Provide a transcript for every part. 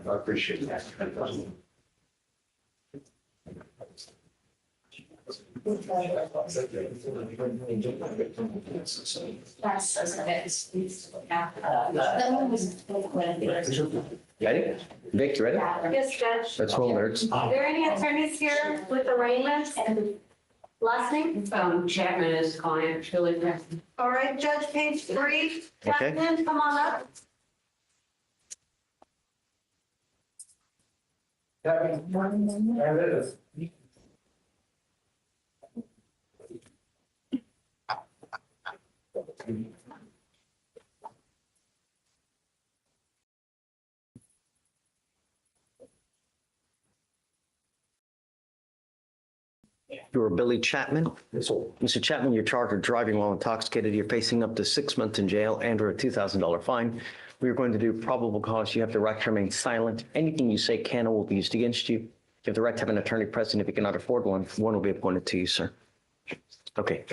I appreciate that. Ready? Vic, you ready? Yes, Judge. Let's roll, nerds. Are there any attorneys here with arraignments and last name? Chapman is client, Julie Chapman. All right, Judge, page 3. Okay. Chapman, come on up. You're Billy Chapman. Mr. Chapman, you're charged with driving while intoxicated. You're facing up to 6 months in jail and or a $2,000 fine. We're going to do probable cause. You have the right to remain silent. Anything you say can or will be used against you. You have the right to have an attorney present. If you cannot afford one will be appointed to you, sir. Okay.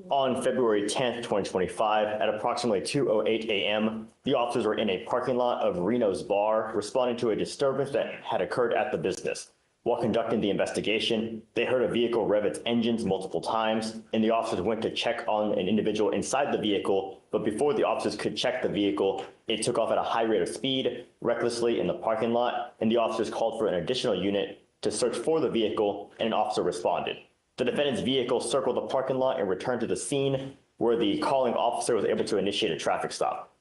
On February 10th, 2025, at approximately 2:08 a.m., the officers were in a parking lot of Reno's Bar responding to a disturbance that had occurred at the business. While conducting the investigation, they heard a vehicle rev its engines multiple times, and the officers went to check on an individual inside the vehicle, but before the officers could check the vehicle, it took off at a high rate of speed, recklessly in the parking lot, and the officers called for an additional unit to search for the vehicle, and an officer responded. The defendant's vehicle circled the parking lot and returned to the scene, where the calling officer was able to initiate a traffic stop.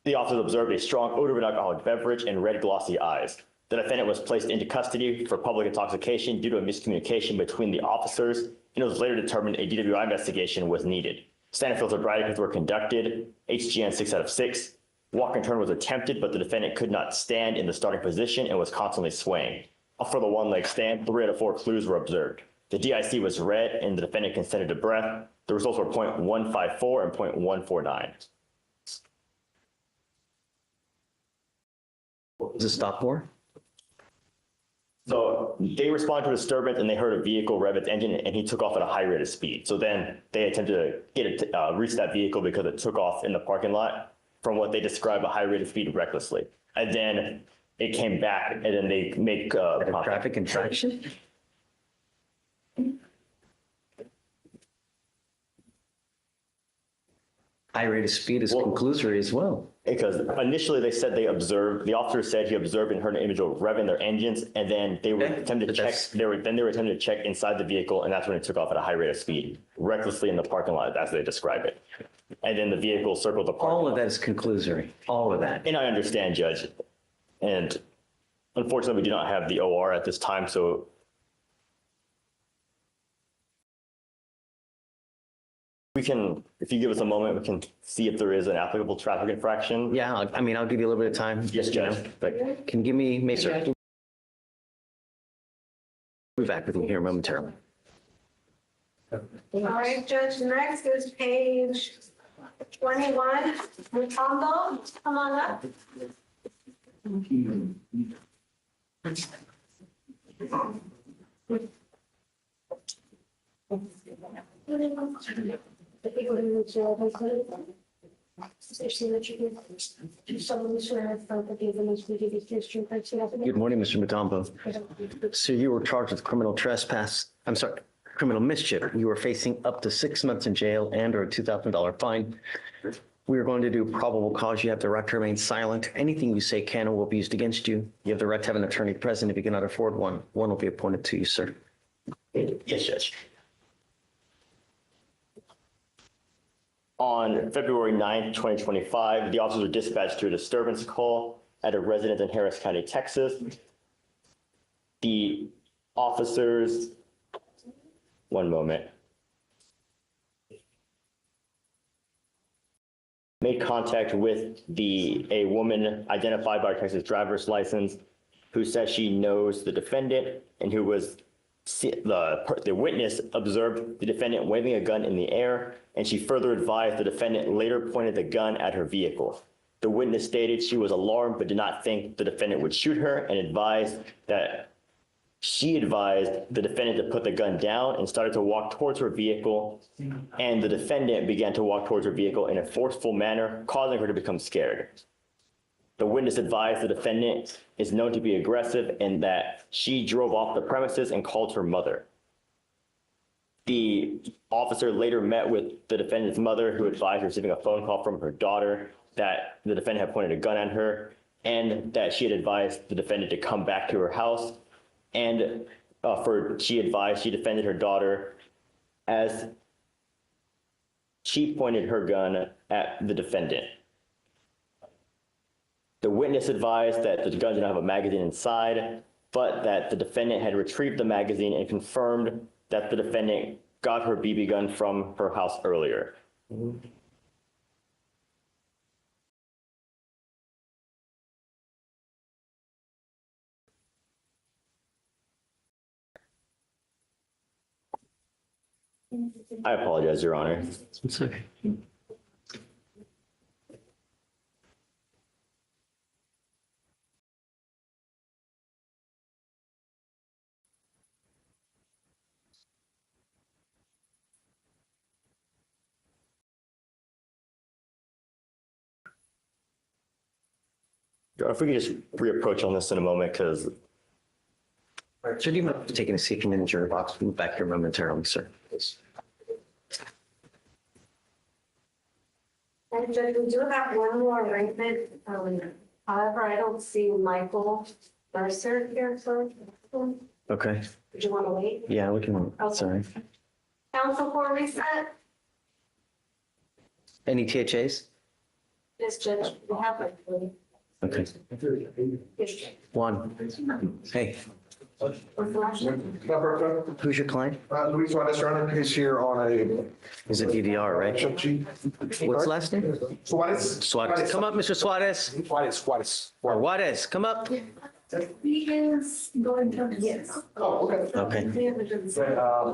The officers observed a strong odor of an alcoholic beverage and red glossy eyes. The defendant was placed into custody for public intoxication due to a miscommunication between the officers, and it was later determined a DWI investigation was needed. Standard sobriety were conducted, HGN 6 out of 6. Walk and turn was attempted, but the defendant could not stand in the starting position and was constantly swaying. For the one-leg stand, 3 out of 4 clues were observed. The DIC was read and the defendant consented to breath. The results were 0.154 and 0.149. What was the stop for? So they responded to a disturbance and they heard a vehicle rev its engine and he took off at a high rate of speed. So then they attempted to reach that vehicle because it took off in the parking lot from what they describe a high rate of speed recklessly. And then it came back and then they make Traffic infraction? High rate of speed is conclusory as well. Because initially they said the officer said he observed and heard an individual revving their engines, and then they were attempting to check. They were attempting to check inside the vehicle, and that's when it took off at a high rate of speed, recklessly in the parking lot, as they describe it. And then the vehicle circled the parking lot. All of that is conclusory. All of that. And I understand, Judge. And unfortunately, we do not have the OR at this time, so. We can, if you give us a moment, we can see if there is an applicable traffic infraction. Yeah, I mean, I'll give you a little bit of time. Yes, Judge. But can you give me, Mason? We'll be back with you here momentarily. All right, Judge, next is page 21. Mutombo, come on up. Good morning, Mr. Mutombo. So you were charged with criminal mischief. You were facing up to 6 months in jail and or a $2,000 fine. We are going to do probable cause. You have the right to remain silent. Anything you say can or will be used against you. You have the right to have an attorney present. If you cannot afford one will be appointed to you, sir. Yes, Judge. On February 9th, 2025, the officers were dispatched to a disturbance call at a residence in Harris County, Texas. The officers One moment. Made contact with a woman identified by her Texas driver's license who says she knows the defendant and who was the witness observed the defendant waving a gun in the air, and she further advised the defendant later pointed the gun at her vehicle. The witness stated she was alarmed but did not think the defendant would shoot her and advised the defendant to put the gun down and started to walk towards her vehicle, and the defendant began to walk towards her vehicle in a forceful manner, causing her to become scared. The witness advised the defendant is known to be aggressive and that she drove off the premises and called her mother. The officer later met with the defendant's mother, who advised receiving a phone call from her daughter that the defendant had pointed a gun at her and that she had advised the defendant to come back to her house. And she defended her daughter as she pointed her gun at the defendant. The witness advised that the gun did not have a magazine inside, but that the defendant had retrieved the magazine and confirmed that the defendant got her BB gun from her house earlier. I apologize, Your Honor. It's okay. If we could just reapproach on this in a moment, because Sir, do you mind taking a seat in the jury box? Move back here momentarily, sir. And Judge, we do have one more arraignment. However, I don't see Michael Mercer here for this one. Okay. Would you want to wait? Yeah, we can. Sorry. Counsel for reset? Any THAs? Yes, Judge, we have like three. Okay. Yes, Judge. One. Hey, What's the last one? who's your client? Luis Suarez, Your Honor, is here on Is it DDR, right? What's the last name? Suarez? Suarez. Come up, Mr. Suarez. Suarez. Or Juarez, come up. He is going to, yes. Oh, okay. Okay.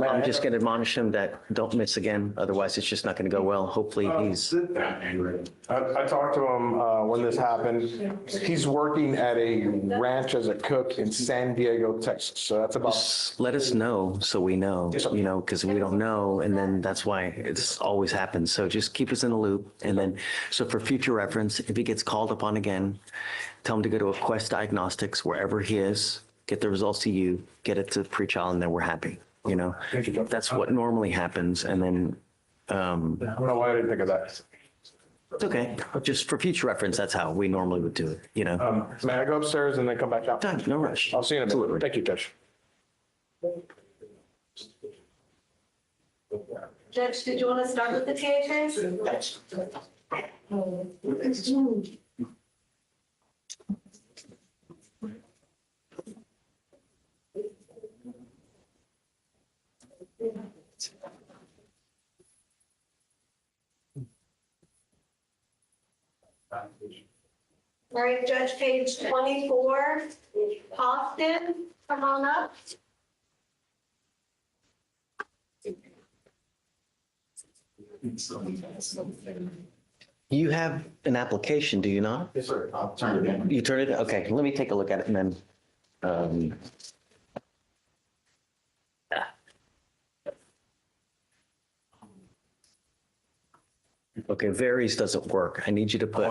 I'm just going to admonish him that don't miss again. Otherwise, it's just not going to go well. Hopefully he's, I talked to him when this happened. He's working at a ranch as a cook in San Diego, Texas. So that's about. just let us know so we know, you know, because we don't know. And then that's why it's always happens. So just keep us in the loop. And then, so for future reference, if he gets called upon again, tell him to go to a Quest Diagnostics, wherever he is, get the results to you, get it to pre-trial, and then we're happy, you know? Thank you, Judge. That's what normally happens. And then, I don't know why I didn't think of that. it's okay. But just for future reference, that's how we normally would do it, you know? May I go upstairs and then come back out? Done, no rush. I'll see you in a Absolutely. minute. Thank you, Judge. Judge, did you want to start with the THAs? All right, Judge, page 24, Austin, come on up. You have an application, do you not? Yes, sir. I'll turn it in. You turn it, okay, let me take a look at it and then, okay, varies doesn't work. I need you to put,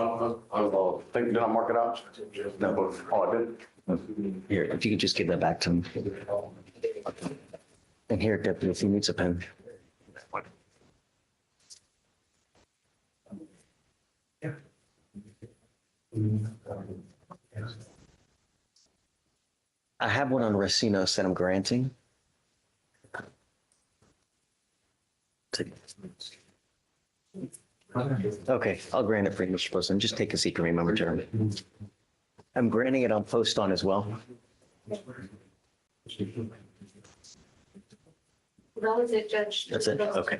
Did I mark it out? No. Oh, I did? here, if you could just give that back to him. And here, Deputy, if he needs a pen. I have one on Racino that I'm granting. Okay, I'll grant it for you, Mr. President. Just take a seat for me momentarily. I'm granting it on post on as well. That was it, Judge. That's it? Okay.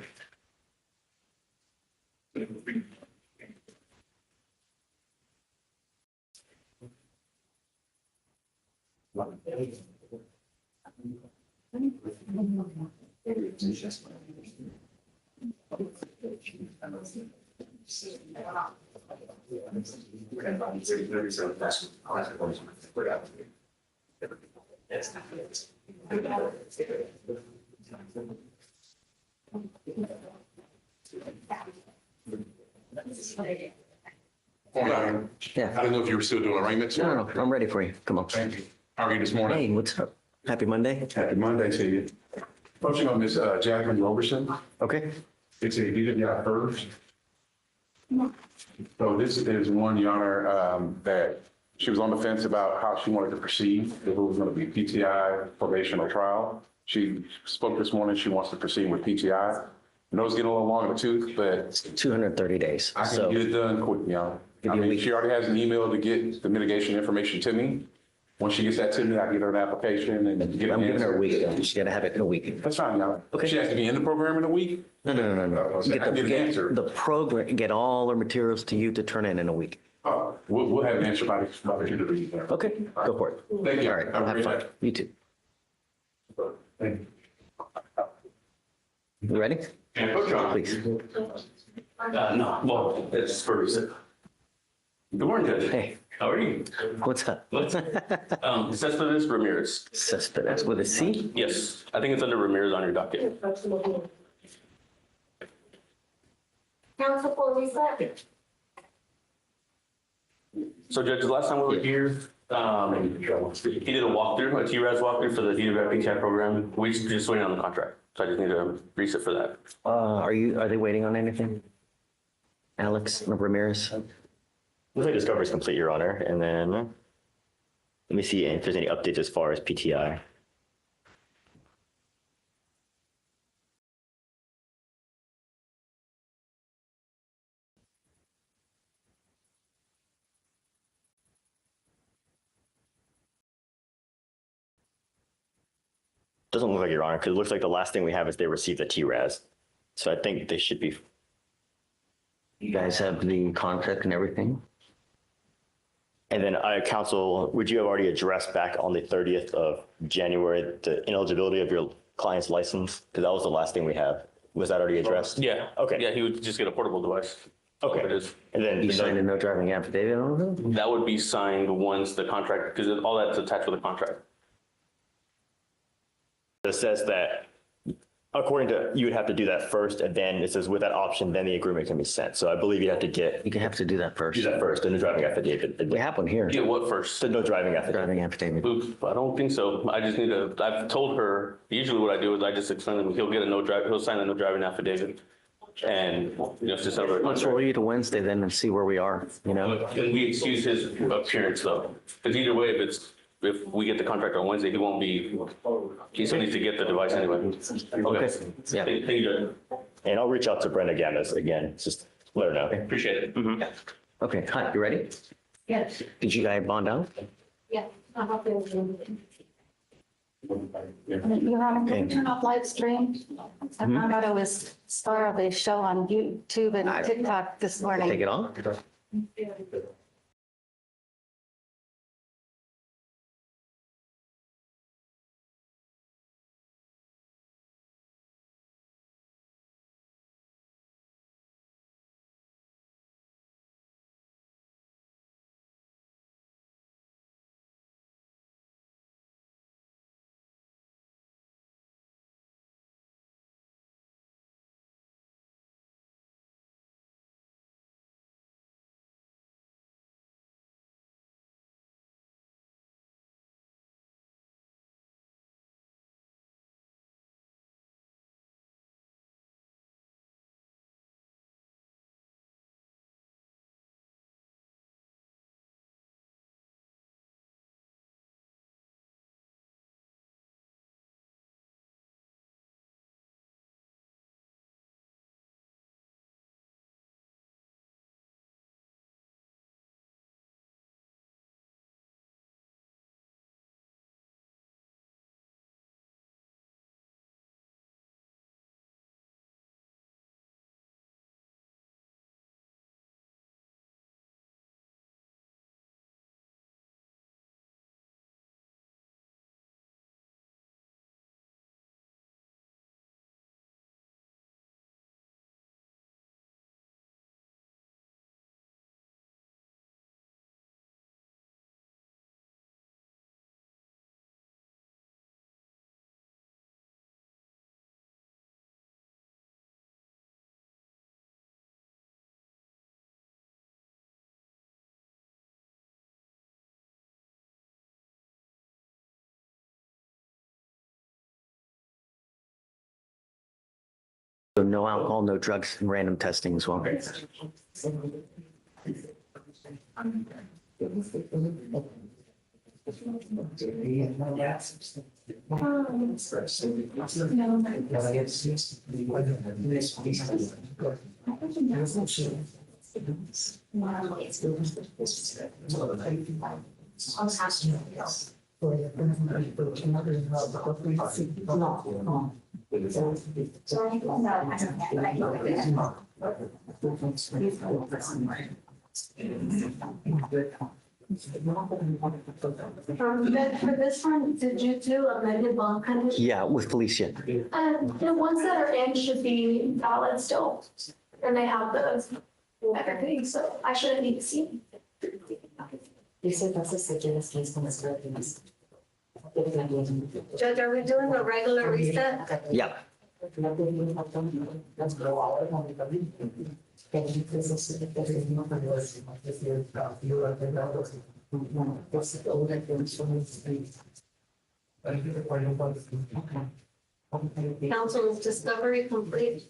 Yeah. I don't know if you were still doing arraignments. No, no, I'm ready for you. Come on. Thank you. How are you this morning? Hey, what's up? Happy Monday? Happy Monday to you. Approaching on Miss Jacqueline Roberson. Okay. It's a deed of yeah first. So this is one, Your Honor, that she was on the fence about how she wanted to proceed. If it was going to be PTI, probation, or trial. She spoke this morning. She wants to proceed with PTI. I know it's getting a little long in the tooth, but 230 days. I can So get it done quick, Your Honor. Give I you a mean, week. she already has an email to get the mitigation information to me. Once she gets that to me, I get her an application and get I'm an giving her a answer. week. Though. She's got to have it in a week. That's fine, Your Honor. Okay. She has to be in the program in a week? No. I get an answer. The program, get all her materials to you to turn in a week. Oh, we'll have an answer by the end of the week. Okay, go for it. Thank you. All right, Have well, a have great fun. night. You too. Thank you. You ready? Please. No, well, it's for, good morning, Judge. Hey, How are you? what's up? Cespedes Ramirez. Cespedes with a C? Yes, I think it's under Ramirez on your docket. Council for reset. So Judge, the last time we were here, he did a walkthrough, a TRAS walkthrough for the DWI PTI program. We just waiting on the contract. So I just need to reset for that. Are they waiting on anything? Alex Ramirez? Looks like discovery is complete, Your Honor. And then let me see if there's any updates as far as PTI. Doesn't look like, Your Honor, because it looks like the last thing we have is they received the TRAS. So I think they should be. You guys have the contract and everything? And then counsel, would you have already addressed back on the 30th of January the ineligibility of your client's license? Because that was the last thing we have. Was that already addressed? Yeah. Okay. Yeah, he would just get a portable device. Okay. It is. And then You signed a no driving affidavit on it? That would be signed once the contract, because all that's attached with the contract. it says that according to, you would have to do that first, and then it says with that option, then the agreement can be sent. So I believe you have to You can have to do that do first. that first, the no driving affidavit. We have one here, Get what first? The no driving affidavit. driving affidavit. Oops, I don't think so. I just need to, I've told her, usually what I do is I just explain to him, he'll get a he'll sign a no driving affidavit. And, it's just over. Let's roll you to Wednesday then and see where we are, you know? Can we excuse his appearance though? Because either way, if we get the contract on Wednesday, he won't be, he still needs to get the device anyway. Okay. Yeah. Thank you, And I'll reach out to Brenda Gammas again, just let her know. appreciate it. Okay, hi, you ready? Yes. Did you guys bond out? Yeah. I'm up there. Your Honor, can you turn off live stream? I found out it was star of a show on YouTube and TikTok this morning. Take it off? So no alcohol, no drugs, and random testing as well. For this one, did you do amended bond condition? Yeah, with Felicia. The ones that are in should be valid still, and they have the everything, so I shouldn't need to see. Judge, are we doing a regular reset? Yeah. Council, is discovery complete?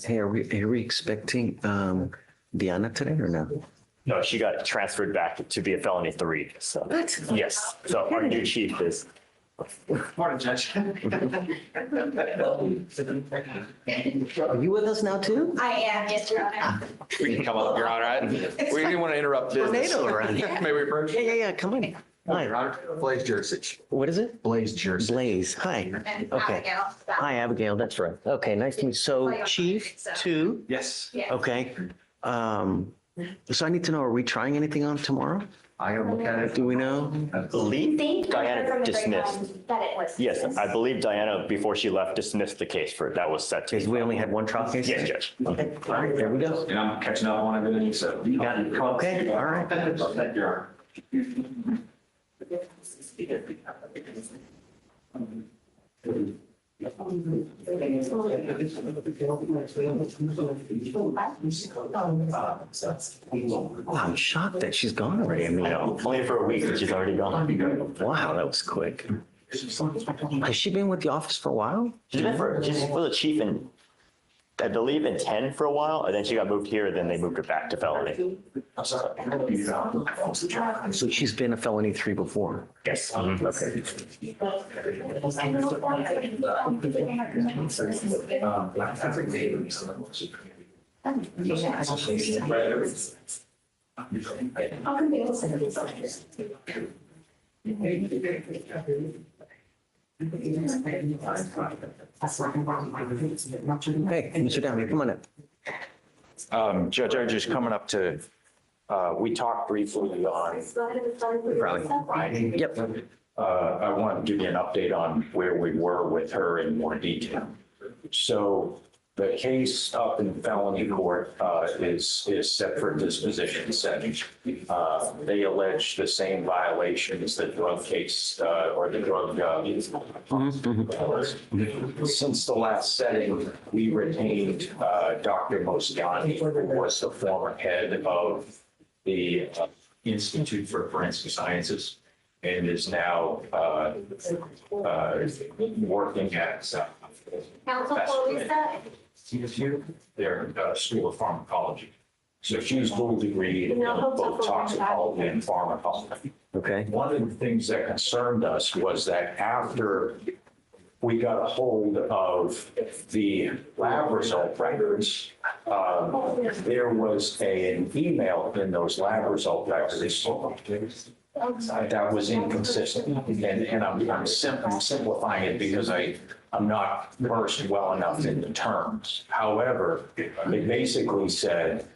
Hey, are we expecting Deanna today or no? No, she got transferred back to be a felony 3. So yes. So our new chief is. Morning, Judge. Are you with us now too? I am, yes, Your Honor. We can come up, Your Honor. We didn't want to interrupt business. Tornado around here. May we approach? Yeah, come on. Your Hi. Honor, Blaze Jersey. What is it? Blaze Jersey. Blaze. Hi. And Okay. Abigail. Hi, Abigail. That's right. Okay, nice to meet you. So Chief 2, Yes, Yeah. okay. So I need to know, are we trying anything on tomorrow? I am looking at it. Do we know? I believe Think I heard Diana from the dismissed. grapevine that it was. Yes, I believe Diana, before she left, dismissed the case for that was set to. Because we only had one trial case? Yes, Judge. Okay, all right, there we go. And I'm catching up on everything, so. Got it. Okay, all right. Thank you, Your Honor. Wow, I'm shocked that she's gone already. I mean, Only for a week and she's already gone. wow, that was quick. Has she been with the office for a while? She's was a chief in, I believe in 10 for a while, and then she got moved here, then they moved her back to felony. So she's been a felony 3 before. Yes. I'll convene this. Hey, Mr. Downey, come on in. Judge, I'm just coming up to, we talked briefly on Friday. Yep. I want to give you an update on where we were with her in more detail. So the case up in felony court is set for disposition setting. They allege the same violations, the drug case or the drug. Since the last setting, we retained Dr. Moscani, who was the former head of the Institute for Forensic Sciences and is now working at Council, for reset? their School of Pharmacology. So she's dual degreed in both toxicology and pharmacology. Okay. One of the things that concerned us was that after we got a hold of the lab result records, there was an email in those lab result records that was inconsistent. And I'm simplifying it because I'm not versed well enough in the terms. However, they basically said,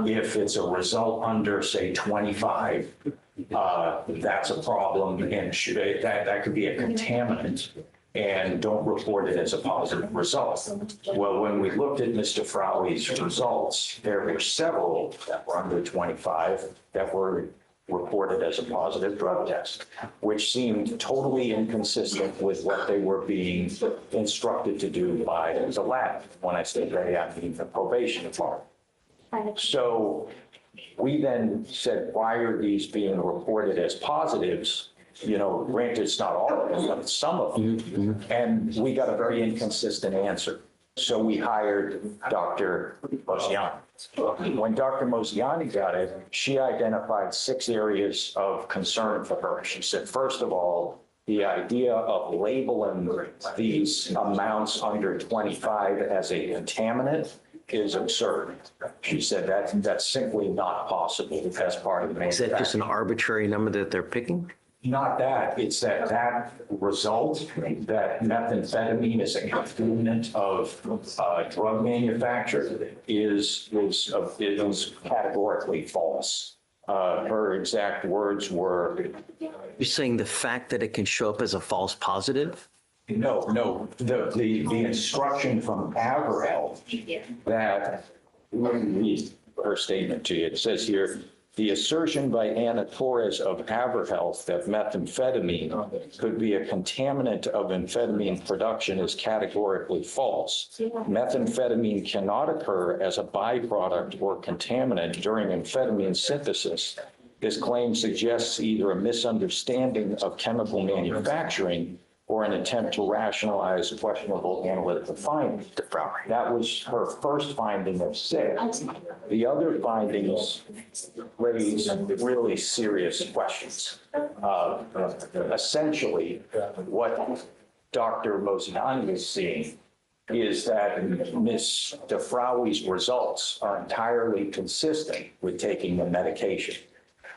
if it's a result under, say, 25, that's a problem and that could be a contaminant and don't report it as a positive result. Well, when we looked at Mr. Frowley's results, there were several that were under 25 that were reported as a positive drug test, which seemed totally inconsistent with what they were being instructed to do by the lab. When I say they, I mean the probation department. So we then said, why are these being reported as positives? You know, granted, it's not all of them, but it's some of them. And we got a very inconsistent answer. So we hired Dr. Mosiani. When Dr. Mosiani got it, she identified 6 areas of concern for her. She said, first of all, the idea of labeling these amounts under 25 as a contaminant is absurd. She said that's simply not possible as part of the Is that just an manufacturing. arbitrary number that they're picking? Not that, it's that result, that methamphetamine is a component of drug manufacture is categorically false. Her exact words were, You're saying the fact that it can show up as a false positive? no, the instruction from AverHealth that, let me read her statement to you. It says here, the assertion by Anna Torres of AverHealth that methamphetamine could be a contaminant of amphetamine production is categorically false. Methamphetamine cannot occur as a byproduct or contaminant during amphetamine synthesis. This claim suggests either a misunderstanding of chemical manufacturing or an attempt to rationalize questionable analytical findings. That was her first finding of 6. The other findings raise really serious questions. Essentially, what Dr. Mosiani is seeing is that Ms. DeFrawi's results are entirely consistent with taking the medication.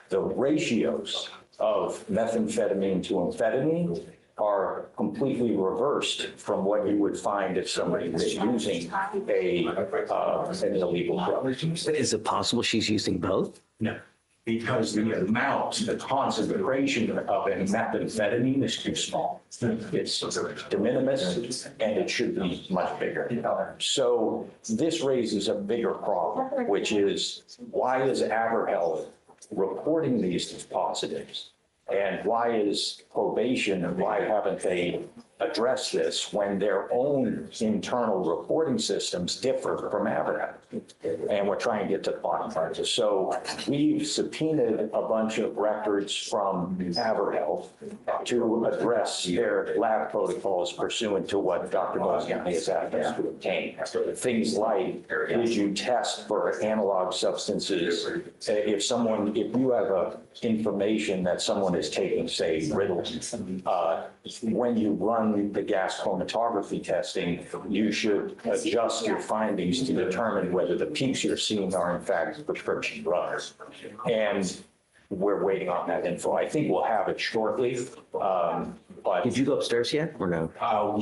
The ratios of methamphetamine to amphetamine are completely reversed from what you would find if somebody was using an illegal drug. Is it possible she's using both? No, because the amount, the concentration of a methamphetamine is too small. It's de minimis, and it should be much bigger. So this raises a bigger problem, which is why is AverHealth reporting these as positives? And why is probation, and why haven't they addressed this when their own internal reporting systems differ from AverHealth? And we're trying to get to the bottom part of it. So we've subpoenaed a bunch of records from AverHealth to address their lab protocols pursuant to what Dr. Mosiani has asked us to obtain. Things like, did you test for analog substances? If you have information that someone is taking, say, Ritalin, when you run the gas chromatography testing, you should adjust your findings to determine whether the peaks you're seeing are in fact prescription drugs. And we're waiting on that info. I think we'll have it shortly. But Did you go upstairs yet or no?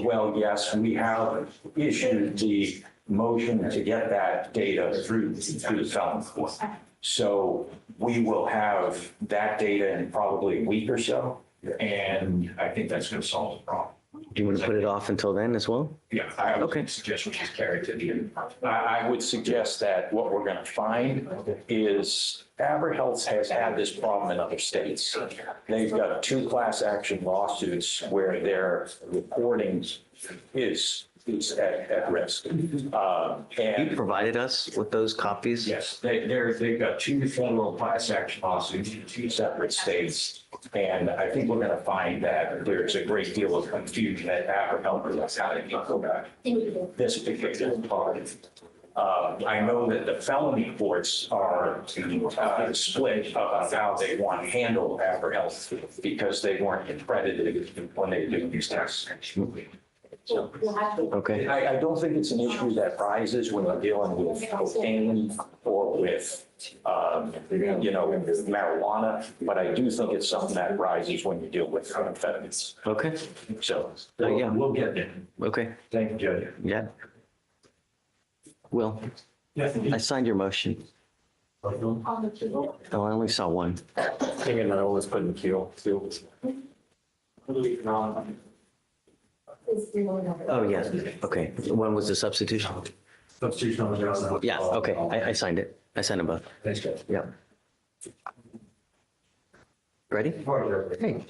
well, yes, we have issued the motion to get that data through the felon court. So we will have that data in probably a week or so. And I think that's going to solve the problem. Do you want to put it off until then as well? Yeah, I Okay. would suggest we just carry it to the end. I would suggest that what we're going to find is AverHealth has had this problem in other states. They've got 2 class action lawsuits where their reporting is at risk. You And provided us with those copies? yes, they've got 2 federal class action lawsuits in 2 separate states. And I think we're going to find that there's a great deal of confusion at AverHealth as how to go back this particular part. I know that the felony courts are split about how they want to handle AverHealth because they weren't accredited when they do these tests. Okay. I don't think it's an issue that rises when you're dealing with cocaine or with, marijuana, but I do think it's something that rises when you deal with amphetamines. Okay. So yeah. we'll get there. Okay. Thank you, Judge. Yeah. Will, I signed your motion. Oh, I only saw one. I think another one was put in the queue. Oh, yes. Okay. One was the substitution. Substitution on the ground. Yeah. Okay. I signed it. I signed them both. Thanks, Judge. Yeah. Ready? Hey,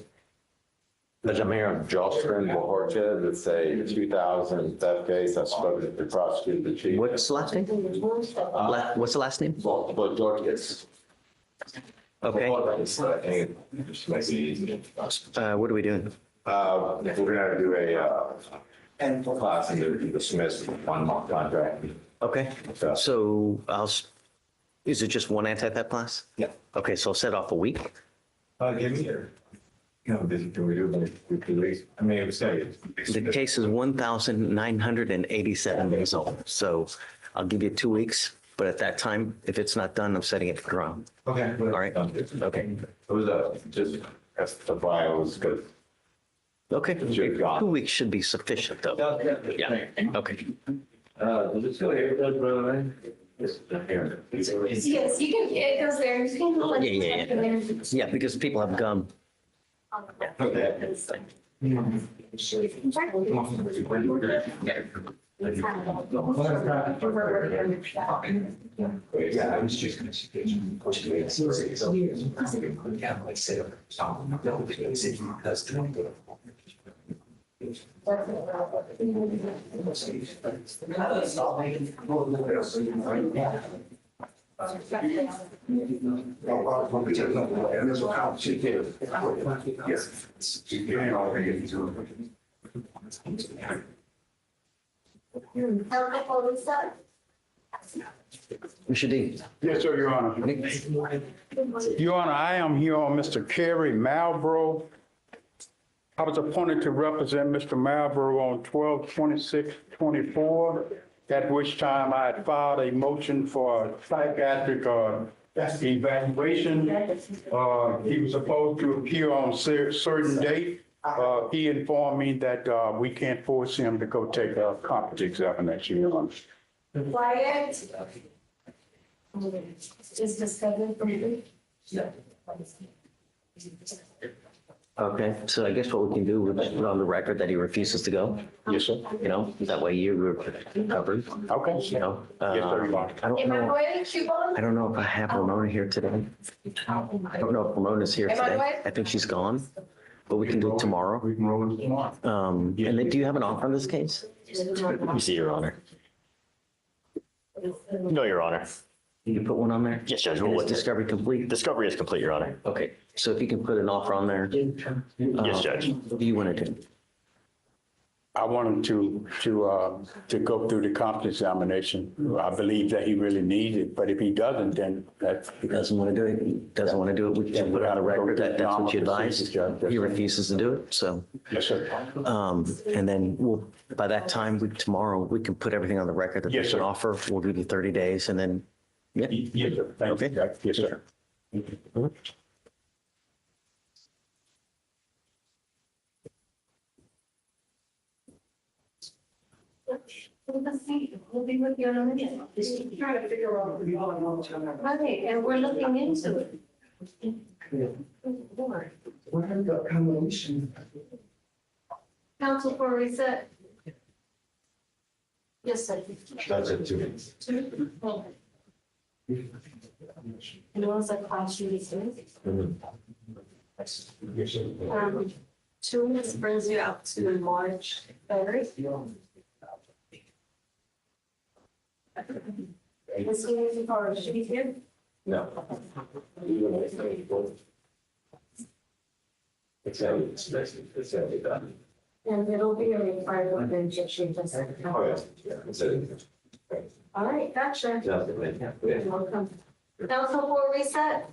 Judge, I'm here on Jostrin, Bohorcha, that's a 2000 theft case. I spoke to the prosecutor, the chief. what's the last name? What's the last name? Bohorcha. Okay. What are we doing? We're gonna do a class and do dismiss 1 month contract. Okay, so is it just one anti-theft class? Yeah. Okay, so I'll set off a week. Give me your, can we do it? I mean, it was The case is 1,987 days old, so I'll give you 2 weeks, but at that time, if it's not done, I'm setting it for trial. Okay. All right. Okay. It was just, that's the why it was good. Okay, Good job. 2 weeks should be sufficient, though. Yeah, okay. Does it still here, Judge, brother? Yes, you can, it goes there. You can go like- Yeah. Yeah, because people have gum. Yeah, I was just gonna Mr. D. Yes, sir, Your Honor. Your Honor, I am here on Mr. Kerry Malbrough. I was appointed to represent Mr. Malbrough on 12/26/24, at which time I had filed a motion for a psychiatric evaluation. He was supposed to appear on a certain date. He informed me that we can't force him to go take a competency examination, Your Honor. Quiet. Is this scheduled for you? Okay, so I guess what we can do, we'll just put on the record that he refuses to go. Yes, sir. You know, that way you're covered, Okay. you know. Yes, sir, Your Honor. I don't Am I know, going to coupon? I don't know if I have Ramona here today. I don't know if Ramona's here Am I today. going? I think she's gone, but we can do it tomorrow. We can roll it tomorrow. And then do you have an offer on this case? Let me see, Your Honor. No, Your Honor. You can put one on there? Yes, Judge. And We'll is discovery complete? Discovery is complete, Your Honor. Okay, so if you can put an offer on there. Yes, Judge. What do you want to do? I want him to go through the competency examination. I believe that he really needs it, but if he doesn't, then that's. He doesn't want to do it, doesn't want to do it, we can put it on the record that that's what you advised. He refuses to do it, so. Yes, sir. And then by that time, tomorrow, we can put everything on the record that Yes, there's an sir. offer. We'll give you 30 days and then, yeah. Yes, sir. Thank you. Okay. Yes, sir. We'll be with you in a minute. Just trying to figure out. Okay, and we're looking into it. Council for reset. Yes, sir. That's it, 2 weeks. And it was a class you Um, 2 weeks brings you out to March 3rd. Is he waiting for, should he here? No. It's done. And it'll be a requirement then just you just. Oh, yeah. It's it. All right, gotcha. You're welcome. Council for reset.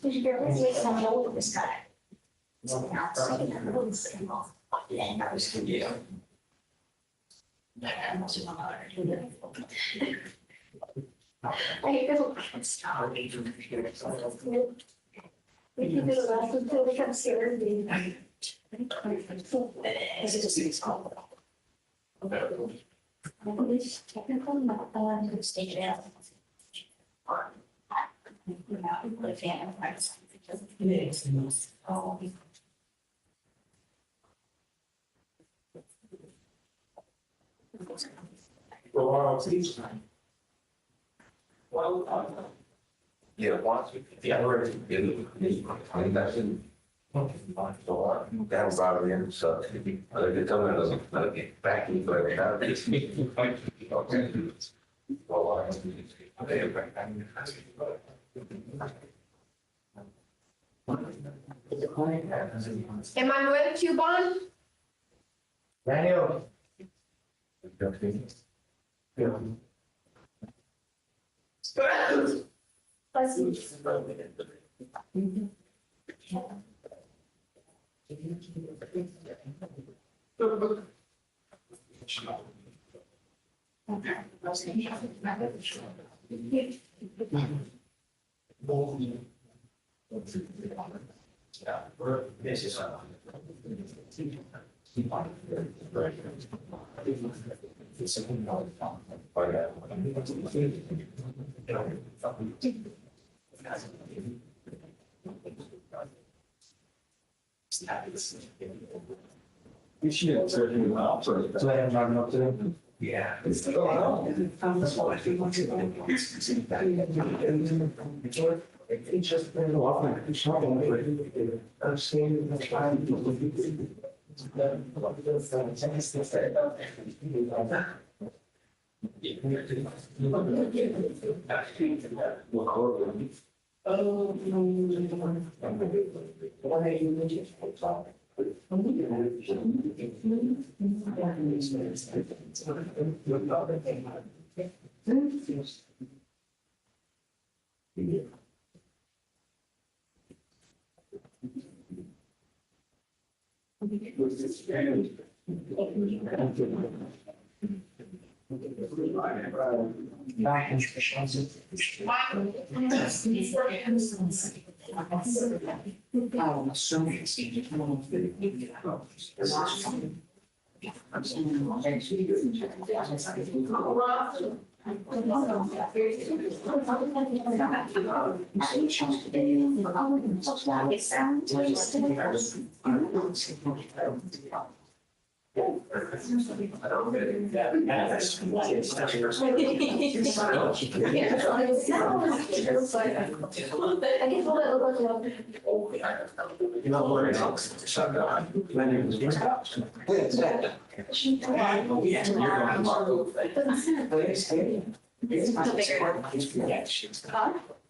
Did you get this? Wait, I'm old with this guy. I feel stop. We can do the last until we come scared. This is just small. Technical stage out. Yeah, once, yeah, that's about it, so, they tell me to get back into it. Am I moving coupon? Daniel. You should certainly well. So I have not enough today. Yeah. It's just been a lot of trouble. I'm saying the time.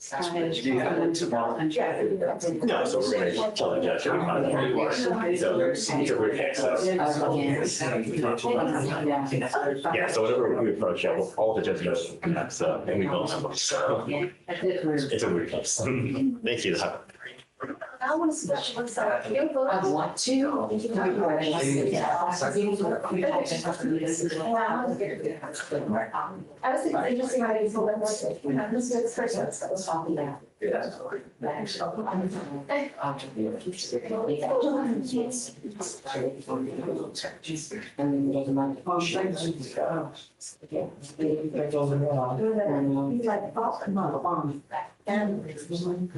No, so we're gonna tell the judge. Yeah, so whenever we approach it, all the judges know, so, and we both have them, so. It's a weird place. Thank you, though. I want to see what she looks like. You go. I want to. I was thinking, just see how you feel about it. This is the first one.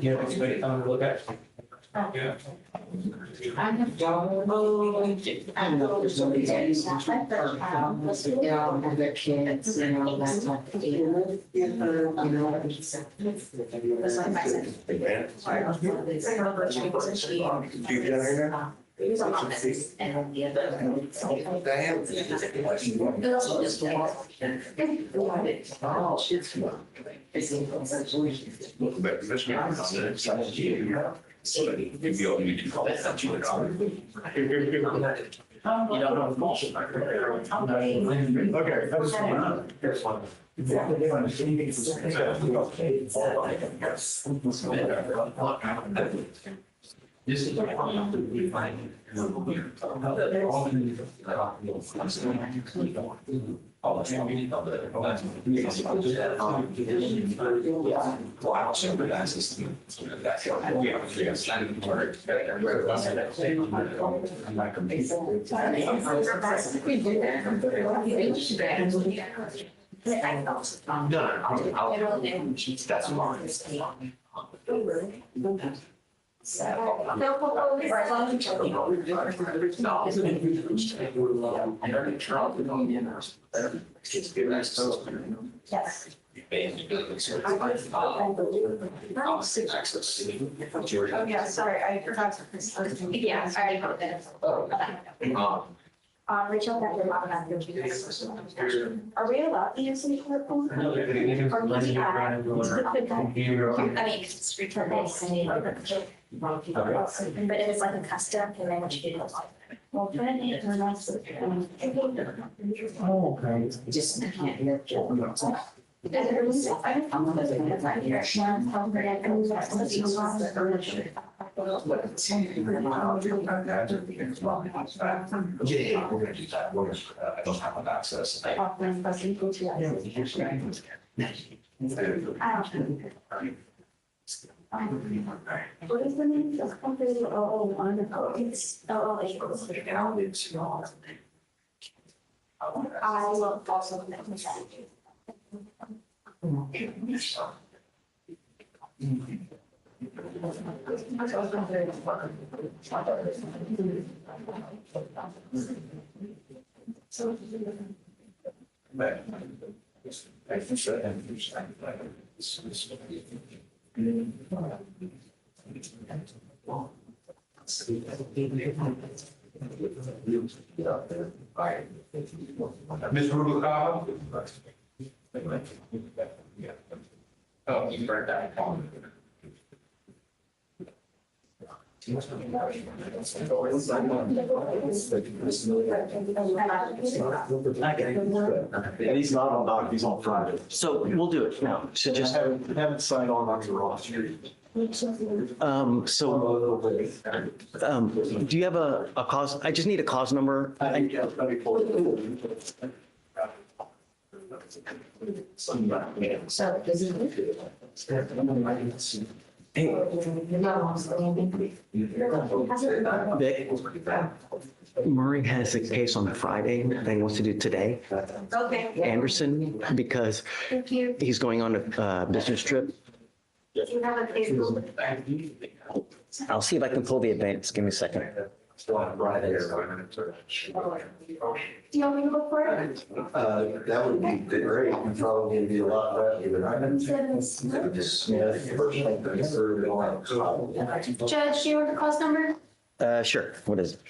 You have anybody come to look at? Yeah. I have and their kids and all that type of thing. Yes. Oh, yeah, sorry, I forgot to. Yeah, I already put that. Rachel, that did Are we allowed to use any courtroom? Or we I mean, it's return this. But if it's like a custom, and then what you do. Well, put it in a nice. Oh, okay. Just can't live it. Yeah, we're gonna do that. I don't have access. What is the name of the company? It's I will also make that. Ms. Rubalcaba? Oh, you burned that. He's not on dock, he's on Friday. So we'll do it now. So just, Haven't signed on Dr. Ross. do you have a cause? I just need a cause number. So is it? Hey, Vic, Murray has a case on Friday that he wants to do today. Okay. Anderson, because Thank you. he's going on a business trip. Do you have a Facebook? I'll see if I can pull the advance. Give me a second. Do you want me to look for it? That would be great, and probably be a lot better than I did. Judge, do you want the cause number? Sure. What is it?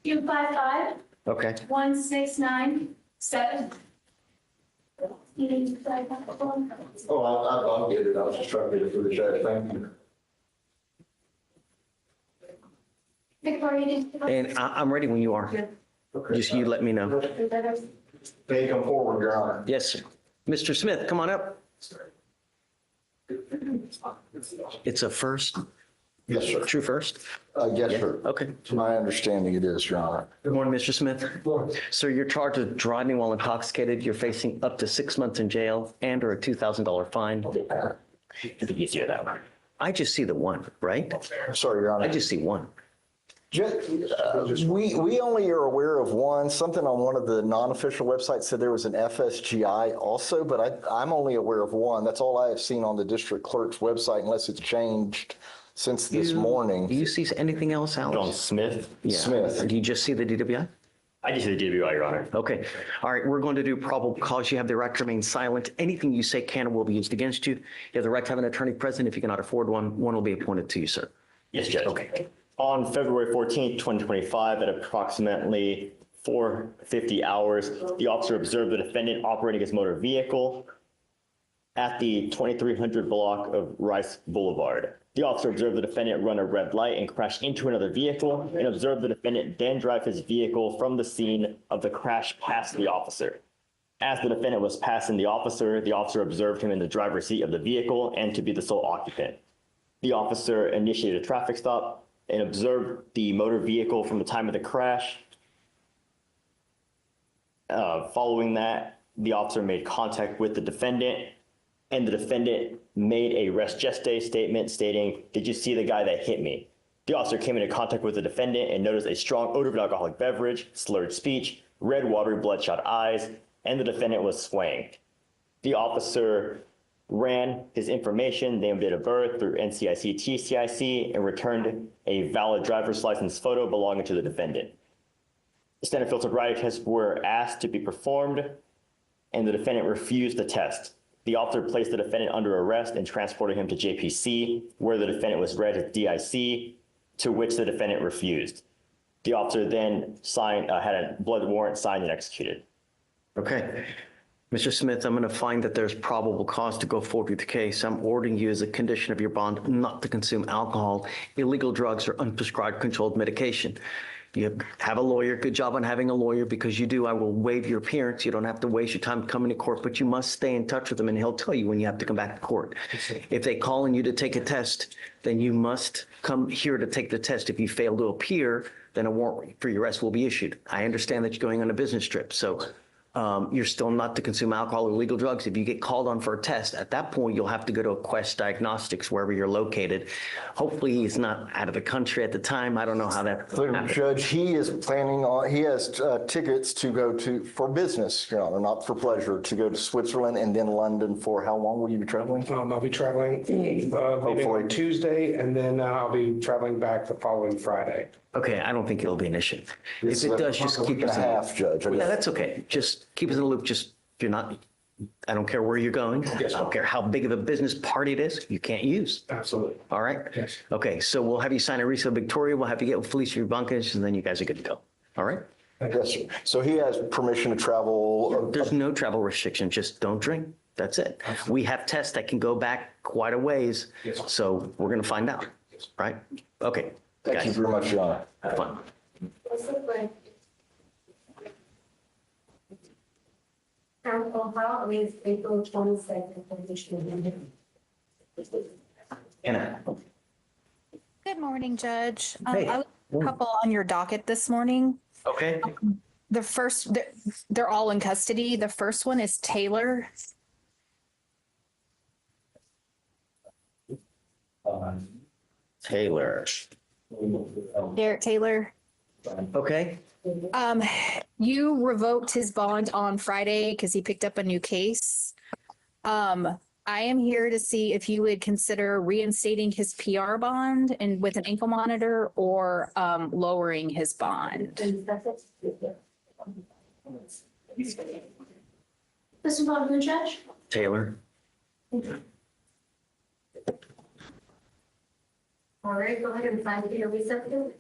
255 Okay. 1697. Oh, I'll get it, I was just trying to get it for the judge, thank you. Victoria, And I'm ready when you are. Just you let me know. May you come forward, Your Honor. Yes, sir. Mr. Smith, come on up. It's a first Yes, sir. True first? Yes, sir. Okay. To my understanding, it is, Your Honor. Good morning, Mr. Smith. Sir, you're charged with driving while intoxicated. You're facing up to 6 months in jail and or a $2,000 fine. It'd be easier that way. I just see the one, right? Sorry, Your Honor. I just see one. We only are aware of one. Something on one of the non-official websites said there was an FSGI also, but I'm only aware of one. That's all I have seen on the district clerk's website unless it's changed since this morning. Do you see anything else, Alex? John Smith. Yeah. Smith. Do you just see the DWI? I just did the DWI, Your Honor. Okay. All right. We're going to do probable cause. You have the right to remain silent. Anything you say can or will be used against you. You have the right to have an attorney present. If you cannot afford one, one will be appointed to you, sir. Yes, Judge. Okay. On February 14th, 2025, at approximately 4:50 hours, the officer observed the defendant operating his motor vehicle at the 2300 block of Rice Boulevard. The officer observed the defendant run a red light and crash into another vehicle, and observed the defendant then drive his vehicle from the scene of the crash past the officer. As the defendant was passing the officer observed him in the driver's seat of the vehicle and to be the sole occupant. The officer initiated a traffic stop and observed the motor vehicle from the time of the crash. Following that, the officer made contact with the defendant, and the defendant made a res geste statement stating, "Did you see the guy that hit me?" The officer came into contact with the defendant and noticed a strong odor of an alcoholic beverage, slurred speech, red, watery, bloodshot eyes, and the defendant was swaying. The officer ran his information, name, date of birth through NCIC, TCIC, and returned a valid driver's license photo belonging to the defendant. Standard field sobriety tests were asked to be performed, and the defendant refused the test. The officer placed the defendant under arrest and transported him to JPC, where the defendant was read his DIC, to which the defendant refused. The officer then had a blood warrant signed and executed. Okay. Mr. Smith, I'm going to find that there's probable cause to go forward with the case. I'm ordering you as a condition of your bond not to consume alcohol, illegal drugs, or unprescribed controlled medication. You have a lawyer. Good job on having a lawyer, because you do. I will waive your appearance. You don't have to waste your time coming to court, but you must stay in touch with him, and he'll tell you when you have to come back to court. If they call on you to take a test, then you must come here to take the test. If you fail to appear, then a warrant for your arrest will be issued. I understand that you're going on a business trip, so you're still not to consume alcohol or illegal drugs. If you get called on for a test, at that point, you'll have to go to a Quest Diagnostics, wherever you're located. Hopefully, he's not out of the country at the time. I don't know how that happened. Judge, he is planning on, he has tickets to go to, for business, Your Honor, not for pleasure, to go to Switzerland and then London for how long will you be traveling? I'll be traveling leaving on Tuesday, and then I'll be traveling back the following Friday. Okay, I don't think it'll be an issue. If it does, just keep us in the loop. Judge. Yeah, that's okay. Just keep us in the loop. Just, if you're not, I don't care where you're going. I don't care how big of a business party it is, you can't use. Absolutely. All right? Yes. Okay, so we'll have you sign a Risa Victoria. We'll have you get with Felicia Bunkers, and then you guys are good to go. All right? Yes, sir. So he has permission to travel? There's no travel restriction. Just don't drink. That's it. We have tests that can go back quite a ways, so we're going to find out. Right? Okay. Thank you very much, Your Honor. Have fun. Council, how is April 22nd? Anna. Good morning, Judge. Hey. I have a couple on your docket this morning. Okay. The first, they're all in custody. The first one is Taylor. Taylor. Derek Taylor. Okay. You revoked his bond on Friday because he picked up a new case. I am here to see if you would consider reinstating his PR bond and with an ankle monitor, or lowering his bond. This is on the judge? Taylor. All right, go ahead and sign the reception.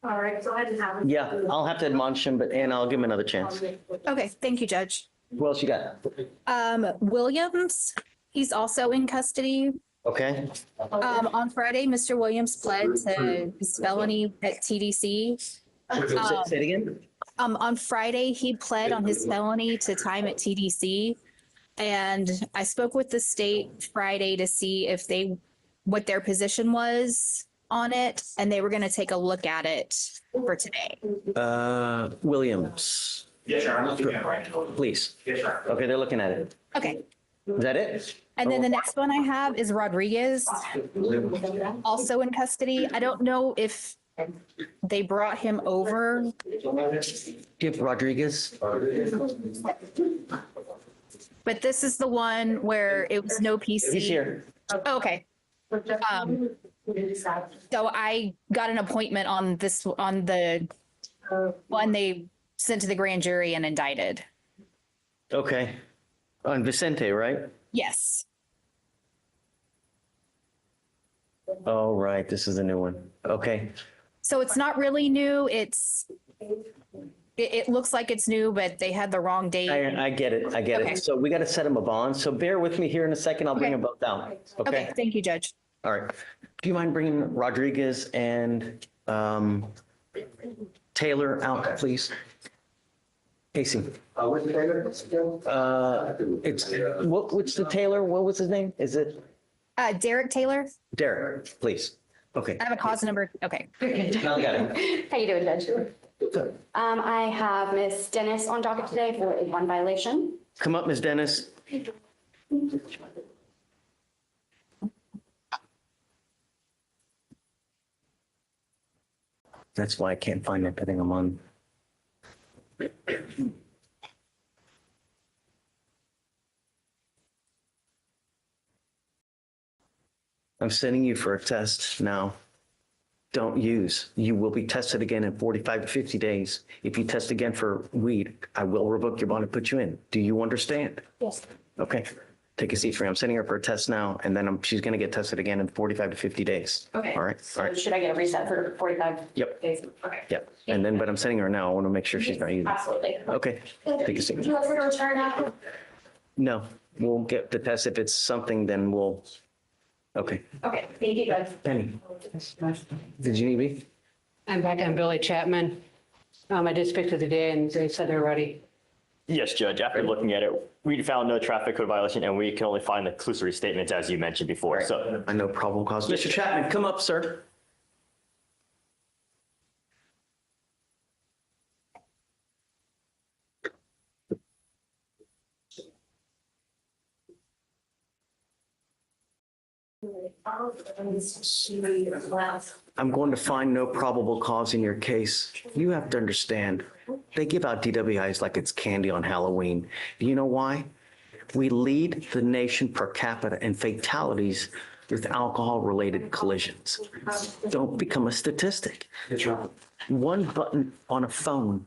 All right, go ahead and have it. Yeah, I'll have to admonish him, but Anna, I'll give him another chance. Okay, thank you, Judge. Who else you got? Williams, he's also in custody. Okay. On Friday, Mr. Williams pled to his felony at TDC. Say it again. On Friday, he pled on his felony to time at TDC. And I spoke with the state Friday to see if what their position was on it, and they were going to take a look at it for today. Williams. Yes, sir. I'm looking at it right now. Please. Yes, sir. Okay, they're looking at it. Okay. Is that it? And then the next one I have is Rodriguez, also in custody. I don't know if they brought him over. Give Rodriguez. But this is the one where it was no PC. He's here. Oh, okay. So I got an appointment on the one they sent to the grand jury and indicted. Okay. On Vicente, right? Yes. Oh, right. This is a new one. Okay. So it's not really new. It looks like it's new, but they had the wrong date. I get it. I get Okay. it. So we got to set him a bond. So bear with me here in a second. I'll bring them both down. Okay. Thank you, Judge. All right. Do you mind bringing Rodriguez and Taylor out, please? Casey. What's Taylor? It's what's the Taylor? What was his name? Is it Derek Taylor? Derek? Please. Okay. I have a cause number. Okay. Now I got it. How you doing, Judge? I have Miss Dennis on docket today for a one violation. Come up, Ms. Dennis. That's why I can't find everything I'm on. I'm sending you for a test now. Don't use. You will be tested again in 45 to 50 days. If you test again for weed, I will revoke your bond and put you in. Do you understand? Yes. Okay. Take a seat for me. I'm sending her for a test now, and then she's going to get tested again in 45 to 50 days. Okay. All right. All right. Should I get a reset for 45 Yep. days? Okay. Yep. And then, but I'm sending her now. I want to make sure she's not using it. Absolutely. Okay. Take a seat. Do you want her to return after? No, we'll get the test. If it's something, then we'll, okay. Okay, thank you, guys. Penny, did you need me? I'm back on Billy Chapman. I did speak to the DA and they said they're ready. Yes, Judge. After looking at it, we found no traffic code violation and we can only find the conclusory statements as you mentioned before. So I know probable cause. Mr. Chapman, come up, sir. I'm going to find no probable cause in your case. You have to understand, they give out DWIs like it's candy on Halloween. Do you know why? We lead the nation per capita in fatalities with alcohol-related collisions. Don't become a statistic. One button on a phone,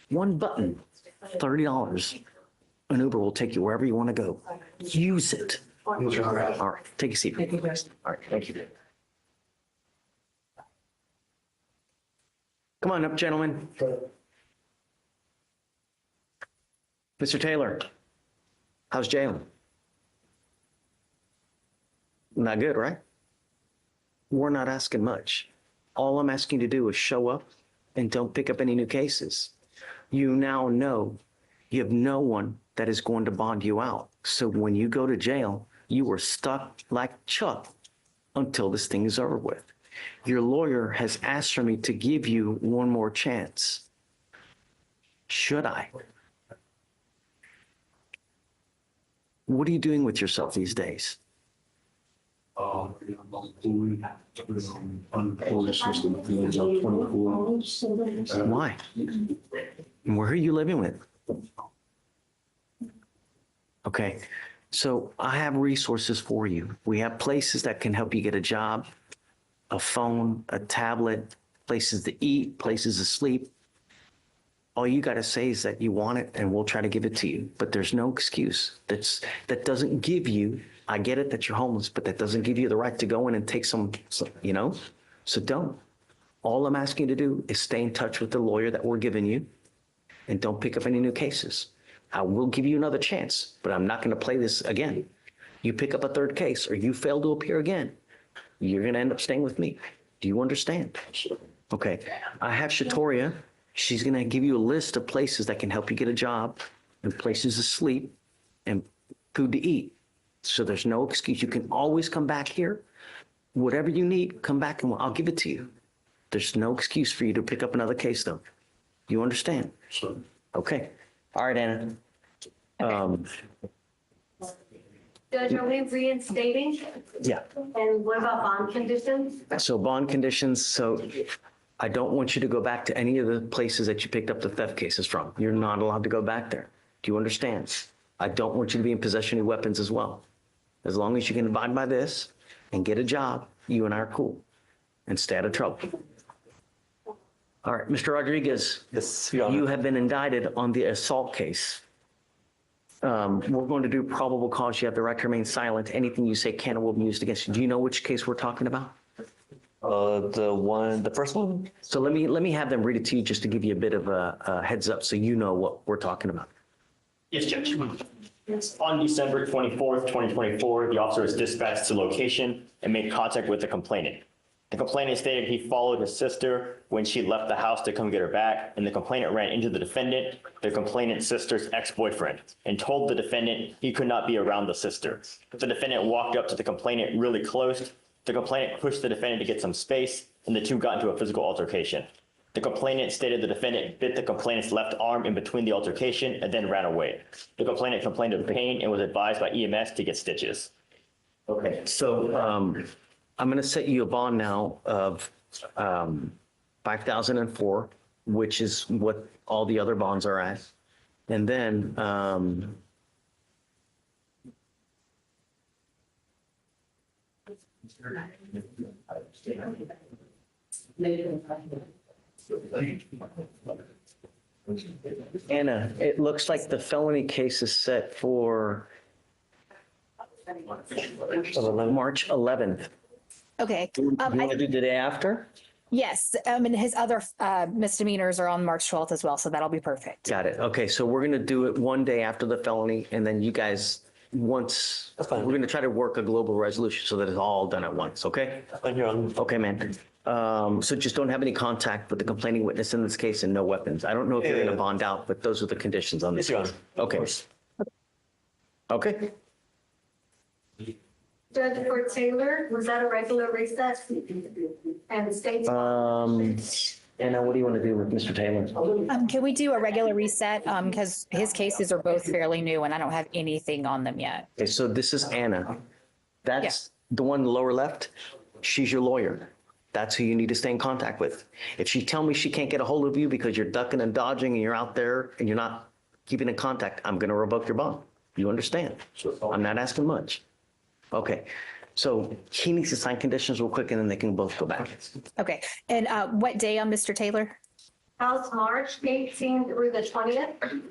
one button, $30. An Uber will take you wherever you want to go. Use it. All right, take a seat. All right, thank you. Come on up, gentlemen. Mr. Taylor, how's jail? Not good, right? We're not asking much. All I'm asking you to do is show up and don't pick up any new cases. You now know you have no one that is going to bond you out. So when you go to jail, you are stuck like Chuck until this thing is over with. Your lawyer has asked for me to give you one more chance. Should I? What are you doing with yourself these days? Why? And where are you living with? Okay, so I have resources for you. We have places that can help you get a job, a phone, a tablet, places to eat, places to sleep. All you got to say is that you want it and we'll try to give it to you. But there's no excuse. That doesn't give you, I get it that you're homeless, but that doesn't give you the right to go in and take some, you know? So don't. All I'm asking you to do is stay in touch with the lawyer that we're giving you and don't pick up any new cases. I will give you another chance, but I'm not going to play this again. You pick up a third case or you fail to appear again, you're going to end up staying with me. Do you understand? Okay. I have Shatoria. She's going to give you a list of places that can help you get a job and places to sleep and food to eat. So there's no excuse. You can always come back here. Whatever you need, come back and I'll give it to you. There's no excuse for you to pick up another case though. You understand? Sure. Okay. All right, Anna. Judge, are we reinstating? Yeah. And what about bond conditions? So bond conditions, so I don't want you to go back to any of the places that you picked up the theft cases from. You're not allowed to go back there. Do you understand? I don't want you to be in possession of weapons as well. As long as you can abide by this and get a job, you and I are cool and stay out of trouble. All right, Mr. Rodriguez, you have been indicted on the assault case. We're going to do probable cause. You have the right to remain silent. Anything you say can or will be used against you. Do you know which case we're talking about? The first one? So let me have them read it to you just to give you a bit of a heads up so you know what we're talking about. Yes, Judge. On December 24th, 2024, the officer was dispatched to location and made contact with the complainant. The complainant stated he followed his sister when she left the house to come get her back, and the complainant ran into the defendant, the complainant's sister's ex-boyfriend, and told the defendant he could not be around the sister. The defendant walked up to the complainant really close. The complainant pushed the defendant to get some space, and the two got into a physical altercation. The complainant stated the defendant bit the complainant's left arm in between the altercation and then ran away. The complainant complained of pain and was advised by EMS to get stitches. Okay, so I'm going to set you a bond now of $5,004, which is what all the other bonds are at. And then Anna, it looks like the felony case is set for March 11th. Okay. You want to do the day after? Yes, and his other misdemeanors are on March 12th as well, so that'll be perfect. Got it. Okay, so we're going to do it one day after the felony, and then you guys, once, we're going to try to work a global resolution so that it's all done at once, okay? Okay, man. So just don't have any contact with the complaining witness in this case and no weapons. I don't know if you're going to bond out, but those are the conditions on this. Okay. Okay. Judge for Taylor, was that a regular recess? And state? Anna, what do you want to do with Mr. Taylor? Can we do a regular reset? Because his cases are both fairly new and I don't have anything on them yet. Okay, so this is Anna. That's the one lower left. She's your lawyer. That's who you need to stay in contact with. If she tell me she can't get a hold of you because you're ducking and dodging and you're out there and you're not keeping in contact, I'm going to revoke your bond. You understand? I'm not asking much. Okay, so he needs to sign conditions real quick and then they can both go back. Okay, and what day on Mr. Taylor? How's March 18th through the 20th?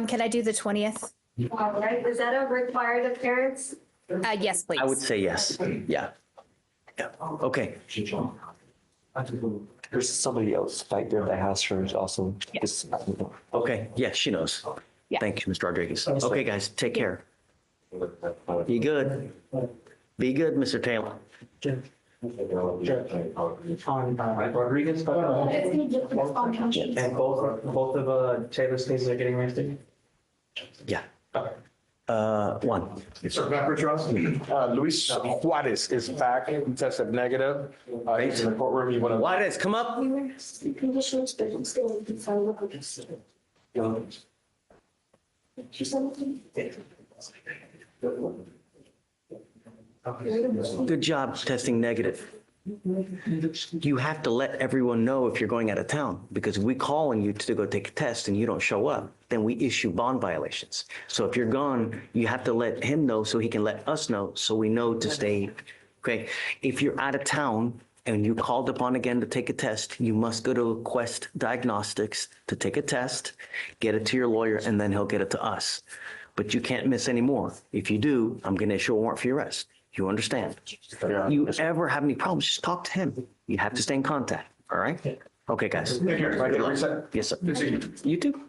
Can I do the 20th? All right, is that a required appearance? Yes, please. I would say yes. Yeah. Yeah. Okay. There's somebody else back there that has hers also. Yes. Okay. Yeah, she knows. Yeah. Thank you, Mr. Rodriguez. Okay, guys, take care. Be good. Be good, Mr. Taylor. Rodriguez? And both of Taylor's cases are getting arrested? Yeah. One. Sir, Luis Juarez is back. He tested negative. He's in the courtroom. You want to? Juarez, come up. Good job testing negative. You have to let everyone know if you're going out of town, because if we call on you to go take a test and you don't show up, then we issue bond violations. So if you're gone, you have to let him know so he can let us know so we know to stay. Okay. If you're out of town and you called upon again to take a test, you must go to Quest Diagnostics to take a test, get it to your lawyer, and then he'll get it to us. But you can't miss any more. If you do, I'm going to issue a warrant for your arrest. You understand? You ever have any problems, just talk to him. You have to stay in contact. All right? Okay, guys. Yes, sir. You too.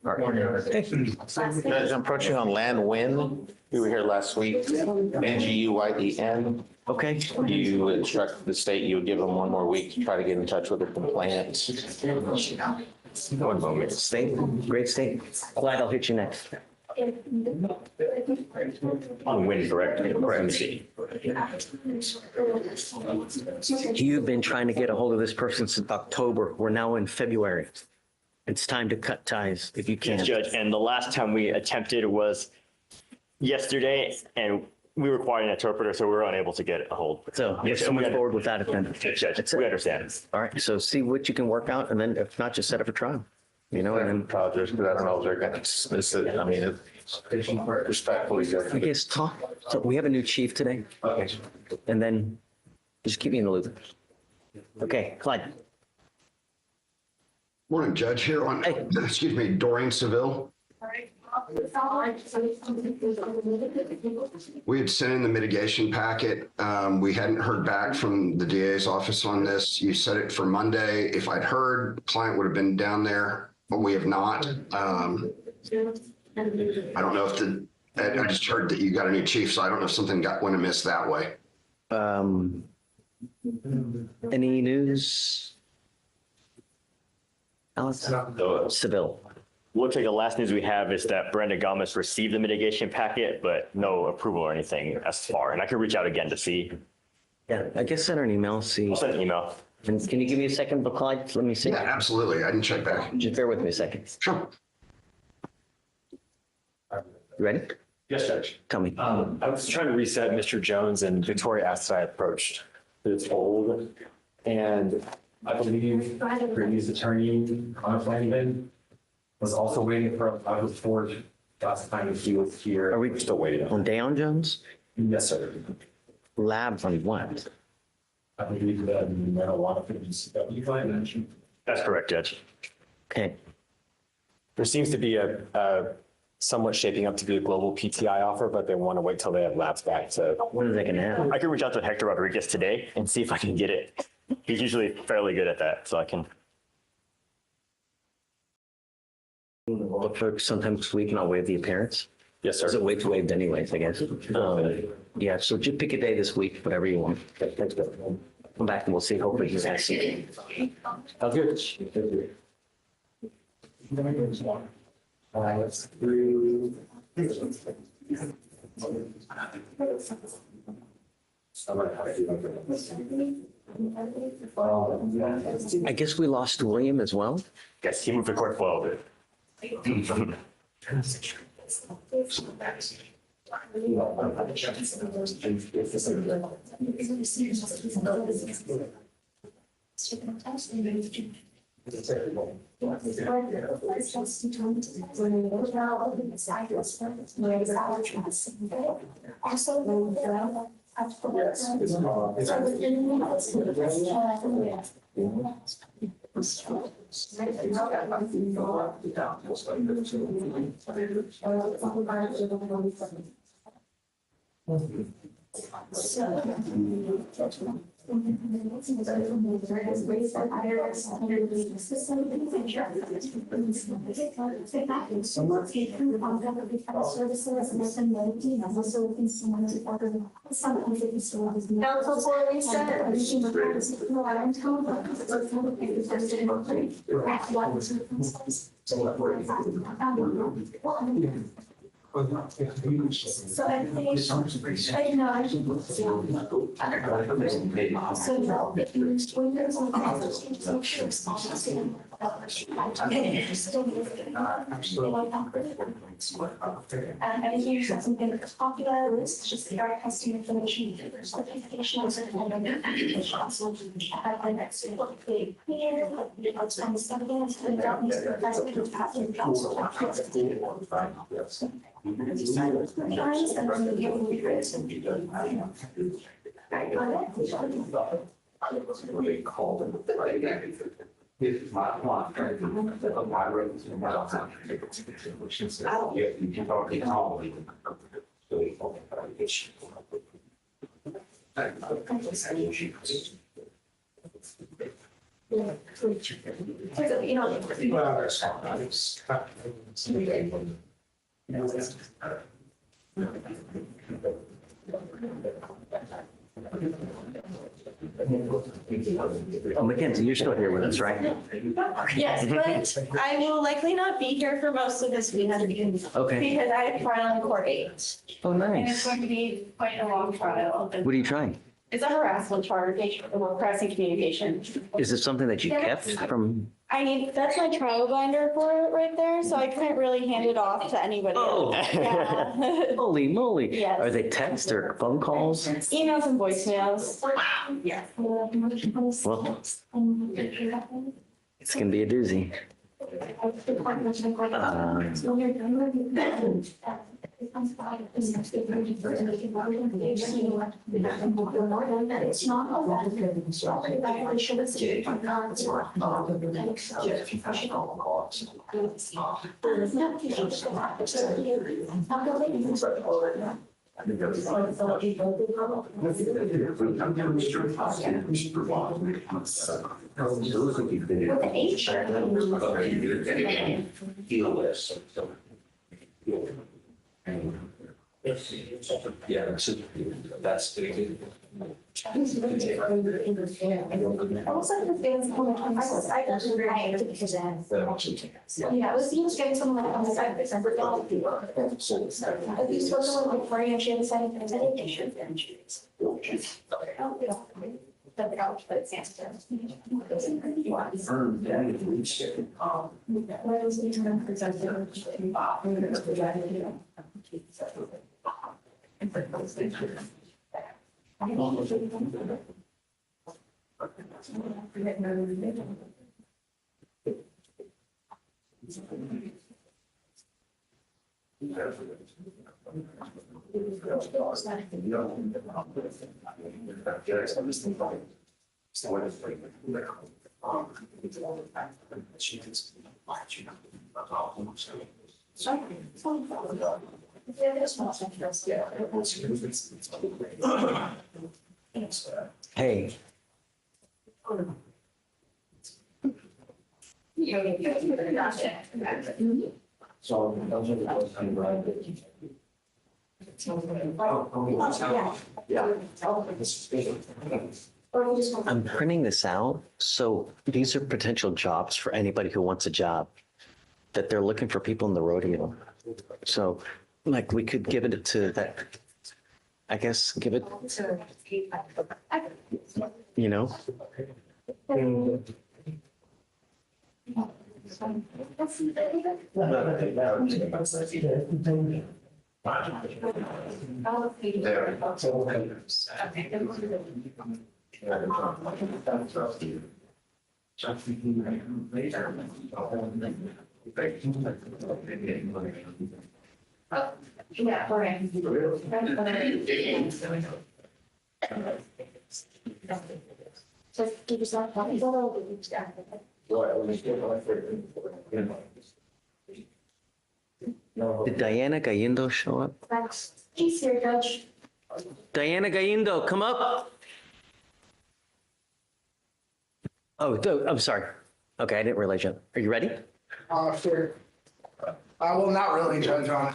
All right. Judge, I'm approaching on Land Win. We were here last week. NGUYEN. Okay. You instructed the state you would give them one more week to try to get in touch with the complainant. One moment. State, great state. Glad I'll hit you next. On Wynn, correct? Correct. You've been trying to get a hold of this person since October. We're now in February. It's time to cut ties if you can. Yes, Judge, and the last time we attempted was yesterday, and we required an interpreter, so we were unable to get a hold. So Yes, let's move forward without it then. Judge, That's it. we understand. All right, so see what you can work out, and then if not, just set up a trial. You know, and then Apologize, because I don't know if they're going to dismiss it. I mean, respectfully. I guess talk. So we have a new chief today. Okay. And then just keep me in the loop. Okay, Clyde. Morning, Judge. Here on, excuse me, Doreen Seville. We had sent in the mitigation packet. We hadn't heard back from the DA's office on this. You said it for Monday. If I'd heard, the client would have been down there, but we have not. I don't know if I just heard that you got a new chief, so I don't know if something went amiss that way. Any news? Alice? Seville. Looks like the last news we have is that Brenda Gomez received the mitigation packet, but no approval or anything as far. And I could reach out again to see. Yeah, I guess send her an email, see. I'll send an email. And can you give me a second, Clyde? Let me see. Yeah, absolutely. I didn't check back. Just bear with me a second. Sure. You ready? Yes, Judge. Tell me. I was trying to reset Mr. Jones, and Victoria asked that I approached this hold. And I believe previous attorney on Flanagan was also waiting for a report last time he was here. Are we still waiting on Dayon Jones? Yes, sir. Labs on what? I believe that marijuana that you find. That's correct, Judge. Okay. There seems to be a somewhat shaping up to be a global PTI offer, but they want to wait till they have labs back. So when are they going to have? I can reach out to Hector Rodriguez today and see if I can get it. He's usually fairly good at that, so I can. Look for sometime this week and I'll waive the appearance. Yes, sir. Is it waived anyways, I guess. Yeah, so just pick a day this week, whatever you want. Thanks, Bill. Come back and we'll see. Hopefully he's asking. Sounds good. Let's through. I guess we lost William as well. Yes, he moved to court 12. So everything is, I know, I should. So no, if you Windows on and here's something popular list, just the art customer information, certification of certification. At the next big here, it's on the seventh, and that means the president of patent council. Oh, Mackenzie, you're still here with us, right? Yes, but I will likely not be here for most of this week. Okay. Because I have trial in court 8. Oh, And it's nice. going to be quite a long trial. What are you trying? It's a harassment charge, harassing communication. Is it something that you kept from? I mean, that's my trial binder for it right there, so I couldn't really hand it off to anybody Oh. else. Yeah. Holy moly. Yes. Are they texts or phone calls? Emails and voicemails. Yeah. Well, it's going to be a doozy. It's not a lot of things. I should have stayed. Yeah, that's. Yeah, it was he was getting someone on the side of December. At least wasn't like before you actually decided to take it. But it's answered. Hey. I'm printing this out, so these are potential jobs for anybody who wants a job, that they're looking for people in the rodeo. So, like, we could give it to that, I guess, give it, you know? Yeah, so give yourself a Did Diana Galindo show up? She's here, Judge. Diana Galindo, come up. Oh, I'm sorry. Okay, I didn't realize you. Are you ready? Sure. Well, not really, Judge, on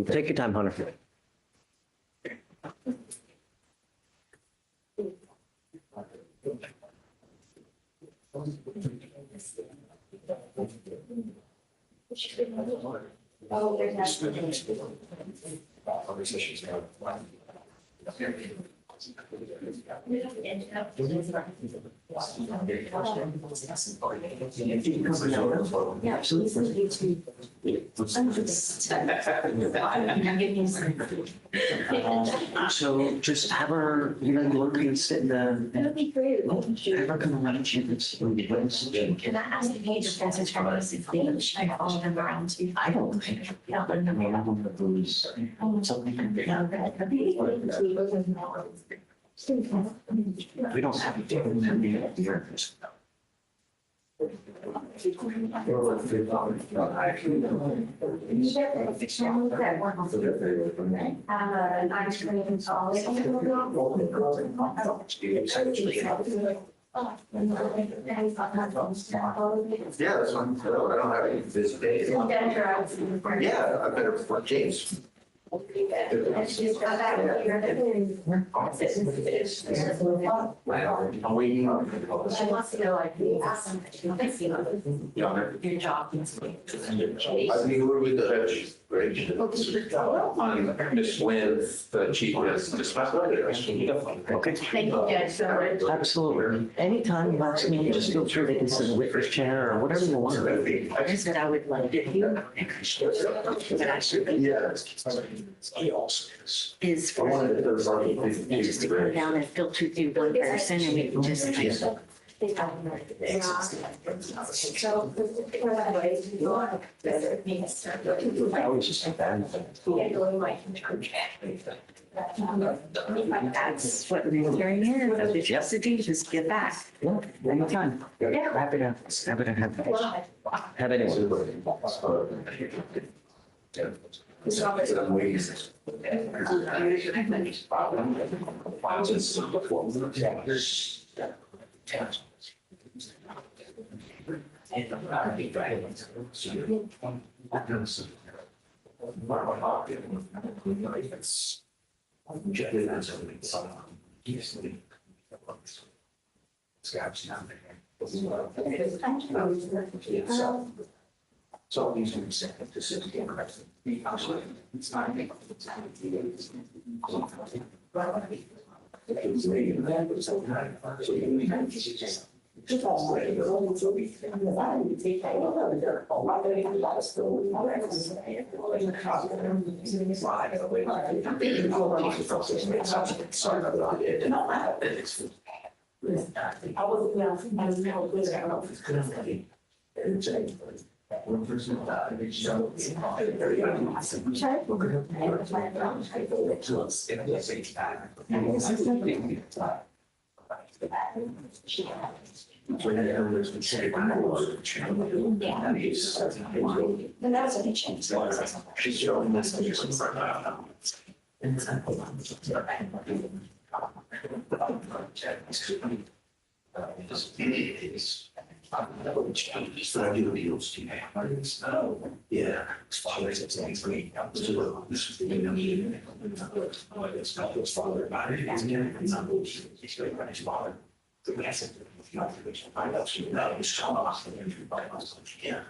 Take your time, Hunter. Oh, there's not. So just have her, look and sit in the. That would be great. Have her come around and she can sit. Can I ask the page if that's a Charles if they should follow them around too? I don't think. Yeah. I mean, I don't know who's something. We don't have to do it here. Yeah, that's fine. I don't have any busy days. Yeah, I better for James. I'm waiting. She wants to go like, ask them, your job. I think we're with the judge. Ms. Wynn, the chief has discussed. Okay. Thank you guys so much. Absolutely. Anytime you ask me, just feel free to sit in the witness chair or whatever you want. That's what I would love to do. Is for just to come down and filter through one person and we can just. That's what we're hearing here. So the necessity, just give back. Yeah, anytime. Happy to have anyone. So these are the system. One person died. Then that was a change. She's showing this. Yeah.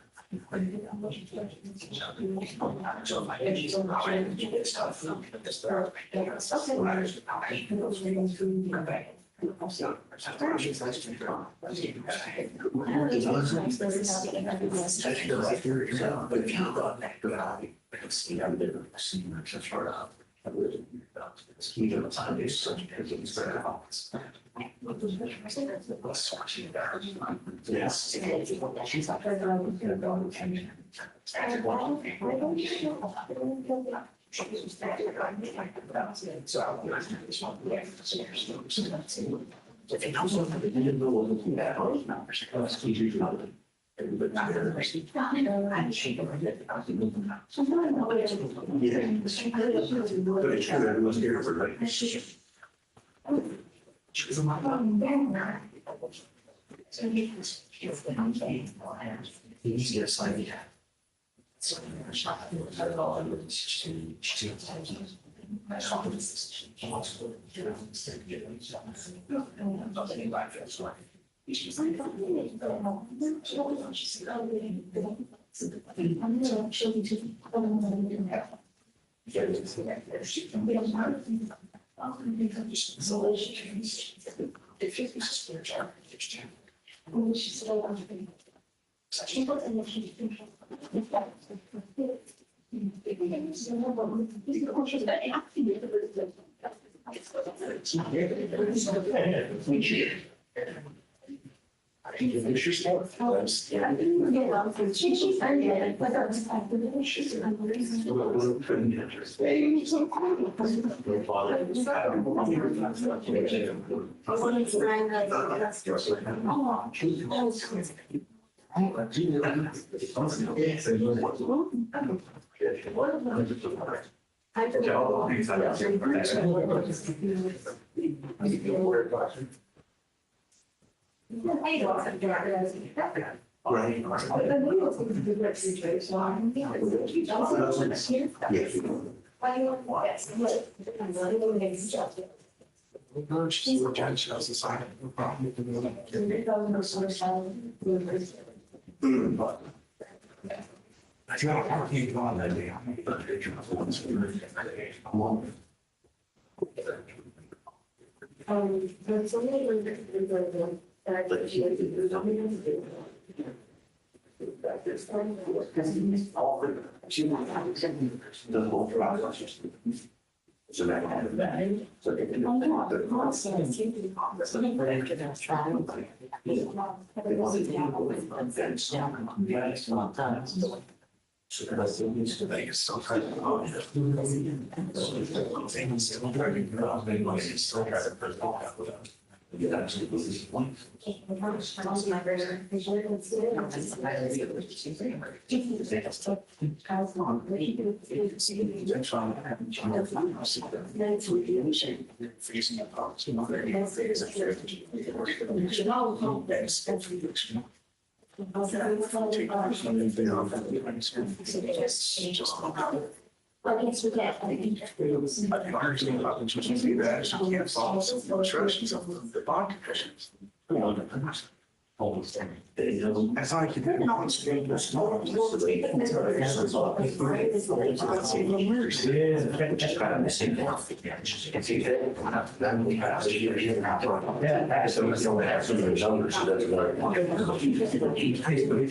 That's all you can do.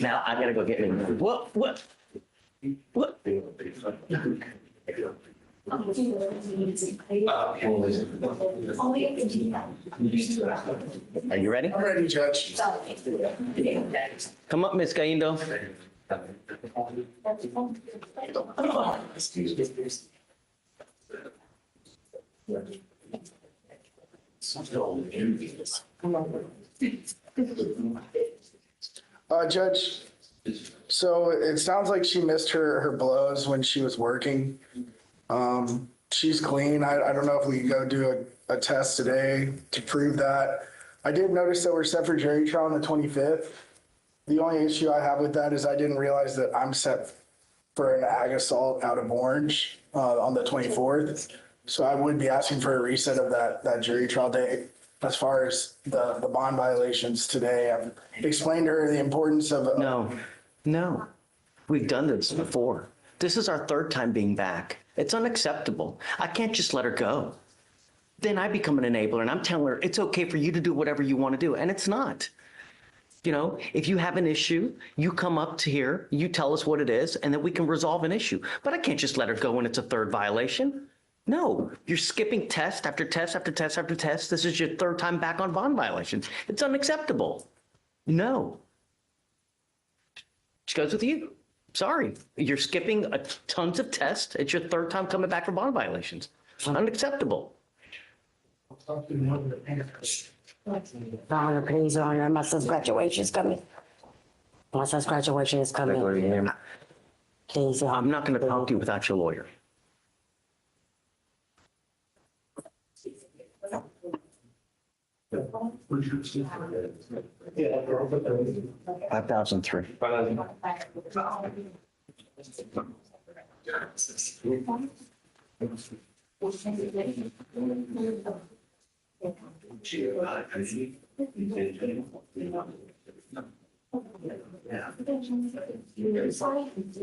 Now I gotta go get me. What? Are you ready? I'm ready, Judge. Come up, Miss Gaindo. Judge, so it sounds like she missed her blows when she was working. She's clean. I don't know if we can go do a test today to prove that. I did notice that we're set for jury trial on the 25th. The only issue I have with that is I didn't realize that I'm set for an ag assault out of Orange on the 24th. So I would be asking for a reset of that jury trial date. As far as the bond violations today, I've explained to her the importance of. No. We've done this before. This is our third time being back. It's unacceptable. I can't just let her go. Then I become an enabler and I'm telling her it's okay for you to do whatever you want to do. And it's not. You know, if you have an issue, you come up to here, you tell us what it is, and then we can resolve an issue. But I can't just let her go when it's a third violation. No, you're skipping test after test after test after test. This is your third time back on bond violations. It's unacceptable. No. She goes with you. Sorry, you're skipping tons of tests. It's your third time coming back for bond violations. Unacceptable. Honor, please, honor. My son's graduation is coming. My son's graduation is coming. Please, I'm not going to talk to you without your lawyer. $5,003.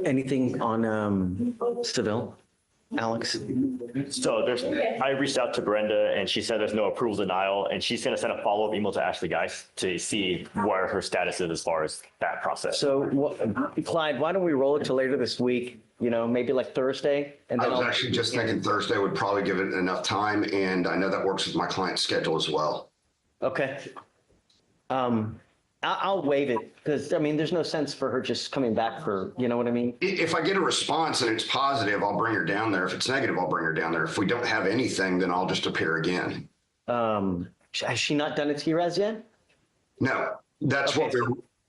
Anything on Seville, Alex? So I reached out to Brenda and she said there's no approval denial and she's going to send a follow-up email to Ashley Geis to see where her status is as far as that process. So Clyde, why don't we roll it to later this week? You know, maybe like Thursday? And I then was actually just thinking Thursday would probably give it enough time, and I know that works with my client's schedule as well. Okay. I'll waive it because, I mean, there's no sense for her just coming back for, you know what I mean? If I get a response and it's positive, I'll bring her down there. If it's negative, I'll bring her down there. If we don't have anything, then I'll just appear again. Has she not done a TRES yet? No, that's what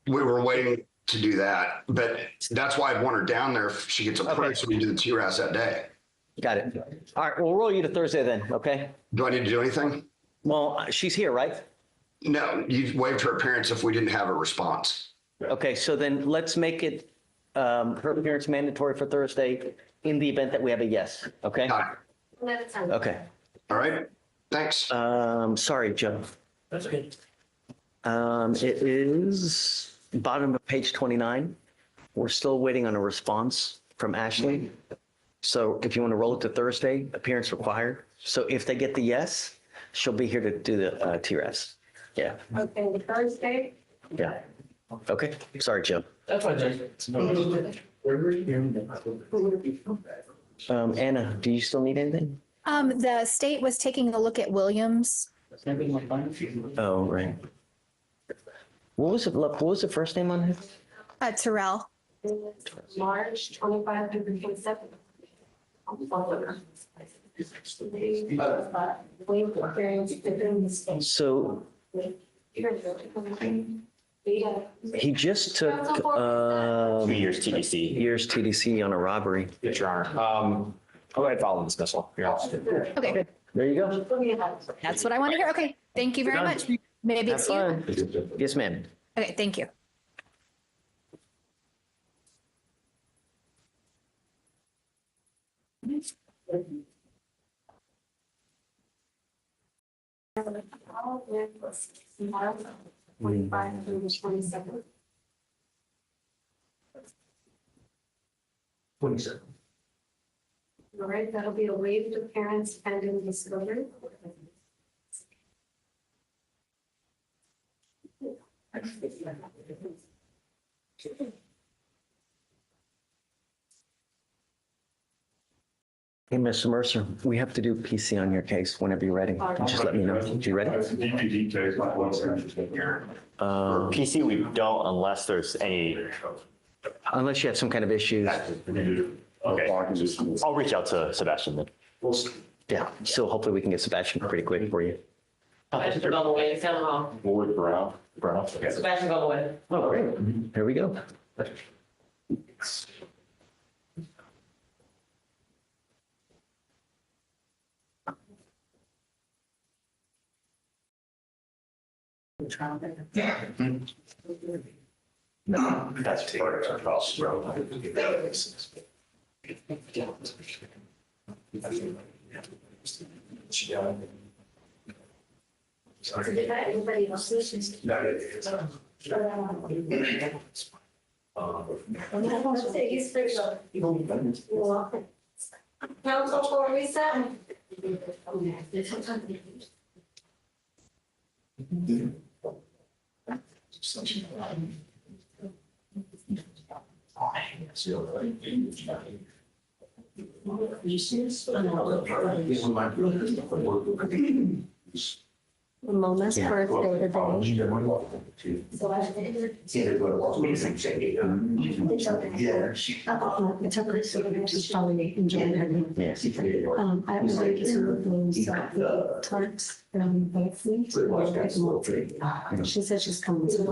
we were waiting to do that. But that's why I'd want her down there if she gets approved, so we do the TRES that day. Got it. All right, we'll roll you to Thursday then, okay? Do I need to do anything? Well, she's here, right? No, you've waived her appearance if we didn't have a response. Okay, so then let's make it her appearance mandatory for Thursday in the event that we have a yes, okay? Okay. All right, thanks. Sorry, Joe. That's okay. It is bottom of page 29. We're still waiting on a response from Ashley. So if you want to roll it to Thursday, appearance required. So if they get the yes, she'll be here to do the TRS. Yeah, Okay, Thursday. yeah. Okay, sorry, Joe. That's fine, Judge. Anna, do you still need anything? The state was taking a look at Williams. Oh, right. What was the first name on it? Terrell. March 25 to 27. So he just took 2 years TDC. years TDC on a robbery. Yes, Your Honor. I'll go ahead and follow dismissal. Okay, There you go. that's what I want to hear. Okay, thank you very much. Maybe Have it's you. fun. Yes, ma'am. Okay, thank you. March 25 to 27. 27. All right, that'll be a waived appearance pending discovery. Hey, Mr. Mercer, we have to do PC on your case whenever you're ready. Just let me know. You ready? PC, we don't unless there's any. Unless you have some kind of issues. Okay. I'll reach out to Sebastian then. Yeah, so hopefully we can get Sebastian pretty quick for you. Sebastian go away, tell him. Ward Brown. Okay. Sebastian go away. Oh, great. Here we go. No, that's Anybody else? Council for reset. Mona's birthday today. So I It took her so she's probably enjoying her. I ordered two of those tarts from Betsy. She said she's coming. So,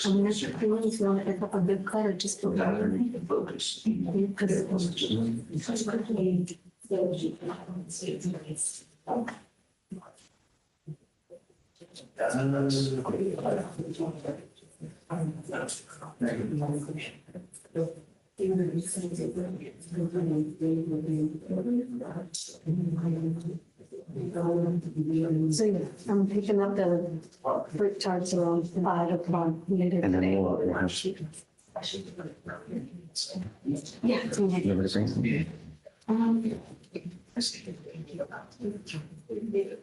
I'm not sure if you want to pick up a big cut or just put one in it. So yeah, I'm picking up the fruit tarts around 5 o'clock later. And then we'll have. Yeah. it's okay. You want me to bring some?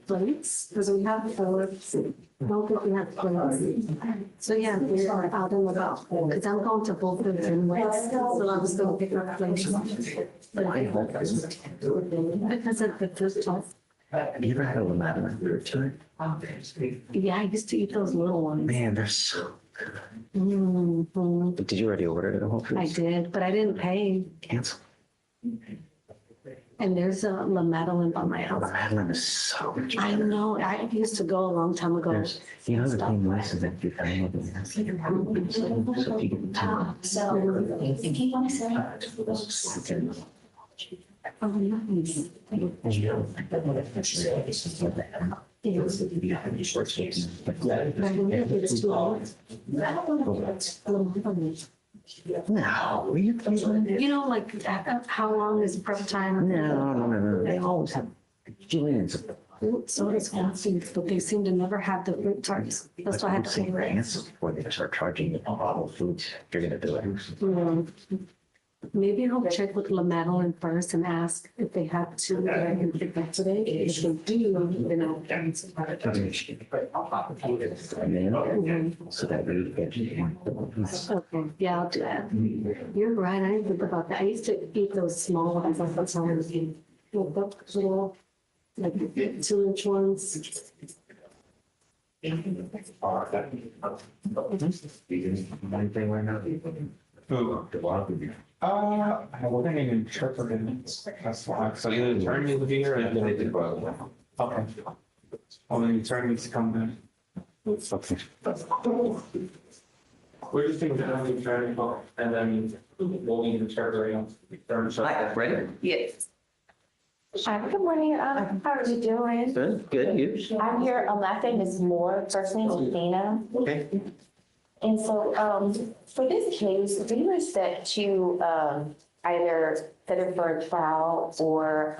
Plates, because we have plates. Don't think we have plates. So yeah, we are out and about, because I'm going to both of them West, so I was going to pick up plates. Because of the first time. You ever had a lamata time? Yeah, I used to eat those little ones. Man, they're so good. Mhm. But did you already order it at Whole Foods? I did, but I didn't pay. Cancel. And there's a La Madeline by my house. Madeline is so much I better. know, I used to go a long time ago. There's, you know, the thing nice is that you can look at it. So if you get the two. So, if you want to say. Oh, nice. It's too old. No, You know, like, how long is prep time? no. They always have Julian's. So does Quincy, but they seem to never have the fruit tarts. That's why I had to pay rent. Before they start charging you on bottle foods, you're gonna do it. Maybe I'll check with La Madeline first and ask if they have to, and pick that today. If they do, then I'll. So that we get. Okay, yeah, I'll do that. You're right, I didn't think about that. I used to eat those small ones all the time. Little, like 2-inch ones. I'm working in interpreting. That's why. So either the attorney will be here or then they do both. Okay. Well, then the attorney needs to come in. Okay. We're just thinking of the attorney call and then we'll need to interpret. Hi, ready? Yes. Good morning. How are you doing? Good, you? I'm here. Last name is Moore. First name is Dana. Okay. And so, for this case, we were set to either set it for a trial or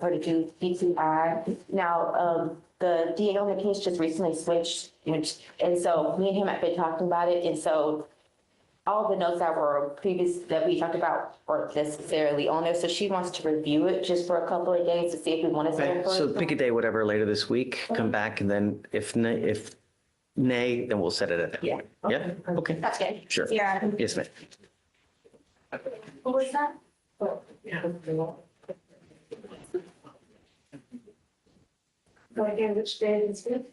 for to do DCI. Now, the DA on the case just recently switched, and so me and him have been talking about it, and so all the notes that were that we talked about weren't necessarily on there, so she wants to review it just for a couple of days to see if we want to set it for. So pick a day, whatever, later this week, come back, and then if nay, then we'll set it at that point. Yeah, okay. That's good. Sure. Yeah. Yes, ma'am. Who was that? So again, which day is good?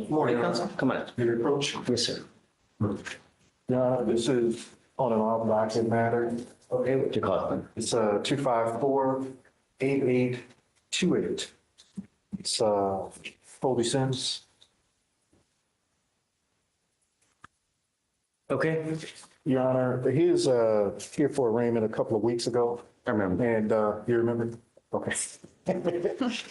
Morning, Council. Come on. Your approach? Yes, sir. This is on an off-docket matter. Okay, what you call it? It's 254-8828. It's Colby Sims. Okay. Your Honor, he was here for arraignment a couple of weeks ago. I remember. And you remember? Okay.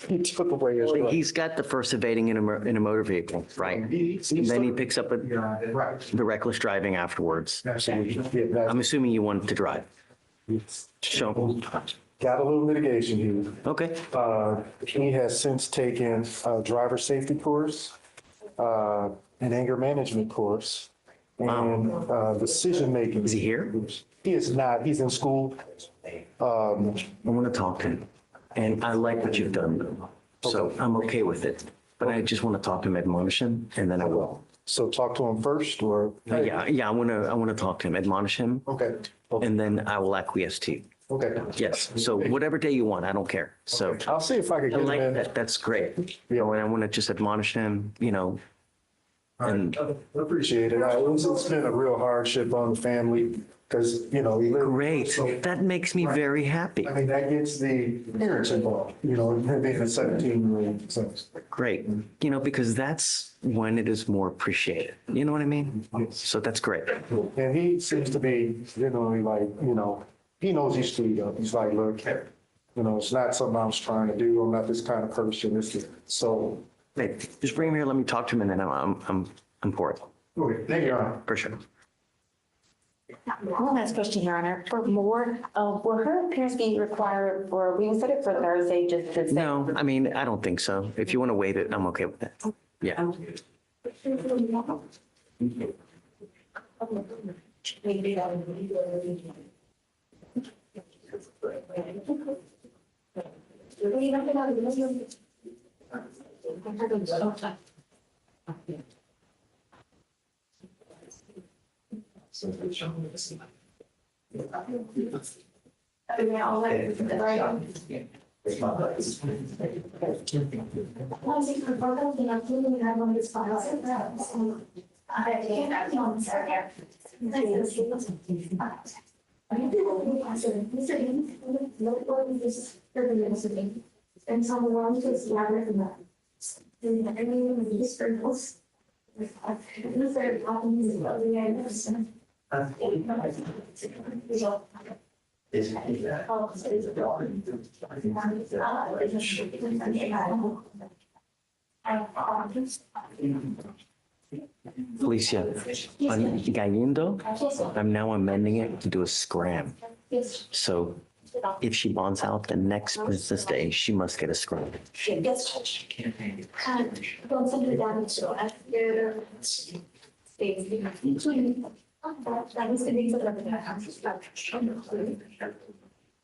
He took away his. He's got the first evading in a motor vehicle, right? Then he picks up the reckless driving afterwards. Absolutely. Yeah, I'm assuming you wanted to drive. Show him. got a little litigation here. Okay. He has since taken a driver safety course, an anger management course, and decision-making. Is he here? He is not. He's in school. I want to talk to him, and I like what you've done, so I'm okay with it. But I just want to talk to him, admonish him, and then I will. So talk to him first, or? Yeah, I want to talk to him, admonish him. Okay. And then I will acquiesce to you. Okay. Yes. So whatever day you want, I don't care. So I'll see if I can I get like him in. that. That's great. You know, and I want to just admonish him, you know. And I appreciate it. It's been a real hardship on the family because, you know, he lived. Great. That makes me very happy. I mean, that gets the parents involved, you know, him being a 17-year-old. So. Great. You know, because that's when it is more appreciated. You know what I mean? So that's great. And he seems to be, you know, he knows he's screwed up. He's like, look, you know, it's not something I was trying to do. I'm not this kind of person. So. Hey, just bring him here. Let me talk to him, and then I'm for it. Okay, thank you, Your Honor. For sure. One last question, Your Honor. For Moore, will her appearance be required, or we set it for Thursday just to say? No, I mean, I don't think so. If you want to waive it, I'm okay with that. Yeah. And someone wants to gather from that. Felicia, on Galindo, I'm now amending it to do a scram. So if she bonds out the next business day, she must get a scram.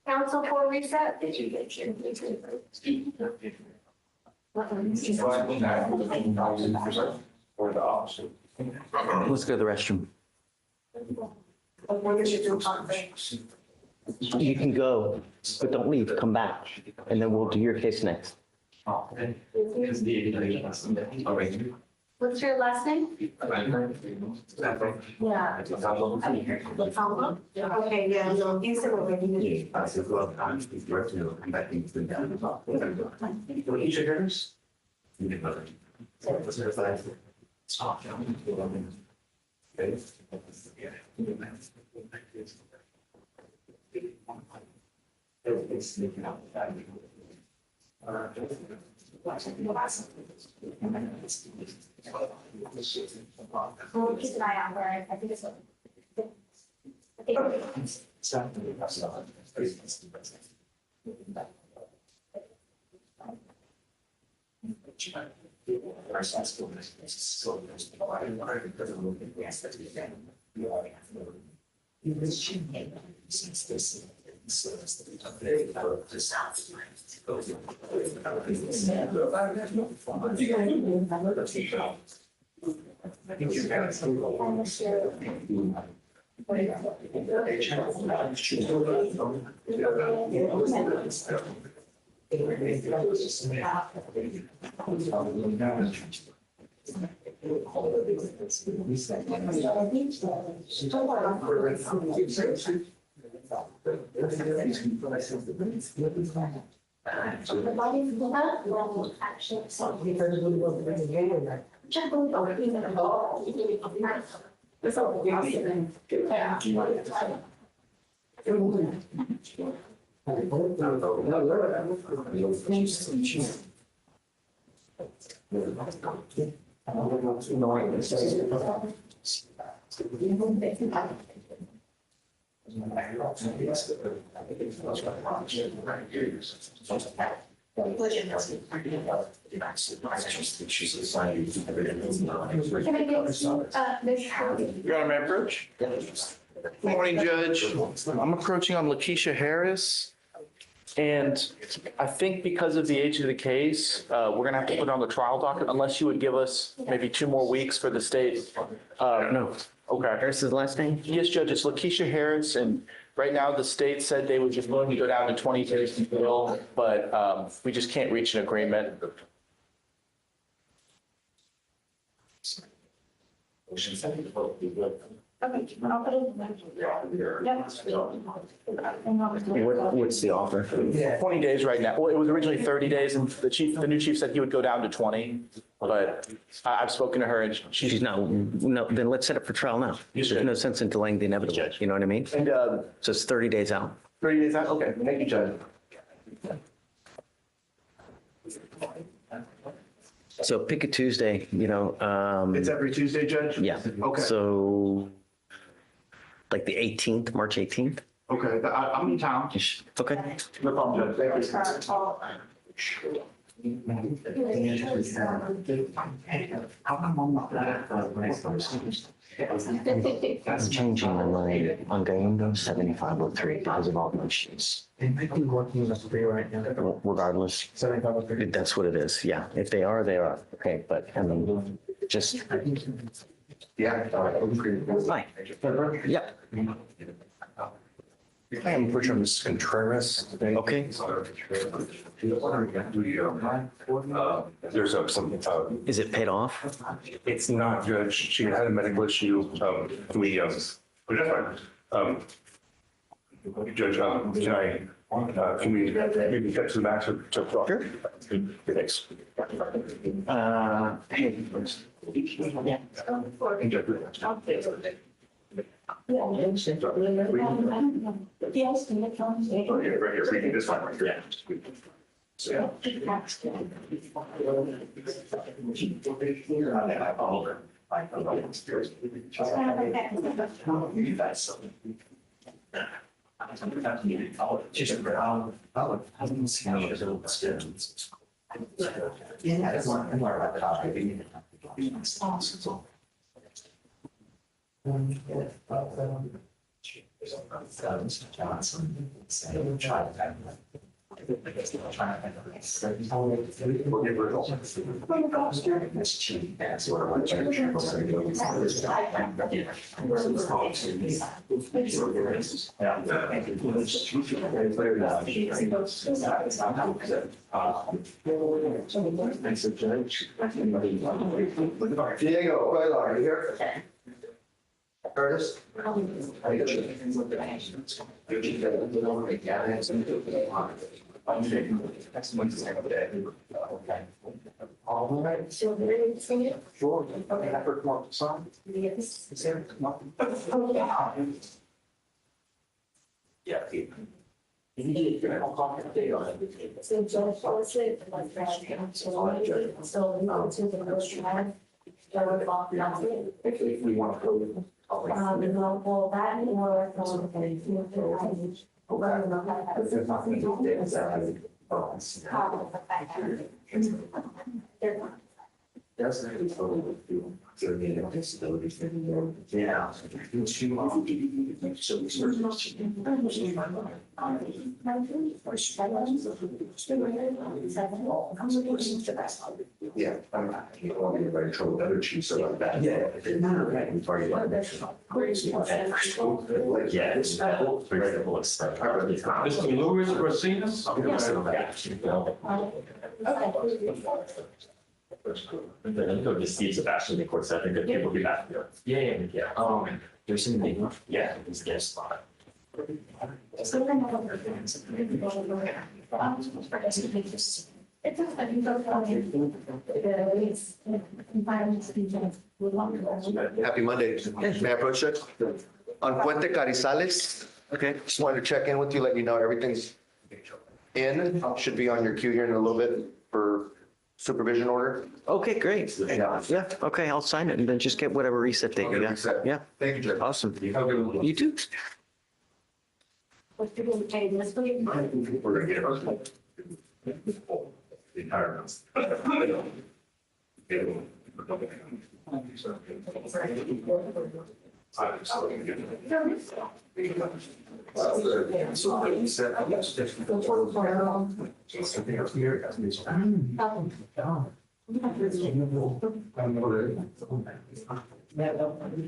Council for reset. Let's go to the restroom. You can go, but don't leave, come back, and then we'll do your case next. What's your last name? Yeah. Okay, yeah, no, you said already. We'll keep an eye out for it. I think it's. Your Honor, may I approach? Good morning, Judge. I'm approaching on Lakeisha Harris. And I think because of the age of the case, we're gonna have to put it on the trial docket unless you would give us maybe 2 more weeks for the state. No. Okay. Harris's last name? Yes, Judge, it's Lakeisha Harris, and right now the state said they were just willing to go down to 20 days in jail, but we just can't reach an agreement. What's the offer? 20 days right now. Well, it was originally 30 days, and the new chief said he would go down to 20. But I've spoken to her, and She's not, no, then let's set it for trial now. Yes, There's Judge. no sense in delaying the inevitable, you know what I mean? And So it's 30 days out. 30 days out. Okay, thank you, Judge. So pick a Tuesday, you know. It's every Tuesday, Judge. Yeah. Okay. So like the 18th, March 18th? Okay, I'm in town. Okay. No problem, Judge. Thank you. I'm changing my mind on Galindo 7503 because of all the issues. They might be working with three right now. Regardless, 7503. that's what it is. Yeah. If they are, they are. Okay. But I mean, just, Yeah. fine. Yep. I am pushing Ms. Contreras today. Okay. There's some, Is it paid off? it's not, Judge. She had a medical issue. We, Judge, can we maybe get to the max of? Sure. Thanks. Hey. Yes. Right here, reading this one right here. Diego, are you here? Curtis? All right. So we're ready to sing it? Sure. Okay. Have her come up with song? Yes. Is there, come up? Yeah. So Judge Fleischer, like, so we go to the first trial. If we want to go. Well, that or. That's not totally do. Yeah. Yeah, I'm not, you don't want anybody in trouble with other chiefs or like that. Yeah. Yeah. It's very cool. Mr. Louis Okay. The seats have actually been court, so I think that people will be happy. Yeah. There's something, yeah, it's a guest spot. Happy Monday. May I approach it? On Puente Carizales. Okay. Just wanted to check in with you, let you know everything's in. Should be on your queue here in a little bit for supervision order. Okay, great. Yeah, okay, I'll sign it and then just get whatever reset date you got. Yeah. Thank you, Judge. Awesome. You too. What's the good pay this week? We're gonna get it. The entire house. I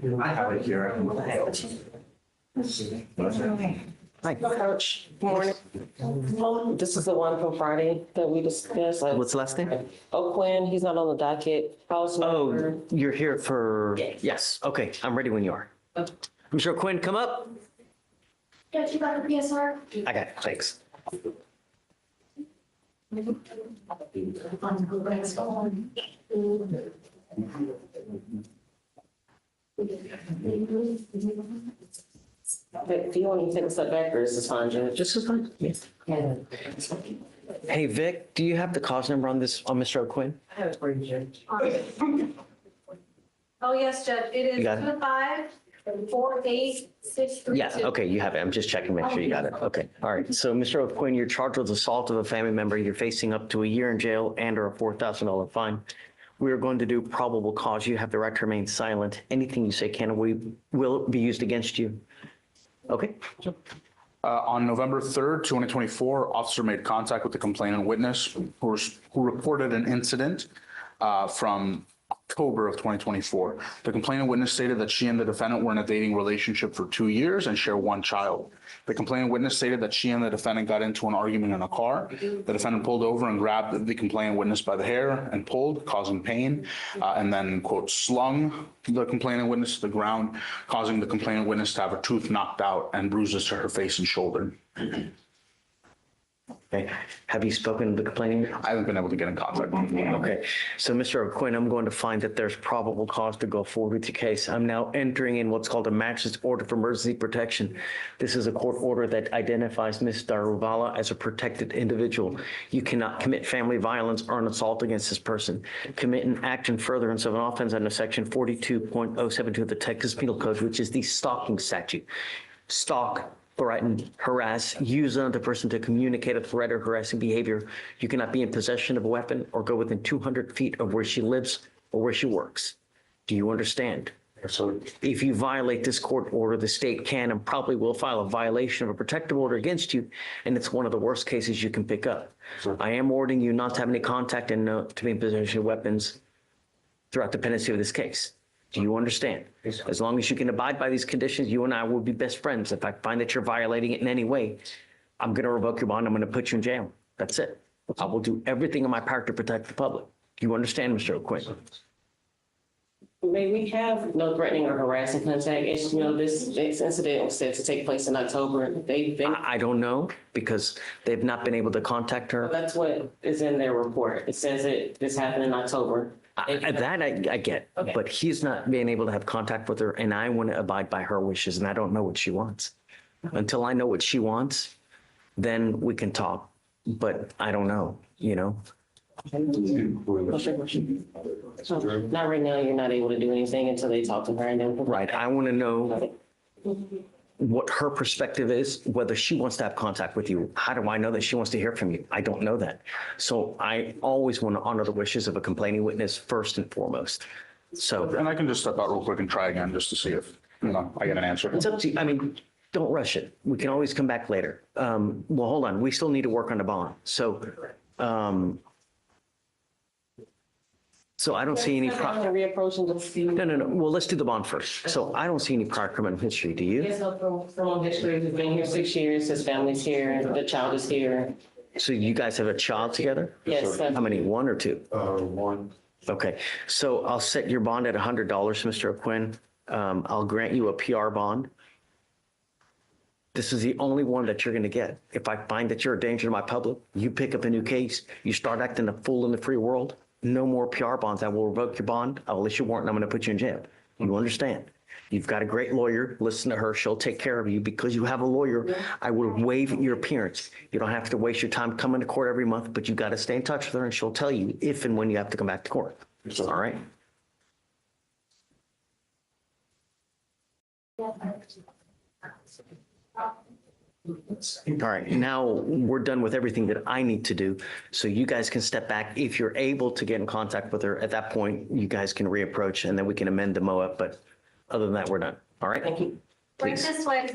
have it here. Hi. Coach, good morning. This is the one from Friday that we discussed. What's the last name? Oakland, he's not on the docket. House number. Oh, you're here for, yes, okay, I'm ready when you are. Mr. Quinn, come up. Judge, you got a PSR? I got it, thanks. Do you want to take a step back or is this fine, Judge? Just as fine. Yes. Hey, Vic, do you have the cause number on this, on Mr. O'Quinn? I have it for you, Judge. Oh, yes, Judge, it You is got it? 254863. Yeah, okay, you have it. I'm just checking, make sure you got it. Okay, all right. So, Mr. O'Quinn, you're charged with assault of a family member. You're facing up to a year in jail and or a $4,000 fine. We are going to do probable cause. You have the right to remain silent. Anything you say can or will be used against you. Okay. On November 3rd, 2024, officer made contact with the complainant witness who reported an incident from October of 2024. The complainant witness stated that she and the defendant were in a dating relationship for 2 years and share one child. The complainant witness stated that she and the defendant got into an argument in a car. The defendant pulled over and grabbed the complainant witness by the hair and pulled, causing pain, and then, quote, slung the complainant witness to the ground, causing the complainant witness to have her tooth knocked out and bruises to her face and shoulder. Okay. Have you spoken to the complainant? I haven't been able to get in contact with him. Okay. So, Mr. O'Quinn, I'm going to find that there's probable cause to go forward with your case. I'm now entering in what's called a magistrate's order for emergency protection. This is a court order that identifies Ms. Daruvala as a protected individual. You cannot commit family violence or an assault against this person. Commit an act in furtherance of an offense under section 42.072 of the Texas Penal Code, which is the stalking statute. Stalk, threaten, harass, use another person to communicate a threat or harassing behavior. You cannot be in possession of a weapon or go within 200 feet of where she lives or where she works. Do you understand? So if you violate this court order, the state can and probably will file a violation of a protective order against you, and it's one of the worst cases you can pick up. I am ordering you not to have any contact and to be in possession of weapons throughout the pendency of this case. Do you understand? As long as you can abide by these conditions, you and I will be best friends. If I find that you're violating it in any way, I'm going to revoke your bond. I'm going to put you in jail. That's it. I will do everything in my power to protect the public. Do you understand, Mr. O'Quinn? May we have no threatening or harassing contact? It's, this incident was said to take place in October. I don't know because they've not been able to contact her. That's what is in their report. It says this happened in October. That I get, Okay. but he's not being able to have contact with her, and I want to abide by her wishes, and I don't know what she wants. Until I know what she wants, then we can talk, but I don't know, So, not right now, you're not able to do anything until they talk to her and then. Right, I want to know what her perspective is, whether she wants to have contact with you. How do I know that she wants to hear from you? I don't know that. So I always want to honor the wishes of a complaining witness first and foremost. So. And I can just step out real quick and try again just to see if, I get an answer. It's up to you. I mean, don't rush it. We can always come back later. Well, hold on. We still need to work on the bond. So I don't see any. No. Well, let's do the bond first. So I don't see any prior criminal history. Do you? Yes, so criminal history, he's been here 6 years, his family's here, the child is here. So you guys have a child together? Yes. How many? One or two? One. Okay. So I'll set your bond at $100, Mr. O'Quinn. I'll grant you a PR bond. This is the only one that you're going to get. If I find that you're a danger to my public, you pick up a new case, you start acting a fool in the free world, no more PR bonds. I will revoke your bond. I will issue a warrant and I'm going to put you in jail. You understand? You've got a great lawyer. Listen to her. She'll take care of you because you have a lawyer. I will waive your appearance. You don't have to waste your time coming to court every month, but you got to stay in touch with her and she'll tell you if and when you have to come back to court. All right? All right, now we're done with everything that I need to do. So you guys can step back. If you're able to get in contact with her at that point, you guys can reapproach and then we can amend the MOA. But other than that, we're done. All right? Thank you. Right Please. this way.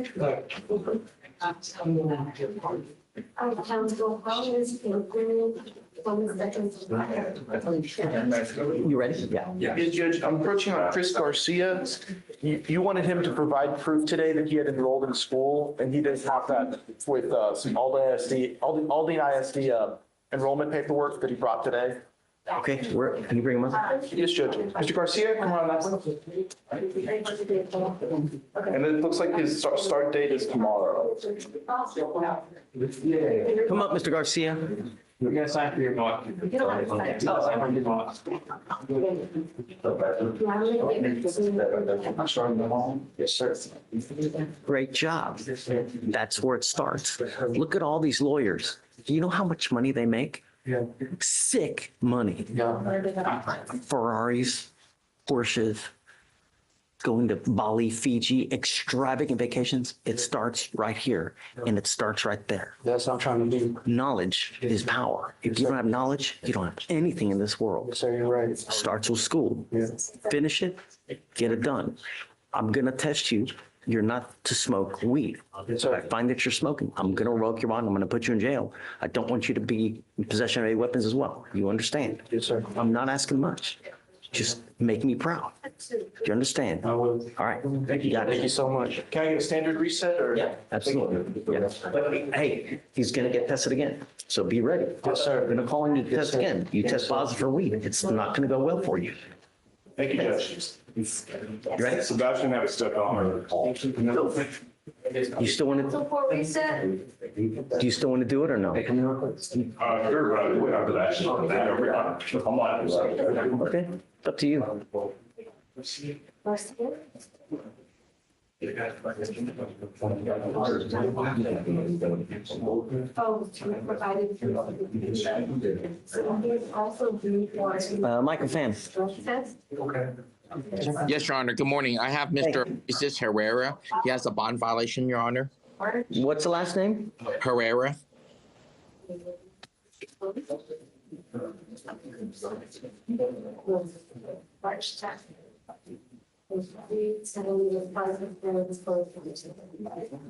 Council, how is You ready? Yeah. Yes, Judge, I'm approaching on Chris Garcia. You wanted him to provide proof today that he had enrolled in school, and he didn't have that with some Aldine ISD enrollment paperwork that he brought today. Okay, can you bring him up? Yes, Judge. Mr. Garcia, come on up. And it looks like his start date is tomorrow. Come up, Mr. Garcia. You're gonna sign for your book. You don't have to sign. For your book. I'm starting them all. Yes, sir. Great job. That's where it starts. Look at all these lawyers. Do you know how much money they make? Yeah. Sick money. Ferraris, Porsches, going to Bali, Fiji, extravagant vacations. It starts right here and it starts right there. That's what I'm trying to do. Knowledge is power. If you don't have knowledge, you don't have anything in this world. Yes, sir, you're right. Starts with school. Yeah. Finish it, get it done. I'm going to test you. You're not to smoke weed. If I find that you're smoking, I'm going to revoke your bond. I'm going to put you in jail. I don't want you to be in possession of any weapons as well. You understand? Yes, sir. I'm not asking much. Just make me proud. Do you understand? I will. All right. Thank you. Thank you so much. Can I get a standard reset or? Yeah, absolutely. Yeah. But hey, he's gonna get tested again, so be ready. Yes, sir. I'm gonna call him to test again. You test positive for weed, it's not gonna go well for you. Thank you, Judge. You ready? Sebastian have it stuck on. You still wanna, So for reset, do you still wanna do it or no? Sure, but after that, I'm on. Okay, it's up to you. oh, provided. So there's also the for. Michael Fan. Test. Yes, Your Honor. Good morning. I have Mr. Isis Herrera. He has a bond violation, Your Honor. What's the last name? Herrera. March 10th.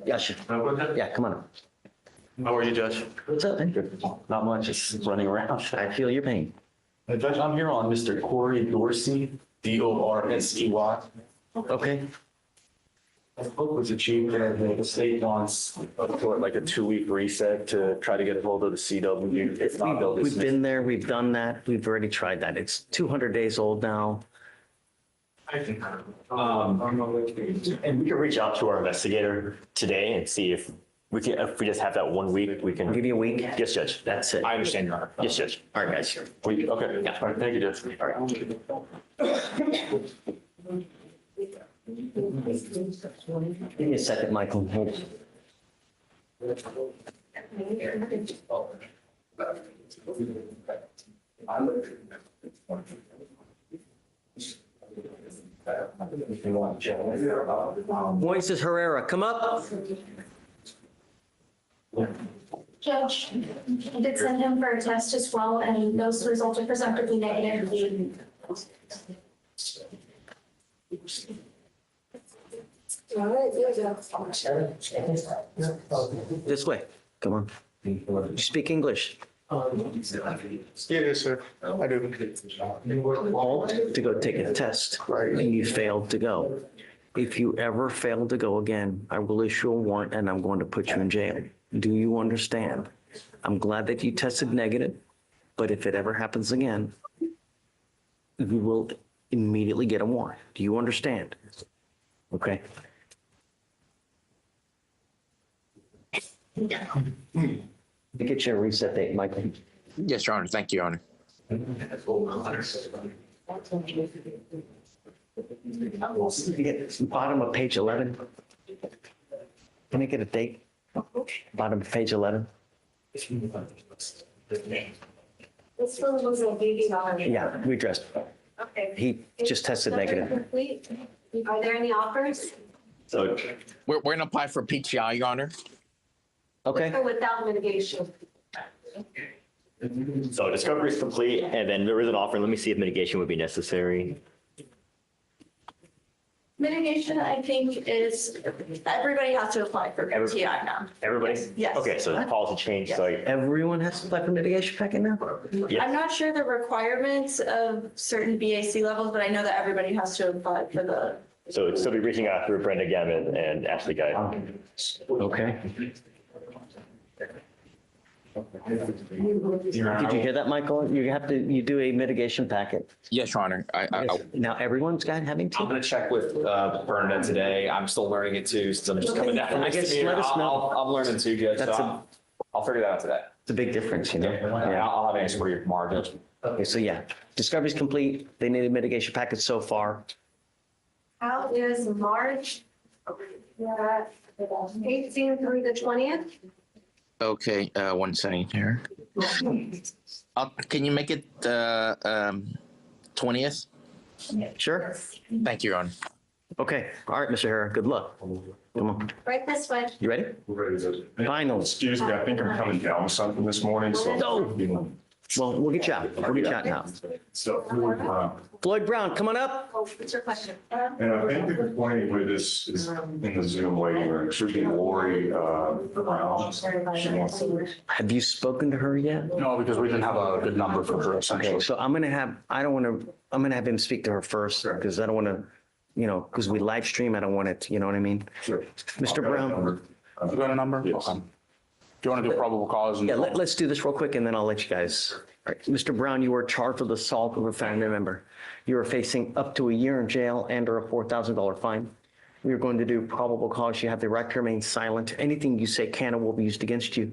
Yeah, sure. Yeah, come on up. How are you, Judge? What's up, man? Not much, just running around. I feel your pain. Judge, I'm here on Mr. Corey Dorsey, Dorsey. Okay. I spoke with the chief and the state wants like a 2-week reset to try to get a hold of the CW. If not, they'll We've dismiss. been there, we've done that, we've already tried that. It's 200 days old now. And we can reach out to our investigator today and see if we just have that 1 week, we can. I'll give you a week. Yes, Judge. That's it. I understand, Your Honor. Yes, Judge. All right, guys. Okay. Yeah. All right, thank you, Judge. All right. Give me a second, Michael. Hold. Moises Herrera, come up. Judge, I did send him for a test as well, and those results are presumptively negative. This way. Come on. You speak English. Yes, sir. I do. To go take a test, and you failed to go. If you ever fail to go again, I will issue a warrant and I'm going to put you in jail. Do you understand? I'm glad that you tested negative, but if it ever happens again, you will immediately get a warrant. Do you understand? Okay. Get your reset date, Michael. Yes, Your Honor. Thank you, Your Honor. Bottom of page 11. Can I get a date? Bottom of page 11. This one was a baby on. Yeah, we addressed. Okay. He just tested negative. Complete. Are there any offers? So We're going to apply for PTI, Your Honor. Okay. Or without mitigation? So discovery is complete, and then there is an offer. Let me see if mitigation would be necessary. Mitigation, I think, is, everybody has to apply for PTI now. Everybody? Yes. Okay, so the policy changed, so Everyone has to apply for mitigation packet now? I'm not sure the requirements of certain BAC levels, but I know that everybody has to apply for the. so it'd still be reaching out through Brenda Gammon and Ashley Guy. Okay. Did you hear that, Michael? You do a mitigation packet. Yes, Your Honor. Now everyone's got having to. I'm gonna check with Brenda today. I'm still learning it too, since I'm just coming down. I guess let us know. I'm learning too, Judge, That's so I'll figure that out today. It's a big difference, you know? Yeah, I'll have an answer for you tomorrow, Judge. Okay, so yeah, discovery's complete. They need a mitigation packet so far. How is March? Yeah, 18th through the 20th? Okay, 1 second here. Can you make it 20th? Sure. Thank you, Your Honor. Okay, all right, Mr. Herrera, good luck. Come on. Right this way. You ready? We're ready, Judge. Finals. Excuse me, I think I'm coming down with something this morning, so. No. Well, we'll get you out. We'll get you out now. So, Floyd Brown, come on up. Oh, what's your question? and I think the complaint with this is in the Zoom waiting room, it should be Lori Brown. She wants to. Have you spoken to her yet? No, because we didn't have a good number for her Okay, essentially. so I'm gonna have, I don't want to I'm gonna have him speak to her first, because I don't want to, because we live stream, I don't want it, you know what I mean? Sure. Mr. Brown? You got a number? Yes. Okay. Do you want to do probable cause? Yeah, let's do this real quick and then I'll let you guys. All right, Mr. Brown, you were charged with assault of a family member. You are facing up to a year in jail and or a $4,000 fine. We are going to do probable cause. You have the right to remain silent. Anything you say can and will be used against you.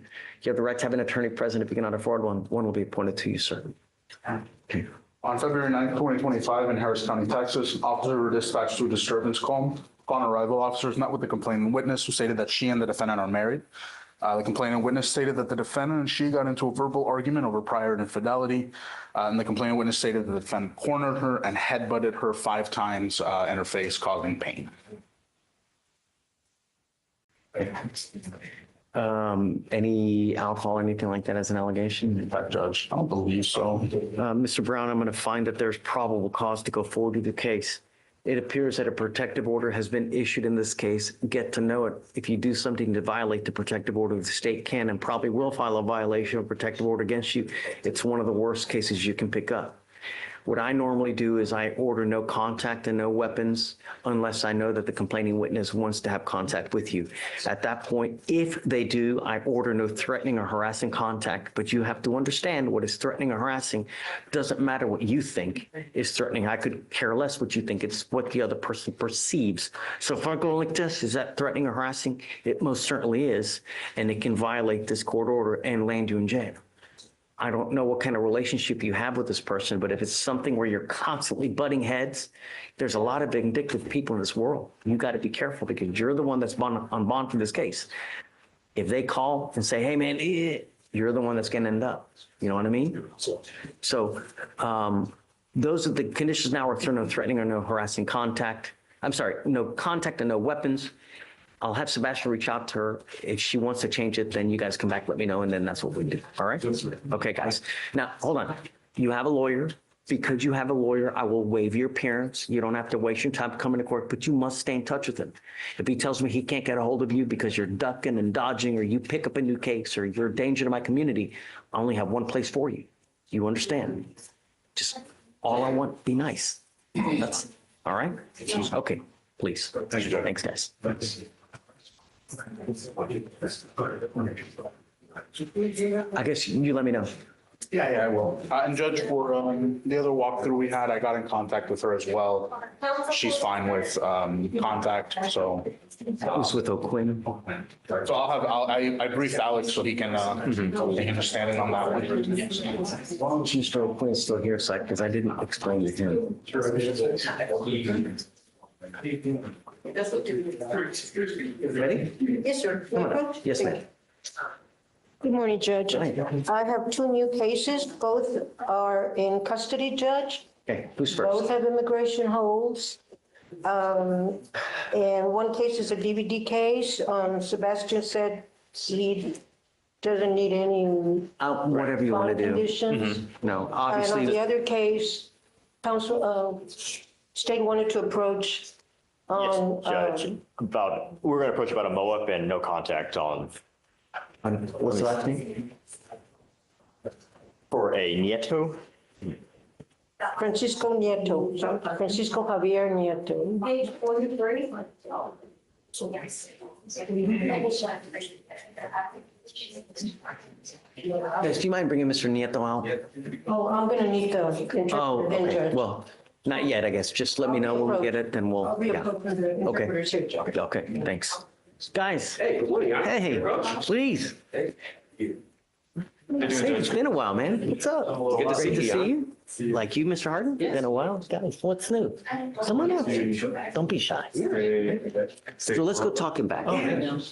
You have the right to have an attorney present. If you cannot afford one, one will be appointed to you, sir. Okay. On February 9th, 2025, in Harris County, Texas, officer were dispatched to a disturbance call. Upon arrival, officers met with the complaining witness, who stated that she and the defendant are married. The complaining witness stated that the defendant and she got into a verbal argument over prior infidelity. And the complaining witness stated that the defendant cornered her and headbutted her 5 times in her face, causing pain. Any alcohol, anything like that as an allegation? Judge, I don't believe so. Mr. Brown, I'm going to find that there's probable cause to go forward with the case. It appears that a protective order has been issued in this case. Get to know it. If you do something to violate the protective order, the state can and probably will file a violation of protective order against you. It's one of the worst cases you can pick up. What I normally do is I order no contact and no weapons unless I know that the complaining witness wants to have contact with you. At that point, if they do, I order no threatening or harassing contact. But you have to understand what is threatening or harassing. Doesn't matter what you think is threatening. I could care less what you think. It's what the other person perceives. So if I go like this, is that threatening or harassing? It most certainly is. And it can violate this court order and land you in jail. I don't know what kind of relationship you have with this person, but if it's something where you're constantly butting heads, there's a lot of vindictive people in this world. You got to be careful because you're the one that's on bond for this case. If they call and say, hey, man, you're the one that's going to end up. You know what I mean? So those are the conditions now are no threatening or no harassing contact. I'm sorry, no contact and no weapons. I'll have Sebastian reach out to her. If she wants to change it, then you guys come back, let me know, and then that's what we do. All right? Okay, guys. Now, hold on. You have a lawyer. Because you have a lawyer, I will waive your appearance. You don't have to waste your time coming to court, but you must stay in touch with him. If he tells me he can't get a hold of you because you're ducking and dodging, or you pick up a new case, or you're a danger to my community, I only have one place for you. You understand? Just all I want, be nice. That's all right? Okay, please. Thank you, Judge. Thanks, guys. I guess you let me know. Yeah, I will. And Judge, for the other walkthrough we had, I got in contact with her as well. She's fine with contact, so. That was with O'Quinn. So I briefed Alex so he can just stand in on that one. Why don't you Mr. O'Quinn's still here, sir, because I didn't explain to him. Ready? Yes, sir. Come on up. Yes, ma'am. Good morning, Judge. Hi. I have 2 new cases. Both are in custody, Judge. Okay, who's first? Both have immigration holds. And one case is a DVD case. Sebastian said he doesn't need any Whatever you want to do. conditions. No, And obviously. on the other case, counsel, state wanted to approach on. Judge, we're going to approach about a MOAP and no contact on. What's the last name? For a Nieto? Francisco Nieto, Francisco Javier Nieto. Page 43. Guys, do you mind bringing Mr. Nieto out? Oh, I'm gonna need the Oh, interpreter, then, okay. Judge. Well, not yet, I guess. Just let me know when we get it, then we'll, I'll be yeah. approaching the Okay. interpreter's here, Judge. Okay, thanks. Guys. Hey, good morning. Hey, please. Say, it's been a while, man. What's up? Good to see Great you, you. Like you, Mr. Harden? Been a while. Guys, what's new? Come on up. Don't be shy. So let's go talking back. Oh, okay.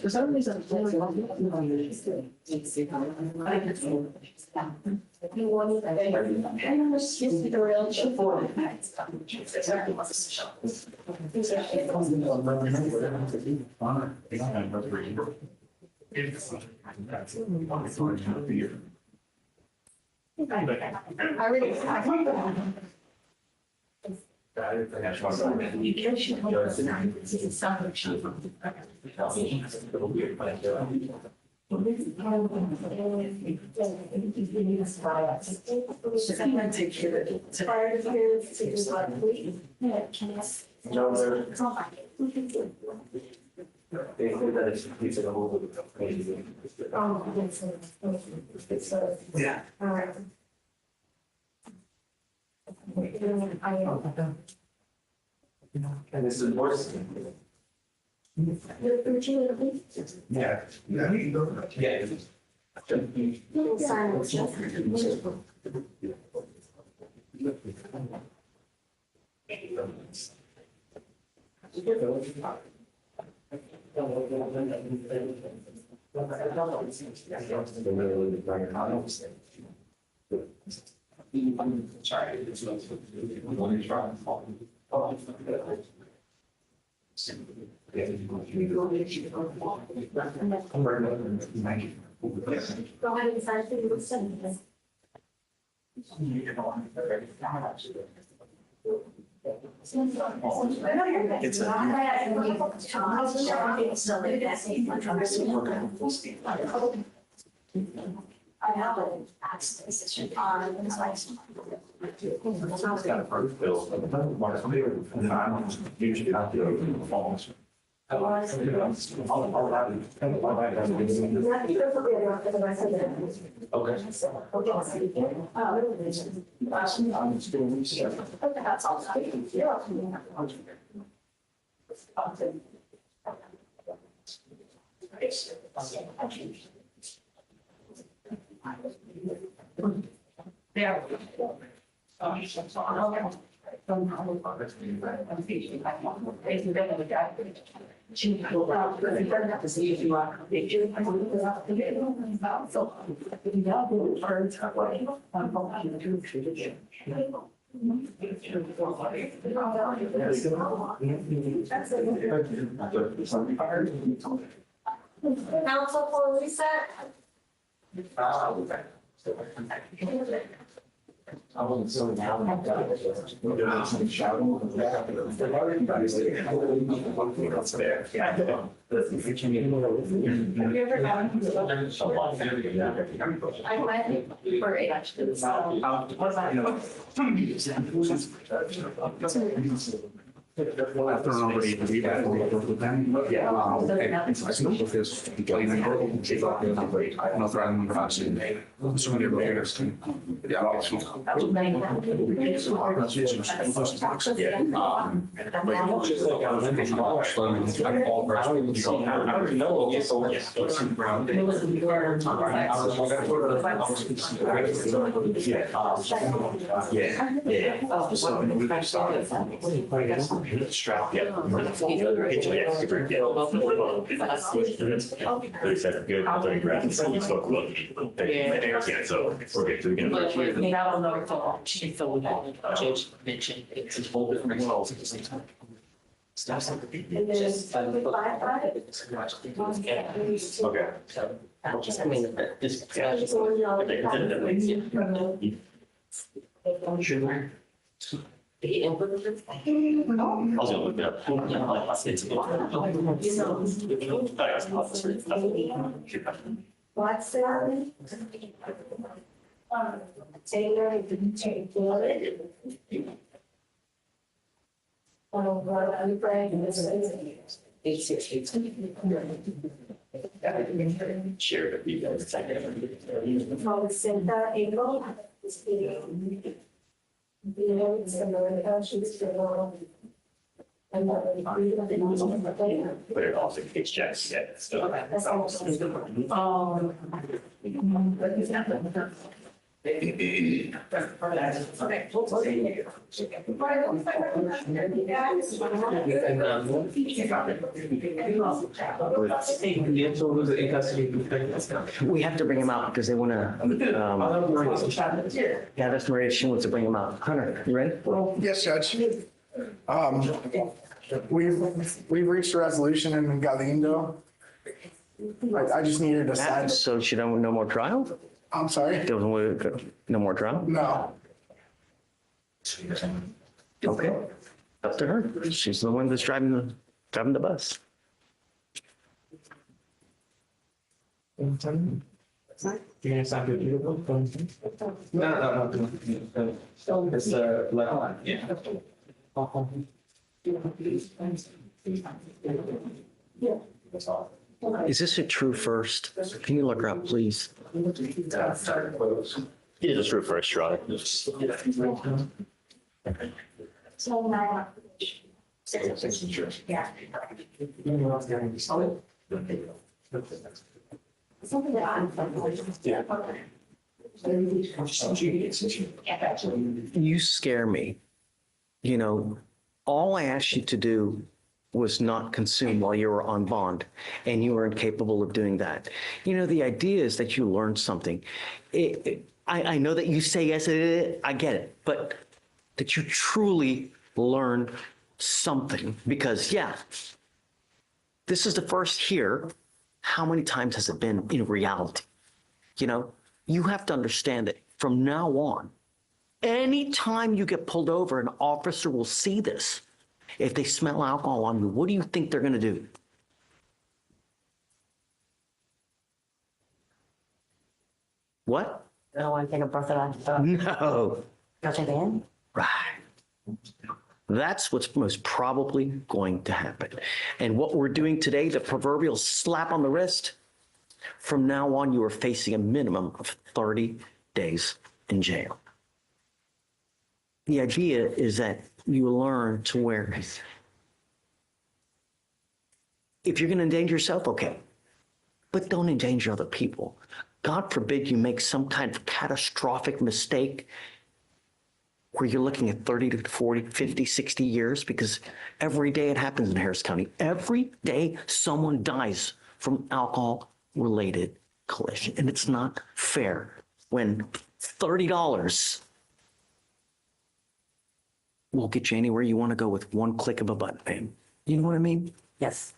For some reason. Yeah. All right. And this is worse. Yeah. Yeah. Go ahead and sign the sentence. I have an accident decision on this license. Got a first bill. And I don't usually have to follow. That's all. Yeah. Council for reset. I wasn't so now. That's fair. Have you ever gone to I went for it actually. After nobody to be back, we go with them. Yeah. I spoke with his complaint. No threatening fashion. So many repairs. Yeah. Strap, yeah. They said good, I thought you grabbed it, you spoke well. Yeah, so we're good to begin. She felt that Judge mentioned it's a whole different results at the same time. Stuff like Okay. I mean, this. He implemented. I was gonna look it up. What's that? Taylor didn't take it. I'm praying this is. 868. Share with you guys. Called Cynthia April. It's America, she's still. And But it also takes checks, yeah. So. We have to bring him out because they want to, yeah, that's Maria. She wants to bring him out. Hunter, you ready? Yes, Judge. We've reached a resolution in Galindo. I just needed a side. So she don't, no more trial? I'm sorry? No more trial? No. Okay, up to her. She's the one that's driving the bus. No. It's left line. Yeah. Is this a true first? Can you look her up, please? It is a true first, Your Honor. Yeah. Something that I'm. You scare me. You know, all I asked you to do was not consume while you were on bond, and you were incapable of doing that. You know, the idea is that you learn something. I know that you say yes, I get it, but that you truly learn something, because yeah, this is the first here. How many times has it been in reality? You know, you have to understand that from now on, anytime you get pulled over, an officer will see this. If they smell alcohol on you, what do you think they're going to do? What? I don't want to take a breath of that. No. Go take it in? Right. That's what's most probably going to happen. And what we're doing today, the proverbial slap on the wrist, from now on, you are facing a minimum of 30 days in jail. The idea is that you learn to where, if you're going to endanger yourself, okay, but don't endanger other people. God forbid you make some kind of catastrophic mistake where you're looking at 30 to 40, 50, 60 years, because every day it happens in Harris County. Every day someone dies from alcohol-related collision, and it's not fair when $30 will get you anywhere you want to go with one click of a button, babe. You know what I mean? Yes.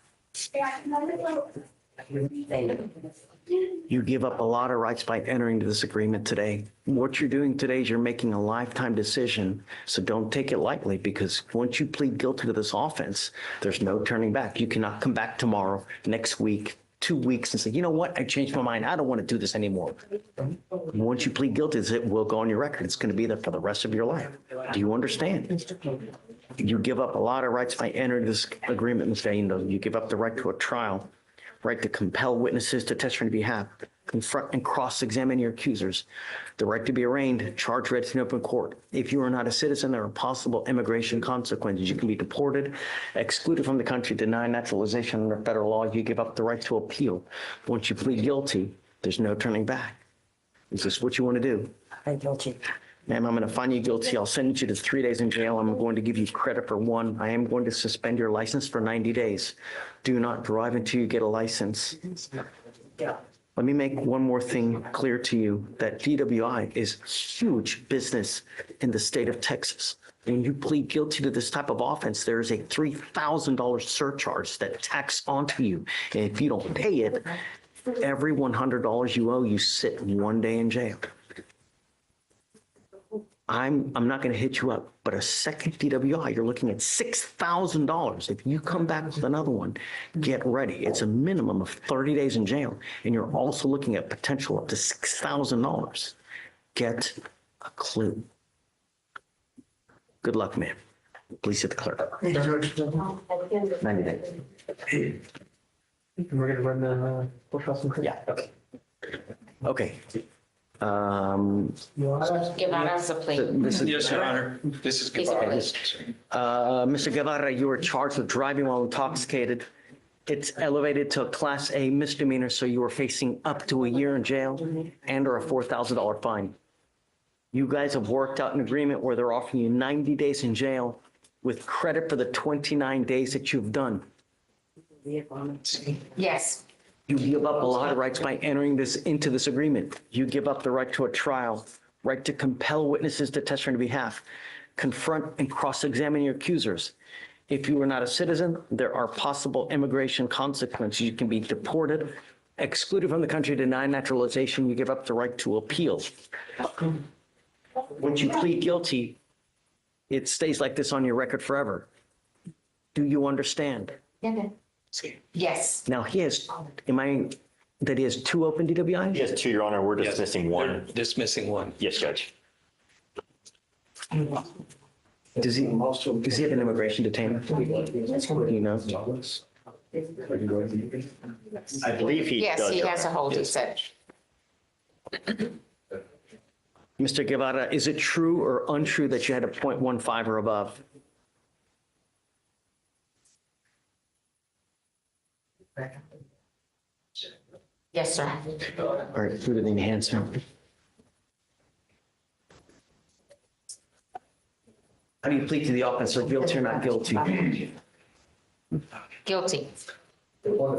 You give up a lot of rights by entering into this agreement today. What you're doing today is you're making a lifetime decision. So don't take it lightly, because once you plead guilty to this offense, there's no turning back. You cannot come back tomorrow, next week, 2 weeks and say, you know what? I changed my mind. I don't want to do this anymore. Once you plead guilty, it will go on your record. It's going to be there for the rest of your life. Do you understand? You give up a lot of rights by entering this agreement, Ms. Galindo. You give up the right to a trial, right to compel witnesses to testify on your behalf, confront and cross-examine your accusers, the right to be arraigned, charged, read in open court. If you are not a citizen, there are possible immigration consequences. You can be deported, excluded from the country, denied naturalization under federal law. You give up the right to appeal. Once you plead guilty, there's no turning back. Is this what you want to do? I'm guilty. Ma'am, I'm going to find you guilty. I'll send you to 3 days in jail. I'm going to give you credit for 1. I am going to suspend your license for 90 days. Do not drive until you get a license. Let me make one more thing clear to you, that DWI is huge business in the state of Texas. When you plead guilty to this type of offense, there is a $3,000 surcharge that tacks onto you. And if you don't pay it, every $100 you owe, you sit 1 day in jail. I'm not going to hit you up, but a second DWI, you're looking at $6,000. If you come back with another one, get ready. It's a minimum of 30 days in jail, and you're also looking at potential up to $6,000. Get a clue. Good luck, man. Please hit the clerk. 90 days. We're gonna run the courthouse. Yeah. Okay. Guevara has a plate. Yes, Your Honor. This is Guevara. Mr. Guevara, you were charged with driving while intoxicated. It's elevated to a Class A misdemeanor, so you are facing up to a year in jail and or a $4,000 fine. You guys have worked out an agreement where they're offering you 90 days in jail with credit for the 29 days that you've done. Yes. You give up a lot of rights by entering into this agreement. You give up the right to a trial, right to compel witnesses to testify on your behalf, confront and cross-examine your accusers. If you are not a citizen, there are possible immigration consequences. You can be deported, excluded from the country, denied naturalization. You give up the right to appeal. Once you plead guilty, it stays like this on your record forever. Do you understand? Yes. Now he has, that he has 2 open DWIs? He has 2, Your Honor. We're dismissing 1. Dismissing 1. Yes, Judge. Does he have an immigration detainer? Do you know? I believe he Yes, does. he Your has a Honor. hold, he said. Mr. Guevara, is it true or untrue that you had a .15 or above? Yes, sir. All right, food and enhancement. How do you plead to the offense, or guilty or not guilty? Guilty.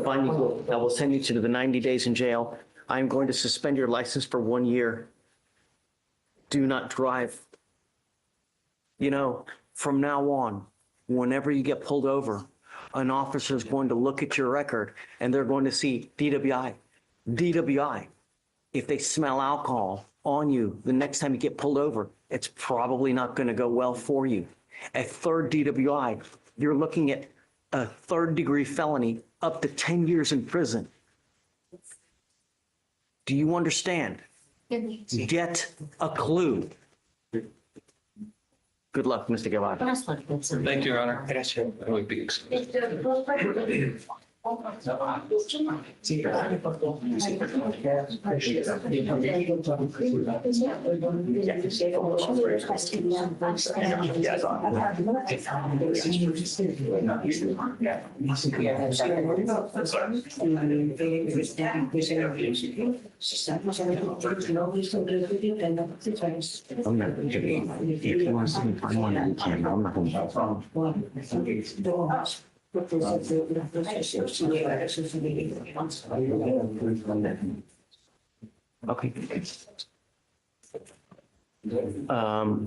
Find you guilty. I will send you to the 90 days in jail. I'm going to suspend your license for 1 year. Do not drive. You know, from now on, whenever you get pulled over, an officer is going to look at your record and they're going to see DWI. DWI. If they smell alcohol on you the next time you get pulled over, it's probably not going to go well for you. A 3rd DWI, you're looking at a 3rd-degree felony up to 10 years in prison. Do you understand? Get a clue. Good luck, Mr. Guevara. Thank you, Your Honor. That would be I'm not going to, if you want to see me find one, you can, but I'm not going to. Okay.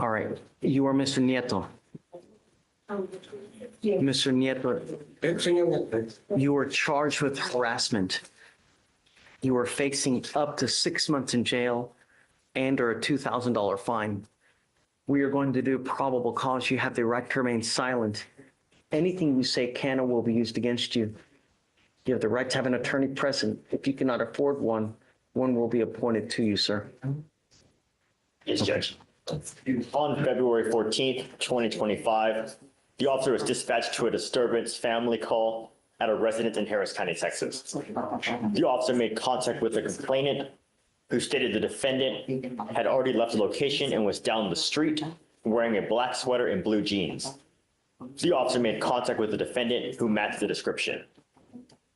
All right, you are Mr. Nieto. Mr. Nieto, you are charged with harassment. You are facing up to 6 months in jail and or a $2,000 fine. We are going to do probable cause. You have the right to remain silent. Anything you say can or will be used against you. You have the right to have an attorney present. If you cannot afford one, one will be appointed to you, sir. Yes, Judge. On February 14th, 2025, the officer was dispatched to a disturbance family call at a residence in Harris County, Texas. The officer made contact with the complainant, who stated the defendant had already left the location and was down the street wearing a black sweater and blue jeans. The officer made contact with the defendant, who matched the description.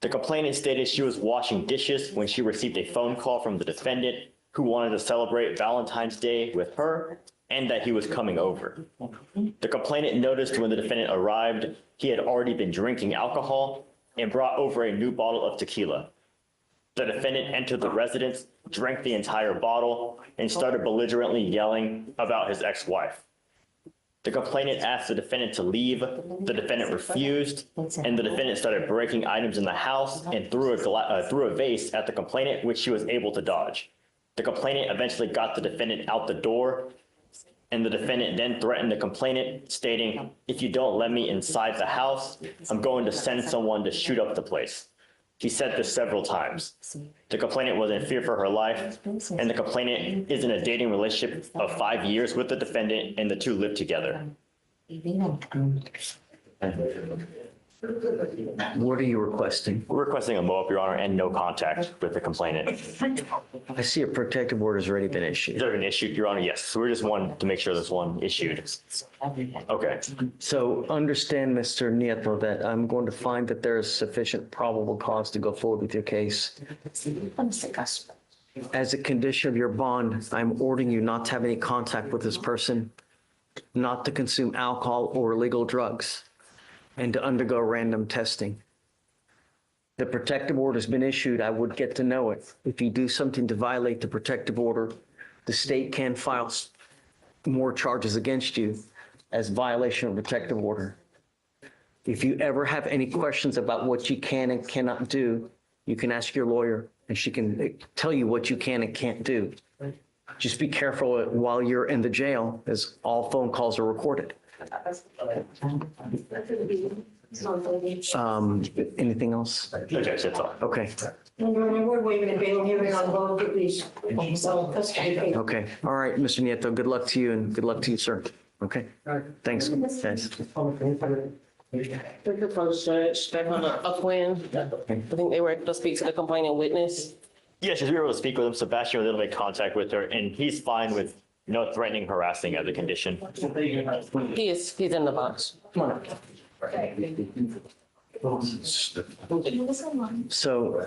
The complainant stated she was washing dishes when she received a phone call from the defendant, who wanted to celebrate Valentine's Day with her and that he was coming over. The complainant noticed when the defendant arrived, he had already been drinking alcohol and brought over a new bottle of tequila. The defendant entered the residence, drank the entire bottle, and started belligerently yelling about his ex-wife. The complainant asked the defendant to leave. The defendant refused, and the defendant started breaking items in the house and threw a vase at the complainant, which she was able to dodge. The complainant eventually got the defendant out the door, and the defendant then threatened the complainant, stating, "If you don't let me inside the house, I'm going to send someone to shoot up the place." He said this several times. The complainant was in fear for her life, and the complainant is in a dating relationship of 5 years with the defendant, and the two live together. What are you requesting? We're requesting a mow-up, Your Honor, and no contact with the complainant. I see a protective order has already been issued. Has already been issued, Your Honor? Yes. So we're just wanting to make sure there's one issued. Okay. So understand, Mr. Nieto, that I'm going to find that there is sufficient probable cause to go forward with your case. As a condition of your bond, I'm ordering you not to have any contact with this person, not to consume alcohol or illegal drugs, and to undergo random testing. The protective order has been issued. I would get to know it. If you do something to violate the protective order, the state can file more charges against you as violation of protective order. If you ever have any questions about what you can and cannot do, you can ask your lawyer and she can tell you what you can and can't do. Just be careful while you're in the jail, as all phone calls are recorded. Anything else? That's all. Okay. Remember, we're going to be hearing on both of these. Okay. All right, Mr. Nieto, good luck to you and good luck to you, sir. Okay. Thanks, guys. We could approach Judge Quinn. I think they were able to speak to the complaining witness. Yes, we were able to speak with him. Sebastian was able to make contact with her, and he's fine with no threatening, harassing as a condition. He's in the box. Come on. So,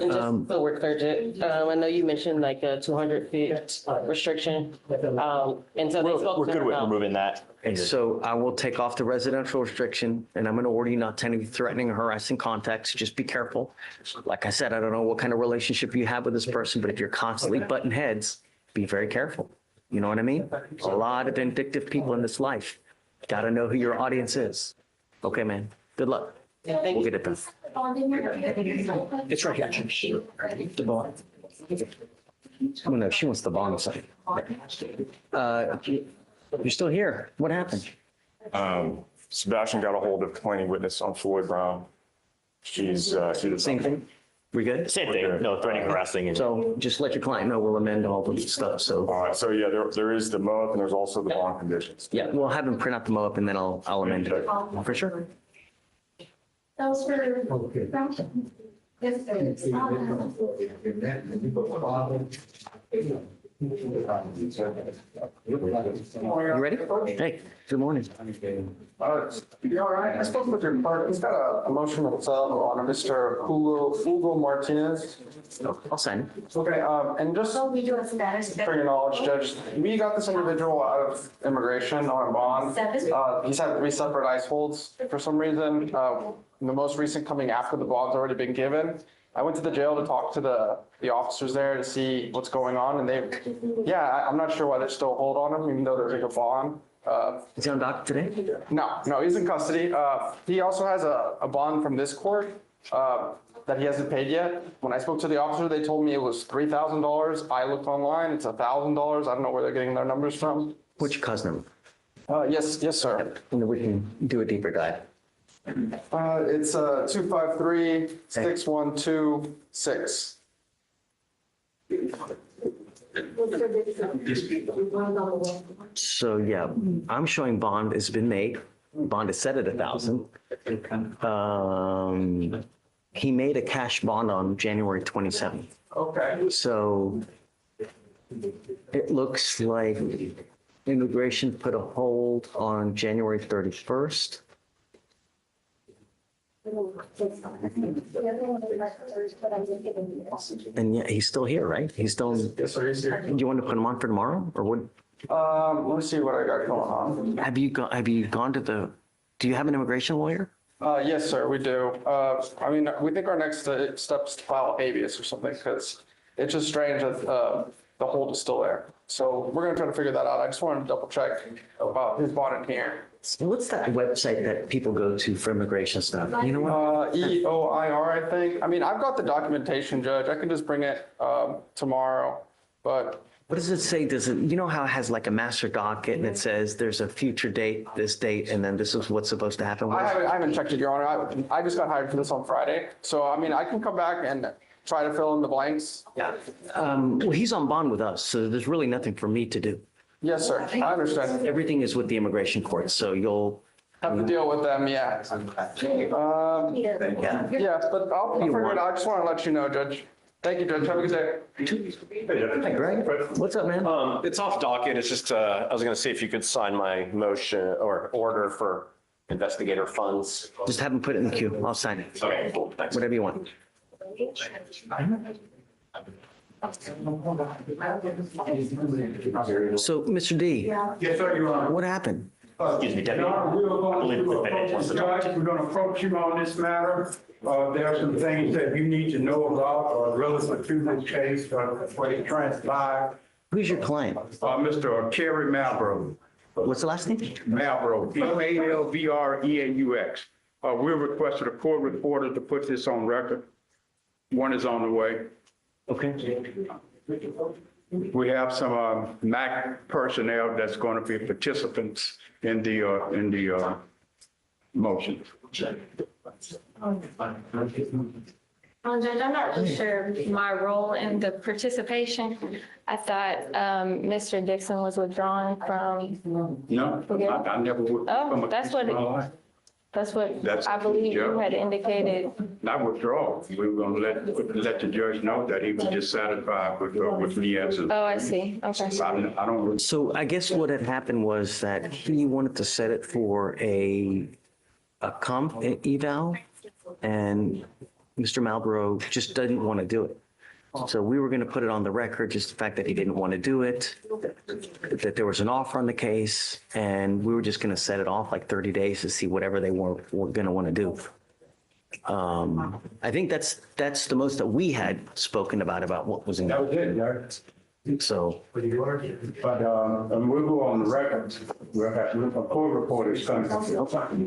And just so we're clear, Judge, I know you mentioned like a 200-feet restriction. And so they spoke We're to good her with about- removing that. and so I will take off the residential restriction and I'm going to order you not to any threatening or harassing contacts. Just be careful. Like I said, I don't know what kind of relationship you have with this person, but if you're constantly butting heads, be very careful. You know what I mean? A lot of vindictive people in this life. Got to know who your audience is. Okay, man. Good luck. We'll get it done. It's right here. The bond. Oh, no, she wants the bond side. You're still here. What happened? Sebastian got a hold of complaining witness on Floyd Brown. She's Same thing? We good? Same thing, no threatening, harassing. So just let your client know we'll amend all the stuff, so. All right, so yeah, there is the MUP and there's also the bond conditions. Yeah, we'll have him print out the MOAP and then I'll amend it. For sure. That was for. Yes, You ready? Hey, good morning. You all right? I spoke with your clerk. He's got a motion on a Mr. Hugo Martinez. I'll sign it. Okay, and just So we do a status. for your knowledge, Judge, we got this individual out of immigration on a bond. He's had 3 separate ICE holds for some reason. The most recent coming after the bond's already been given. I went to the jail to talk to the officers there to see what's going on, and I'm not sure why there's still a hold on him, even though there's like a bond. Is he on dock today? No, he's in custody. He also has a bond from this court that he hasn't paid yet. When I spoke to the officer, they told me it was $3,000. I looked online, it's $1,000. I don't know where they're getting their numbers from. Which cause number? Yes, sir. And then we can do a deeper dive. It's 253-612-6. So yeah, I'm showing bond has been made. Bond is set at 1,000. He made a cash bond on January 27th. Okay. So it looks like immigration put a hold on January 31st. And yeah, he's still here, right? He's still. Yes, sir, he's here. Do you want to put him on for tomorrow or what? Let me see what I got going on. Have you gone to the, do you have an immigration lawyer? Yes, sir, we do. I mean, we think our next step is to file habeas or something, because it's just strange that the hold is still there. So we're gonna try to figure that out. I just wanted to double check about his bond in here. What's that website that people go to for immigration stuff? You know what? EOIR, I think. I mean, I've got the documentation, Judge. I can just bring it tomorrow, but. What does it say? Does it, you know how it has like a master docket and it says there's a future date, this date, and then this is what's supposed to happen? I haven't checked it, Your Honor. I just got hired for this on Friday. So, I mean, I can come back and try to fill in the blanks. Yeah. Well, he's on bond with us, so there's really nothing for me to do. Yes, sir. I understand. Everything is with the immigration court, so you'll have to deal with them, yeah. Yeah, but I'll figure it out. I just want to let you know, Judge. Thank you, Judge. Have a good day. Hey, Greg. What's up, man? It's off docket. It's just, I was going to see if you could sign my motion or order for investigator funds. Just have him put it in the queue. I'll sign it. Okay, cool. Thanks. Whatever you want. So, Mr. D, Yes, sir, Your Honor. what happened? Excuse me, Deputy. Your Honor, we are I believe the going defendant to wants to approach talk. the judge. We're going to approach you on this matter. There are some things that you need to know about relative to this case, what it transpired. Who's your client? Mr. Kerry Malbrough. What's the last name? Malbrough, Malvraux. We requested a court reporter to put this on record. One is on the way. Okay. We have some MAC personnel that's going to be participants in the motion. Judge, I'm not really sure my role in the participation. I thought Mr. Dixon was withdrawn from. No, I never would. Oh, that's what I believe you had indicated. Not withdraw. We were going to let the judge know that he was dissatisfied with me as a. Oh, I see. Okay. I don't. So I guess what had happened was that he wanted to set it for a comp eval, and Mr. Malborough just didn't want to do it. So we were going to put it on the record, just the fact that he didn't want to do it, that there was an offer on the case, and we were just going to set it off like 30 days to see whatever they were going to want to do. I think that's the most that we had spoken about what was in. That was it, Judge. So. But we'll go on the record. We'll have a court report is coming.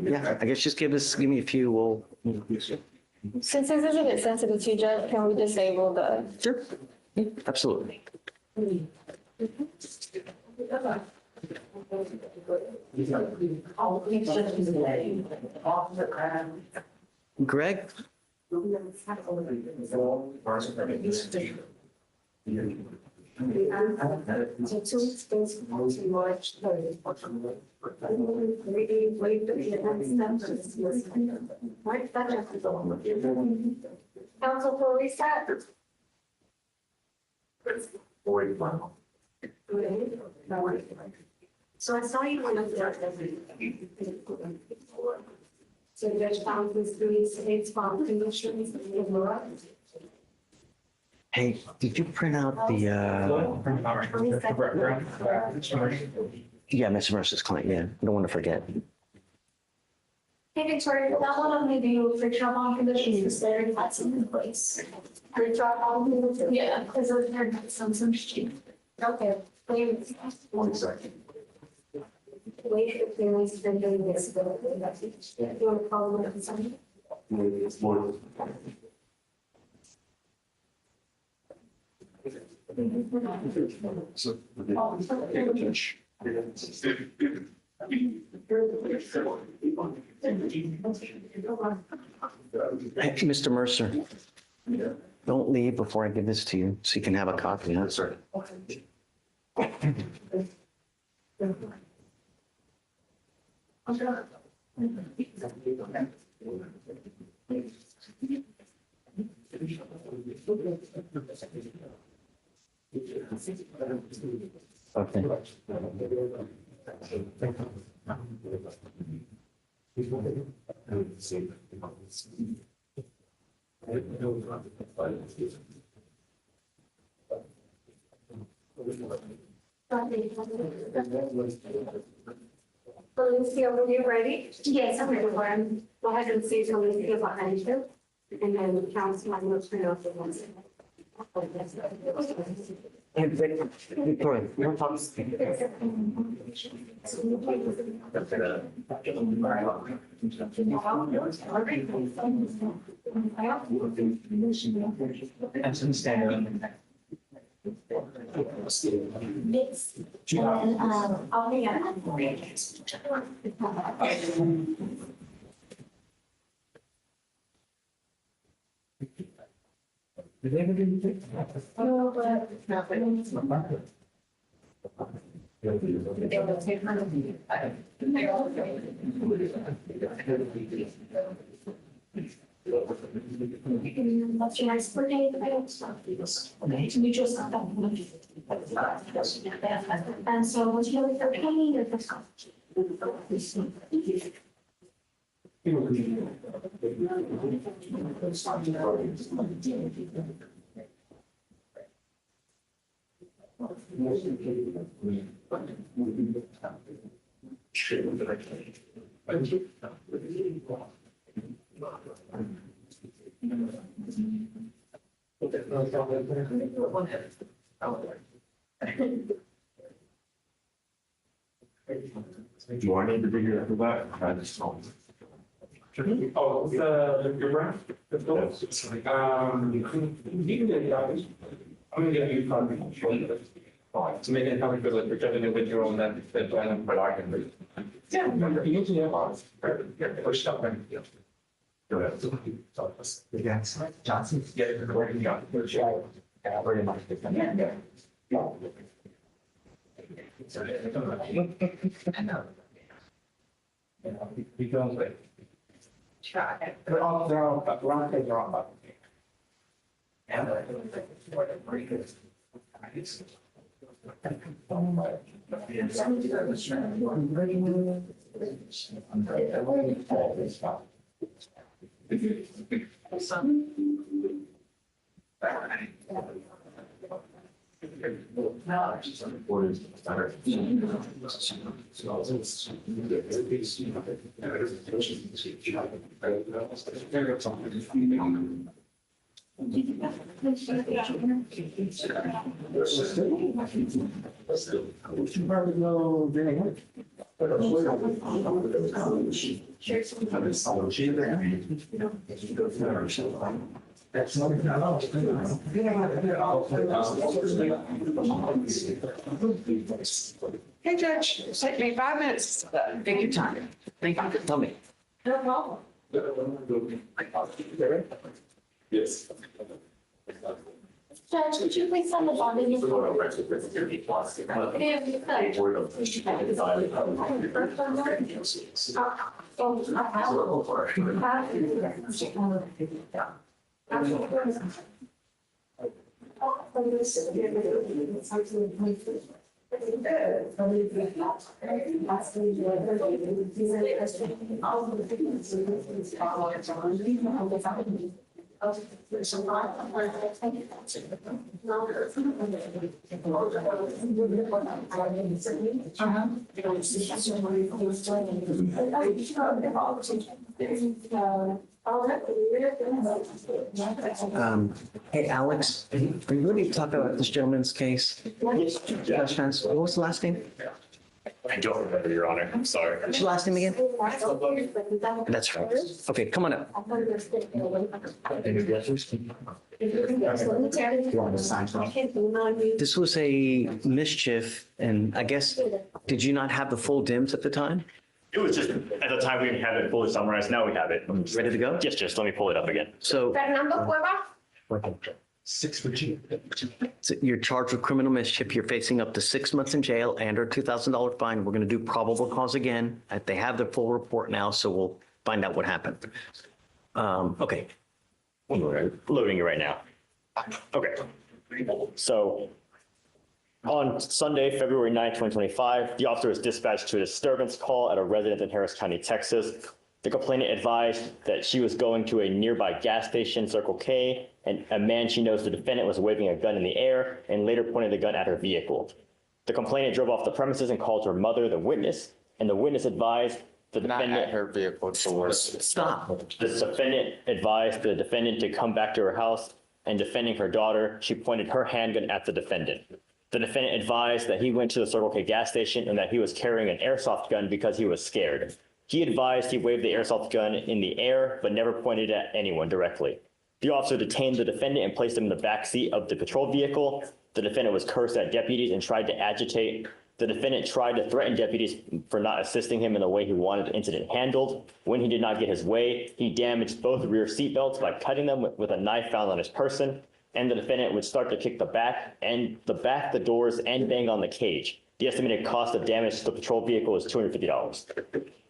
Yeah, I guess just give me a few. We'll. Since this is a bit sensitive to Judge, can we disable the? Sure. Yeah, absolutely. Greg? So 2 weeks basically to March 3rd. Council for reset. So I saw you on the. So Judge found this 3 states farm conditions in the. Hey, did you print out the, yeah, Mr. Mercer's client, yeah, I don't want to forget. Hey, Victoria, that one on maybe for job on conditions is there, that's in place. For job on conditions? Yeah, because I've heard some shit. Okay, wait 1 second. Wait if there is been doing this. Do you want to call them up something? Hey, Mr. Mercer, don't leave before I give this to you, so you can have a copy. Yes, sir. Okay. Lucy, are you ready? Yes, I'm ready. Go ahead and see some of the behind you. And then Councilman will turn off the ones. Hey, Victoria, you want to talk? And some standard. Mix. And I'll be on. What's your next birthday? Okay, we just got that. And so was you really okay or this? Do I need to be here for that? I just don't. Oh, your breath? You can get copies. I'm gonna get you copies. To make it come for the protecting individual and then, but I can read. Yeah, remember, you usually have ours. Push up and. Go ahead. Yes, Johnson. Yeah. Yeah, very much. Yeah. We don't wait. Try. They're all wrong things are wrong. And pretty good. Hey, Judge, it took me 5 minutes. Take your time. Thank you. Tell me. No problem. Yes. Judge, would you please send the bond in your Hey, Alex, are you ready to talk about this gentleman's case? Yes. Judge Hans, what was the last name? I don't remember, Your Honor. I'm sorry. What's your last name again? That's right. Okay, come on up. This was a mischief, and I guess, did you not have the full DIMS at the time? It was just, at the time, we didn't have it fully summarized. Now we have it. Ready to go? Yes, just let me pull it up again. So Fernando Cueva? 6 for G. So you're charged with criminal mischief. You're facing up to 6 months in jail and or $2,000 fine. We're going to do probable cause again. They have the full report now, so we'll find out what happened. Okay. Loading it right now. Okay. So on Sunday, February 9, 2025, the officer was dispatched to a disturbance call at a residence in Harris County, Texas. The complainant advised that she was going to a nearby gas station, Circle K, and a man she knows, the defendant, was waving a gun in the air and later pointed the gun at her vehicle. The complainant drove off the premises and called her mother, the witness, and the witness advised the defendant. Not at her vehicle, it's the worst. Stop. The defendant advised the defendant to come back to her house, and defending her daughter, she pointed her handgun at the defendant. The defendant advised that he went to the Circle K gas station and that he was carrying an airsoft gun because he was scared. He advised he waved the airsoft gun in the air, but never pointed at anyone directly. The officer detained the defendant and placed him in the back seat of the patrol vehicle. The defendant was cursed at deputies and tried to agitate. The defendant tried to threaten deputies for not assisting him in the way he wanted the incident handled. When he did not get his way, he damaged both rear seatbelts by cutting them with a knife found on his person. And the defendant would start to kick the back, the doors, and bang on the cage. The estimated cost of damage to the patrol vehicle is $250.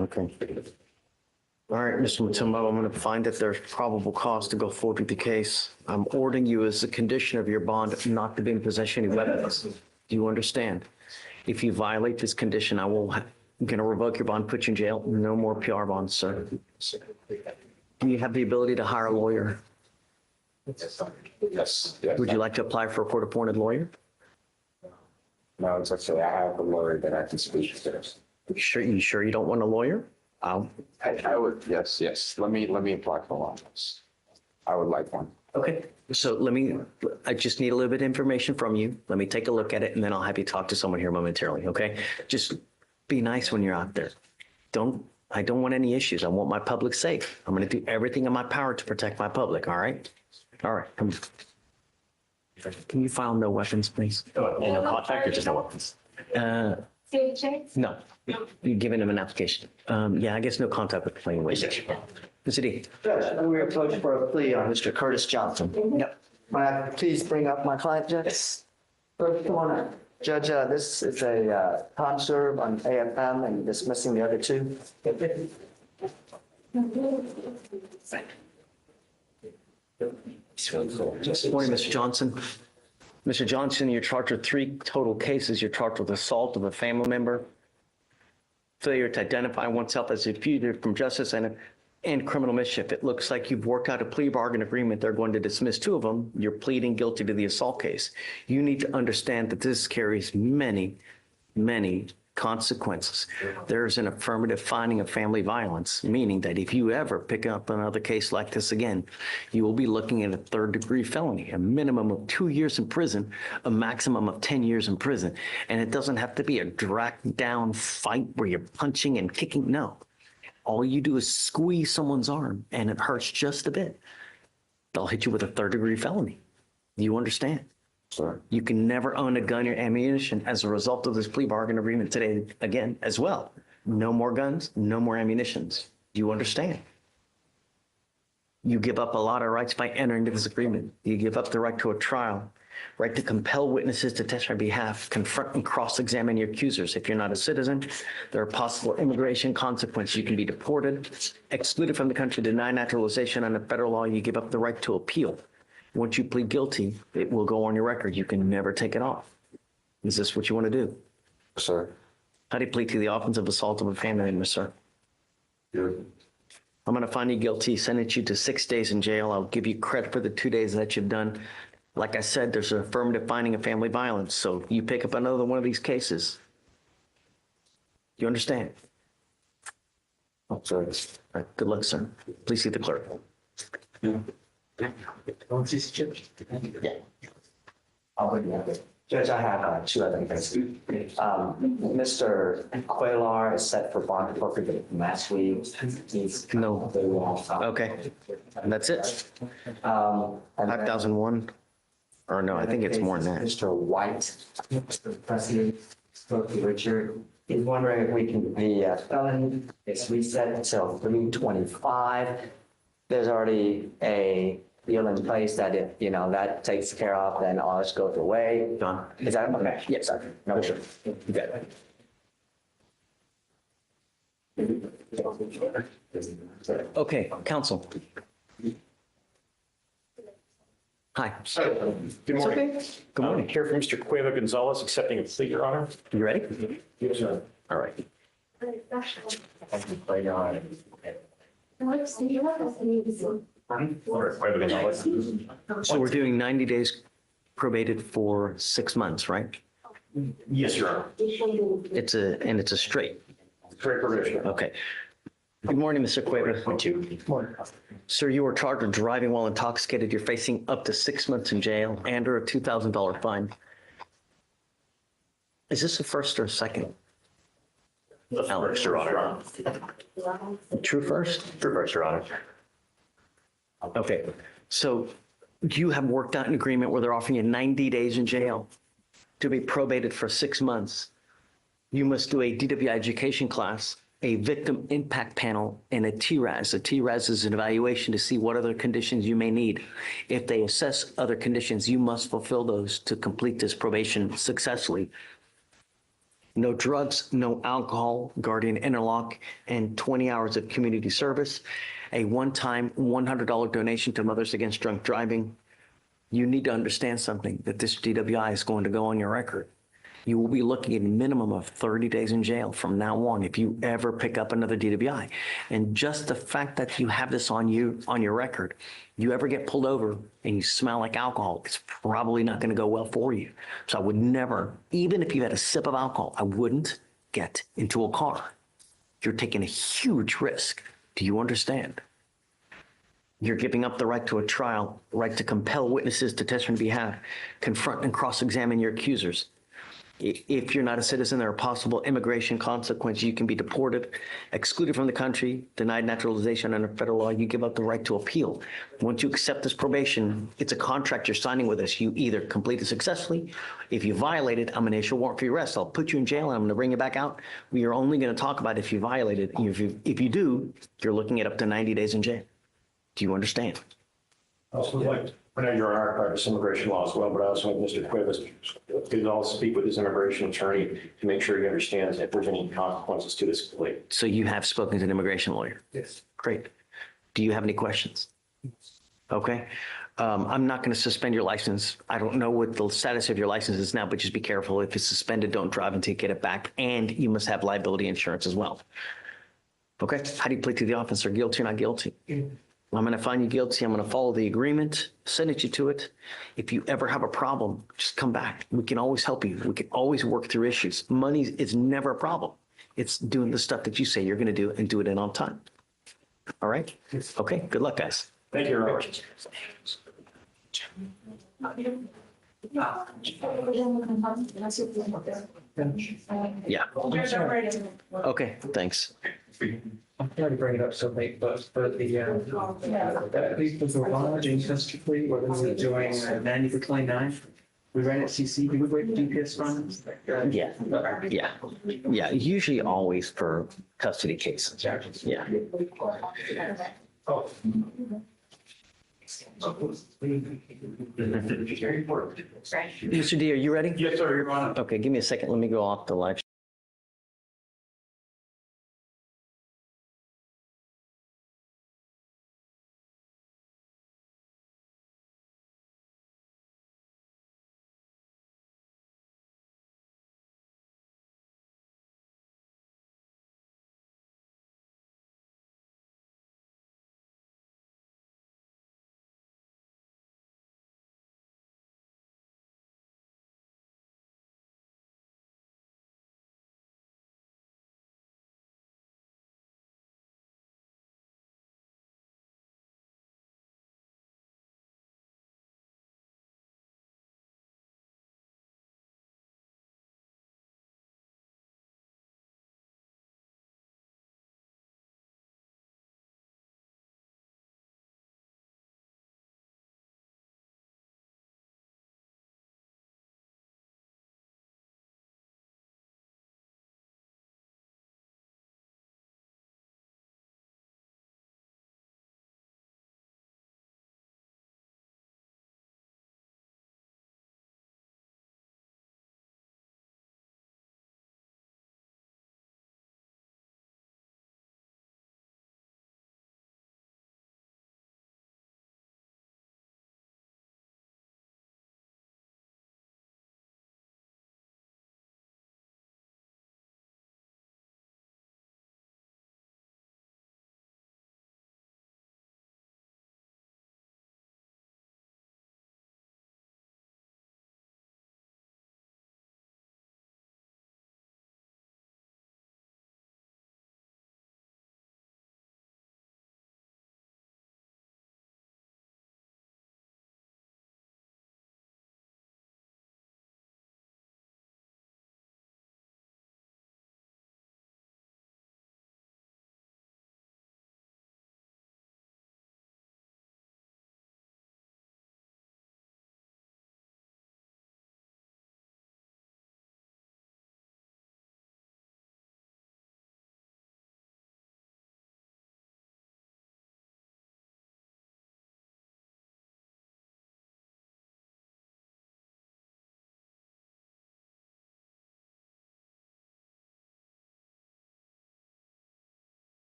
Okay. All right, Mr. Matumbo, I'm going to find that there's probable cause to go forward with the case. I'm ordering you as a condition of your bond not to be in possession of any weapons. Do you understand? If you violate this condition, I'm going to revoke your bond, put you in jail. No more PR bonds, sir. Do you have the ability to hire a lawyer? Yes. Would you like to apply for a court-appointed lawyer? No, it's actually, I have a lawyer that I can speak to. You sure you don't want a lawyer? I would, yes. Let me apply for one. I would like one. Okay. So I just need a little bit of information from you. Let me take a look at it and then I'll have you talk to someone here momentarily, okay? Just be nice when you're out there. I don't want any issues. I want my public safe. I'm going to do everything in my power to protect my public, all right? All right, come. Can you file no weapons, please? And no contact or just no weapons? No, you're giving him an application. Yeah, I guess no contact with the plain witness. Mr. D. Judge, we're approached for a plea on Mr. Curtis Johnson. Yep. May I please bring up my client, Judge? Yes. Come on up. Judge, this is a time serve on AFM and dismissing the other two. Morning, Mr. Johnson. Mr. Johnson, you're charged with 3 total cases. You're charged with assault of a family member, failure to identify oneself as a fugitive from justice, and criminal mischief. It looks like you've worked out a plea bargain agreement. They're going to dismiss 2 of them. You're pleading guilty to the assault case. You need to understand that this carries many, many consequences. There's an affirmative finding of family violence, meaning that if you ever pick up another case like this again, you will be looking at a 3rd-degree felony, a minimum of 2 years in prison, a maximum of 10 years in prison. And it doesn't have to be a dragged down fight where you're punching and kicking. No. All you do is squeeze someone's arm and it hurts just a bit. They'll hit you with a 3rd-degree felony. You understand? Sir. You can never own a gun or ammunition as a result of this plea bargain agreement today again as well. No more guns, no more ammunitions. Do you understand? You give up a lot of rights by entering into this agreement. You give up the right to a trial, right to compel witnesses to testify on behalf, confront and cross-examine your accusers. If you're not a citizen, there are possible immigration consequences. You can be deported, excluded from the country, denied naturalization. Under federal law, you give up the right to appeal. Once you plead guilty, it will go on your record. You can never take it off. Is this what you want to do? Sir. How do you plead to the offense of assault of a family member, sir? Good. I'm going to find you guilty, sentence you to 6 days in jail. I'll give you credit for the 2 days that you've done. Like I said, there's an affirmative finding of family violence. So you pick up another one of these cases. You understand? Oh, sorry. All right. Good luck, sir. Please see the clerk. Yeah. Judge, I have 2 other cases. Mr. Quaylar is set for bond forfeiture last week. No. Okay. And that's it. 5,001. Or no, I think it's more than that. Mr. White, Mr. President, spoke to Richard. He's wondering if we can, the felony is reset until 3/25. There's already a deal in place that if, that takes care of, then all this goes away. John? Is that okay? Yes, sir. No, sure. You got it. Okay, counsel. Hi. Good morning. Okay. Good morning. Here for Mr. Cueva Gonzalez, accepting a plea, Your Honor. You ready? Yes, sir. All right. Cueva Gonzalez. So we're doing 90 days probated for 6 months, right? Yes, Your Honor. It's a straight. Straight provision. Okay. Good morning, Mr. Cueva. Morning. Sir, you were charged with driving while intoxicated. You're facing up to 6 months in jail and or a $2,000 fine. Is this a first or a second? Alex, Your Honor. True first? True first, Your Honor. Okay. So you have worked out an agreement where they're offering you 90 days in jail to be probated for 6 months. You must do a DWI education class, a victim impact panel, and a TRAS. A TRAS is an evaluation to see what other conditions you may need. If they assess other conditions, you must fulfill those to complete this probation successfully. No drugs, no alcohol, guardian interlock, and 20 hours of community service. A one-time $100 donation to Mothers Against Drunk Driving. You need to understand something, that this DWI is going to go on your record. You will be looking at a minimum of 30 days in jail from now on if you ever pick up another DWI. And just the fact that you have this on your record, you ever get pulled over and you smell like alcohol, it's probably not going to go well for you. So I would never, even if you had a sip of alcohol, I wouldn't get into a car. You're taking a huge risk. Do you understand? You're giving up the right to a trial, right to compel witnesses to testify on behalf, confront and cross-examine your accusers. If you're not a citizen, there are possible immigration consequences. You can be deported, excluded from the country, denied naturalization under federal law. You give up the right to appeal. Once you accept this probation, it's a contract you're signing with us. You either complete it successfully. If you violate it, I'm going to issue a warrant for your arrest. I'll put you in jail and I'm going to bring you back out. We are only going to talk about if you violate it. If you do, you're looking at up to 90 days in jail. Do you understand? I also would like, I know you're on our immigration law as well, but I also want Mr. Cuevas to also speak with his immigration attorney to make sure he understands if there's any consequences to this plea. So you have spoken to an immigration lawyer? Yes. Great. Do you have any questions? Okay. I'm not going to suspend your license. I don't know what the status of your license is now, but just be careful. If it's suspended, don't drive until you get it back. And you must have liability insurance as well. Okay. How do you plead to the officer? Guilty or not guilty? I'm going to find you guilty. I'm going to follow the agreement, send you to it. If you ever have a problem, just come back. We can always help you. We can always work through issues. Money is never a problem. It's doing the stuff that you say you're going to do and do it in on time. All right? Okay. Good luck, guys. Thank you, Robert. Yeah. Okay. Thanks. I'm sorry to bring it up so late, but that week was a large industry plea, what was it doing 90 for 29? We ran at CC, did we wait for DPS funds? Yeah. Usually always for custody cases. Yeah. Oh. Mr. D, are you ready? Yes, sir, Your Honor. Okay. Give me a second. Let me go off the live.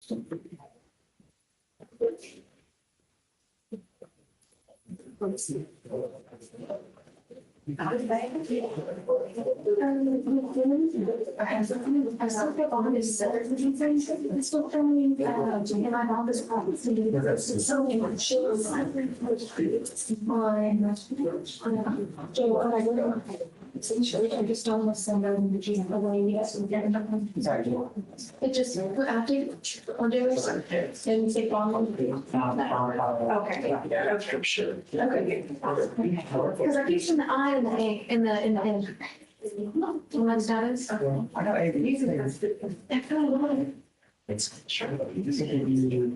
I still feel honest. I still feel and my mom is probably so much. I just don't want to send them the gym away. It just after or do it and take on. Okay. Okay. Because I keep seeing the I and the A in the end. When that's status. I know I kind of love it. It's sure.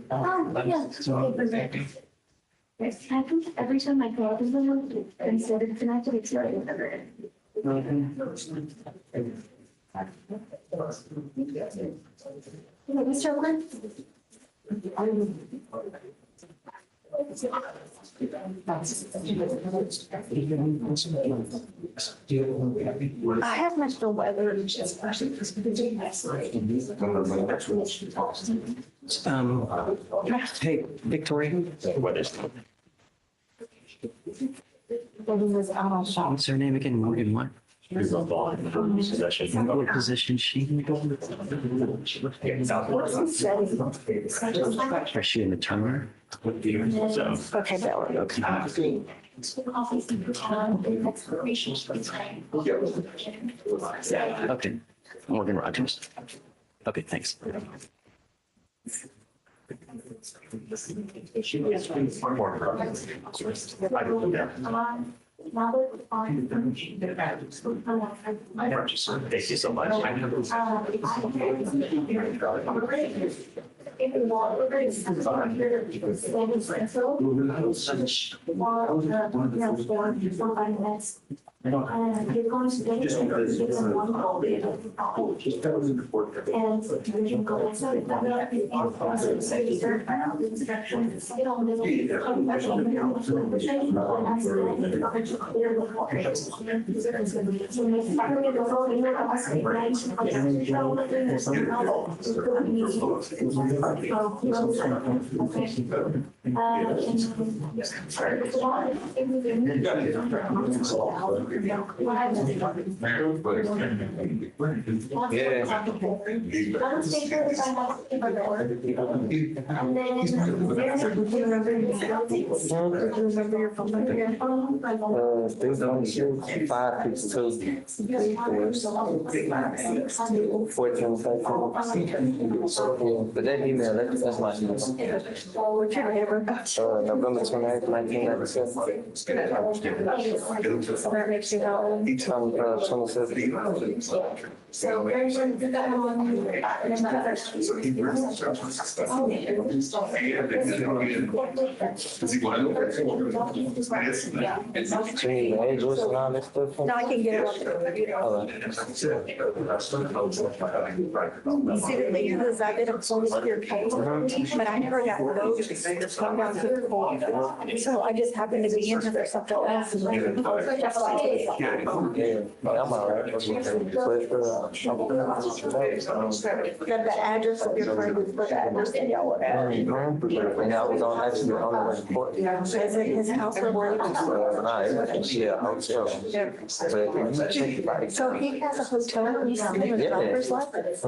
Oh, yeah. Okay, I think every time I go out with them, instead of connected, it's very good. Mr. Oakland? I have my still weather. Hey, Victoria. What is What's her name again? Morgan what? possession? What position is she? Is she an attorney? Okay, Bella. Okay. Okay. Morgan Rogers. Okay, thanks. Thank you so much. You're going to get it, give them one call, and you can go inside that, instructions, you know, But that email, that's my email. What's your neighbor? November 28th, 1997. That makes you how old? 27. So there's that one. And then the other. Between the ages and all that stuff. No, I can get it up. See the thing is, I did a police your case, but I never got notice to come down to the court. So I just happened to be in here for something else. And I'm all right. got the address of your friend, but the address that y'all were at. And I was on actually on the report. Is it his house or where? Yeah, hotel. So he has a hotel and he's selling his driver's license?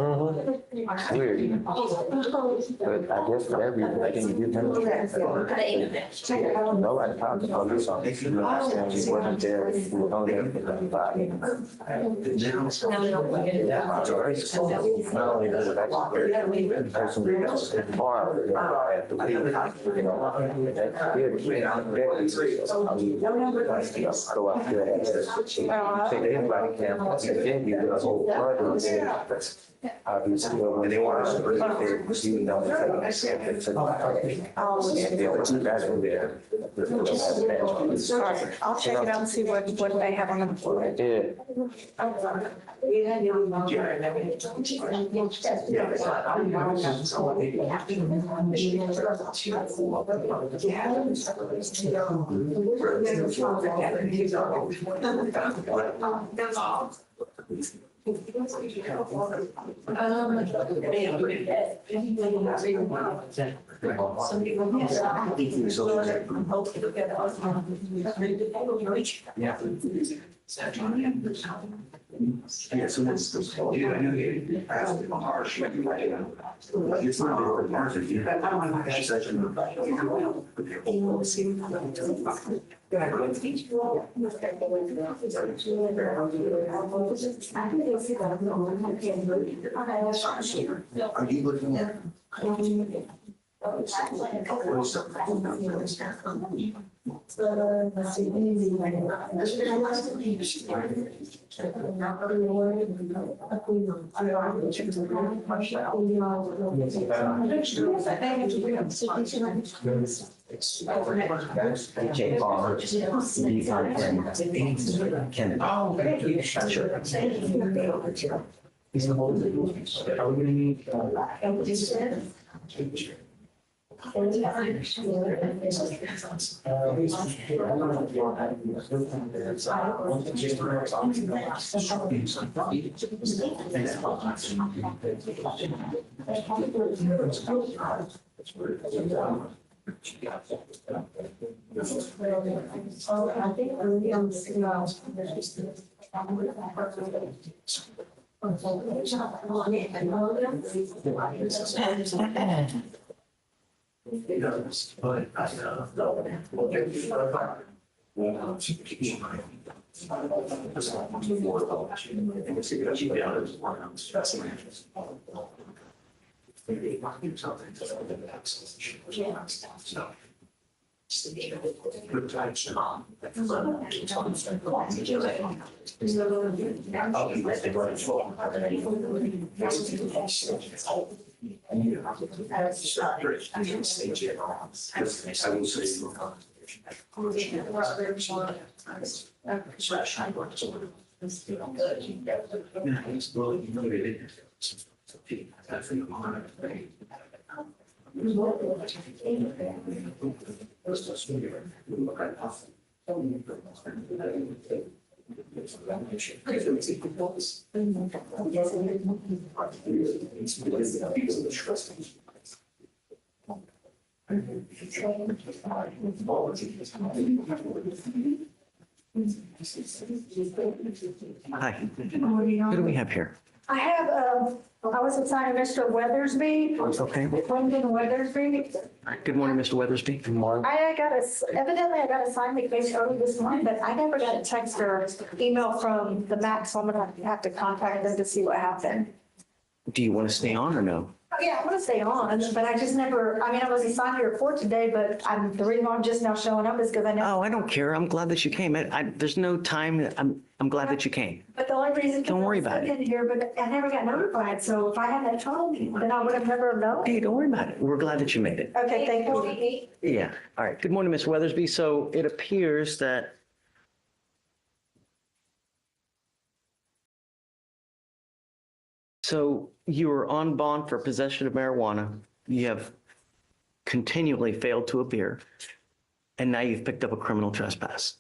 Weird. But I guess for that reason, I didn't give him. Nobody called the police on it. He wasn't there. He was on there for like 5 minutes. Not only does it actually hurt the person that's far, you know, that's good. Go out there and take anybody can, again, you the whole party. Obviously, when they want to, you know, I'll check it out and see what they have on the board. Yeah, so that's the, I know you asked them harsh, like you write it out. It's not a part of you. I don't want to have such a. Are you looking at? But Hi. Who do we have here? I have, I was assigned Mr. Weathersby. Okay. Brendan Weathersby. Good morning, Mr. Weathersby. Good morning. Evidently I got assigned the case early this morning, but I never got a text or email from the MAC, so I'm gonna have to contact them to see what happened. Do you want to stay on or no? Oh, yeah, I want to stay on, but I just never, I mean, I was assigned to report today, but the reason why I'm just now showing up is because I know. Oh, I don't care. I'm glad that you came. There's no time. I'm glad that you came. But the only reason. Don't worry about it. I was in here, but I never got notified, so if I had that told me, then I would have never known. Hey, don't worry about it. We're glad that you made it. Okay, thank you. Yeah. All right. Good morning, Ms. Weathersby. So it appears that you were on bond for possession of marijuana. You have continually failed to appear, and now you've picked up a criminal trespass.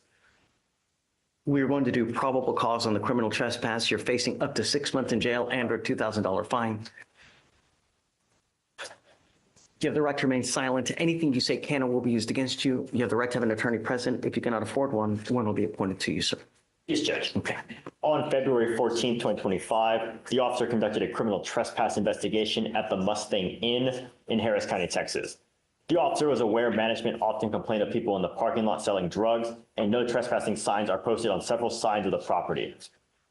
We're going to do probable cause on the criminal trespass. You're facing up to 6 months in jail and or $2,000 fine. You have the right to remain silent. Anything you say can or will be used against you. You have the right to have an attorney present. If you cannot afford one, one will be appointed to you, sir. Yes, Judge. Okay. On February 14, 2025, the officer conducted a criminal trespass investigation at the Mustang Inn in Harris County, Texas. The officer was aware management often complained of people in the parking lot selling drugs, and no trespassing signs are posted on several sides of the property.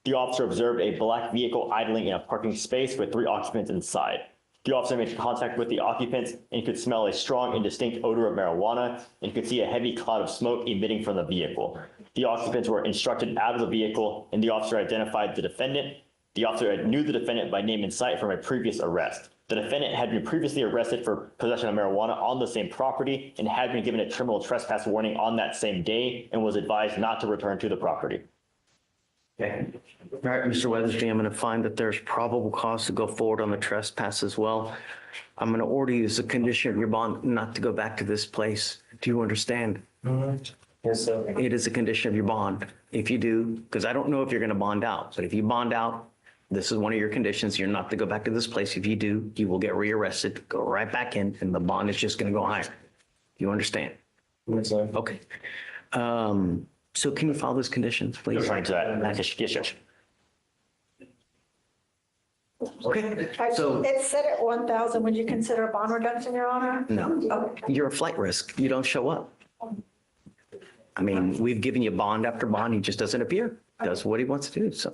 The officer observed a black vehicle idling in a parking space with 3 occupants inside. The officer made contact with the occupants and could smell a strong and distinct odor of marijuana and could see a heavy cloud of smoke emitting from the vehicle. The occupants were instructed out of the vehicle, and the officer identified the defendant. The officer knew the defendant by name and sight from a previous arrest. The defendant had been previously arrested for possession of marijuana on the same property and had been given a criminal trespass warning on that same day and was advised not to return to the property. Okay. All right, Mr. Weathersby, I'm going to find that there's probable cause to go forward on the trespass as well. I'm going to order you as a condition of your bond not to go back to this place. Do you understand? Yes, sir. It is a condition of your bond. If you do, because I don't know if you're going to bond out, but if you bond out, This is one of your conditions. You're not to go back to this place. If you do, you will get rearrested, go right back in, and the bond is just going to go higher. You understand? Okay. So can you follow those conditions, please? Right to that. Yes, Judge. Okay. So It's set at 1,000. Would you consider a bond reduction, Your Honor? no, Okay. you're a flight risk. You don't show up. I mean, we've given you bond after bond. He just doesn't appear. Does what he wants to do. So,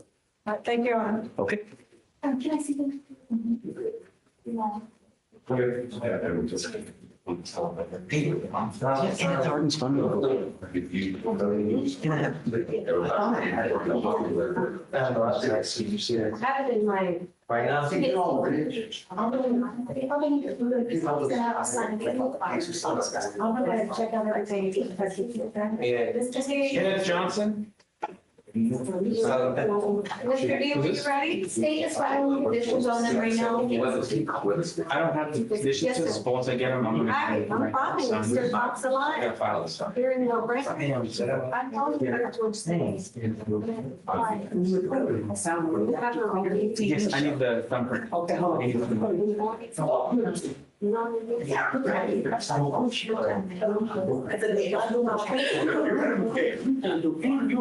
All right, thank you, Your Honor. okay. Can I see them? I have it in my. Right now? I'm gonna check out everything. Kenneth Johnson? Mr. D, are you ready? State is filing conditions on them right now. I don't have the conditions, but once I get them, I'm gonna. I'm fine, it's your box of I line. gotta file this stuff. You're in no break. I'm telling you, you're to stay. Yes, I need the thumbprint. Okay, hold You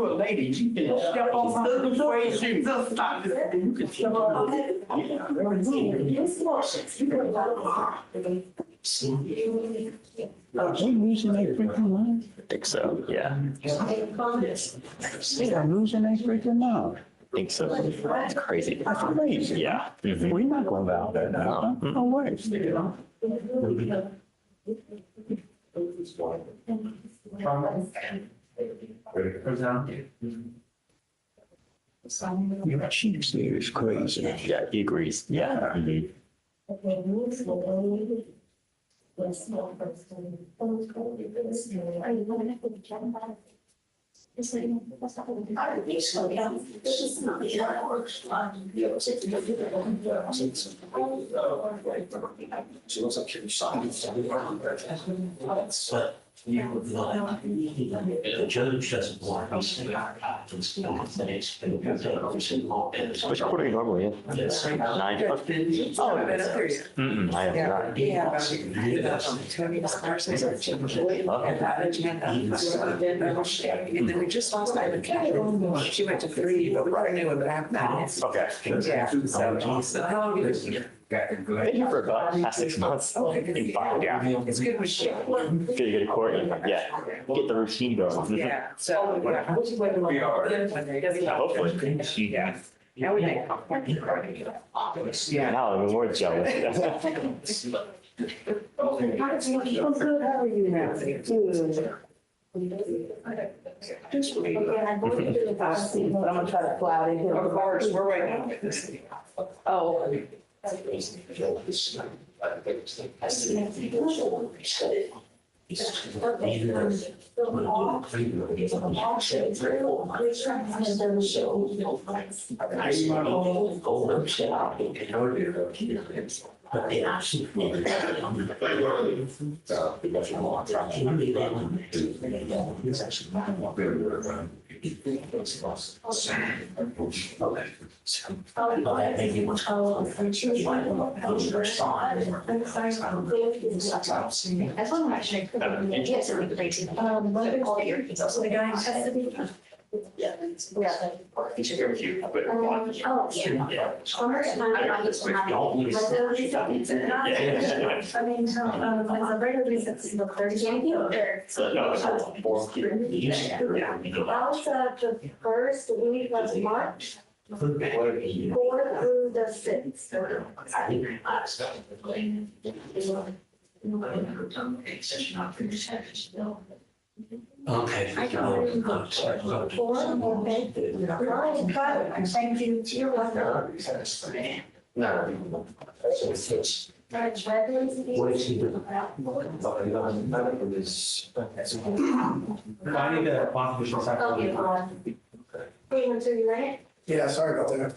a lady, you can step off the way you just stop it. You can step off. Are they losing their freaking mind? I think so, yeah. They are losing their freaking mind. I think so. It's crazy. That's crazy. Yeah. We're not going out there now. No way. Your chief's here is crazy. Yeah, he agrees. Yeah. Mhm. The judge doesn't want us to. Which quarter are you normally in? 9. Oh, I've been up there yet. Mm-mm, I have not. Yeah, about Tony's classes are and that agenda. And then we just lost Ivan Capital. She went to 3, but we got a new one, but I haven't gotten it. Okay. Yeah, so how long have you been here? Been here for about past 6 months. In fact, yeah. It's good with shit. Good to get a court. Yeah. Get the routine going. Yeah, so. Hopefully. Yeah. Now we make. Yeah. Now I'm more jealous. I'm good, how are you now? Good. But I'm gonna try to cloud it. Of course, we're waiting on this. Oh. But they actually. As long as I yes, it'd be great. What are all your, so the guy custody? Yeah. Oh, yeah. I'm I mean, as a regular basis, it's 30. That was the first week of March. 4 through the 6th. Okay. I can go 4, okay. But thank you. You're welcome. No. What is he doing? I need the constitutional Okay, secretary. Wait until you ready? Yeah, sorry about that.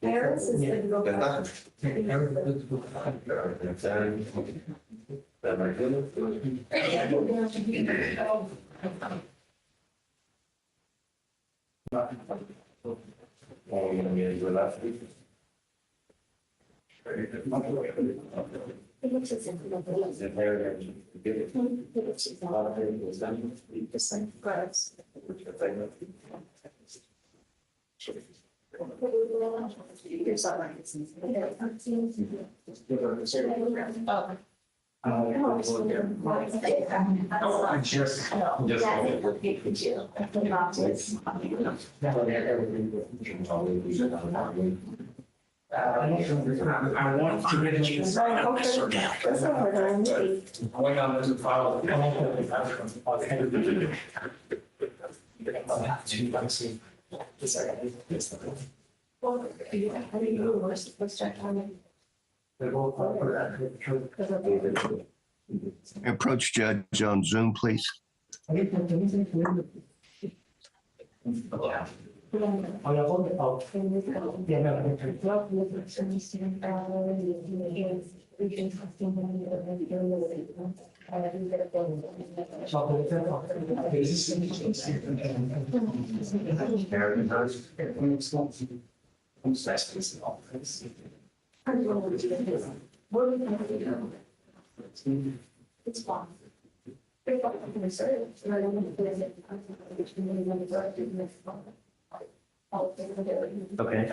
Harris is I want to get you. Going on to file. Approach Judge on Zoom, please. It's fine. Okay.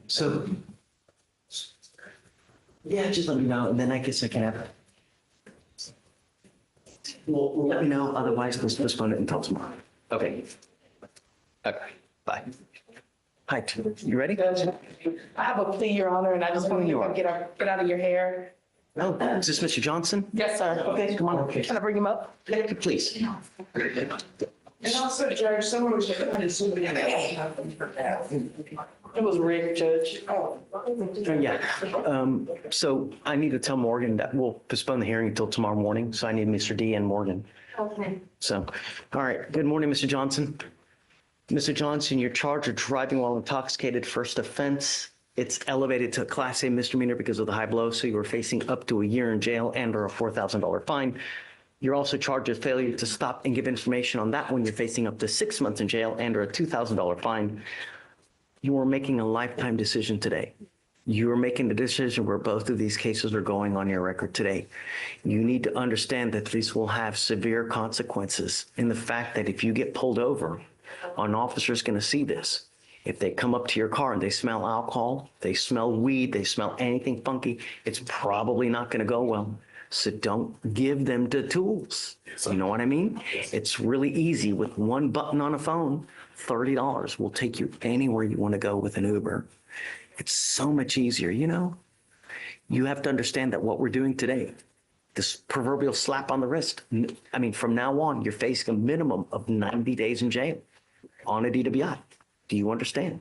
So, yeah, just let me know, and then I guess I can have. Well, let me know, otherwise let's postpone it until tomorrow. Okay. Okay, bye. Hi, you ready? I have a plea, Your Honor, and I just want to get out of your hair. Oh, is this Mr. Johnson? Yes, sir. Okay, come on. Can I bring him up? Please. And also, Judge, someone was It was rigged, Judge. Oh. Yeah, so I need to tell Morgan that we'll postpone the hearing until tomorrow morning, so I need Mr. D and Morgan. Okay. So, all right, good morning, Mr. Johnson. Mr. Johnson, you're charged with driving while intoxicated, first offense. It's elevated to a Class A misdemeanor because of the high blow, so you were facing up to a year in jail and or a $4,000 fine. You're also charged with failure to stop and give information on that one. You're facing up to 6 months in jail and or a $2,000 fine. You are making a lifetime decision today. You are making the decision where both of these cases are going on your record today. You need to understand that these will have severe consequences in the fact that if you get pulled over, an officer is going to see this. If they come up to your car and they smell alcohol, they smell weed, they smell anything funky, it's probably not going to go well. So don't give them the tools. You know what I mean? It's really easy. With one button on a phone, $30 will take you anywhere you want to go with an Uber. It's so much easier, you know? You have to understand that what we're doing today, this proverbial slap on the wrist, I mean, from now on, you're facing a minimum of 90 days in jail on a DWI. Do you understand?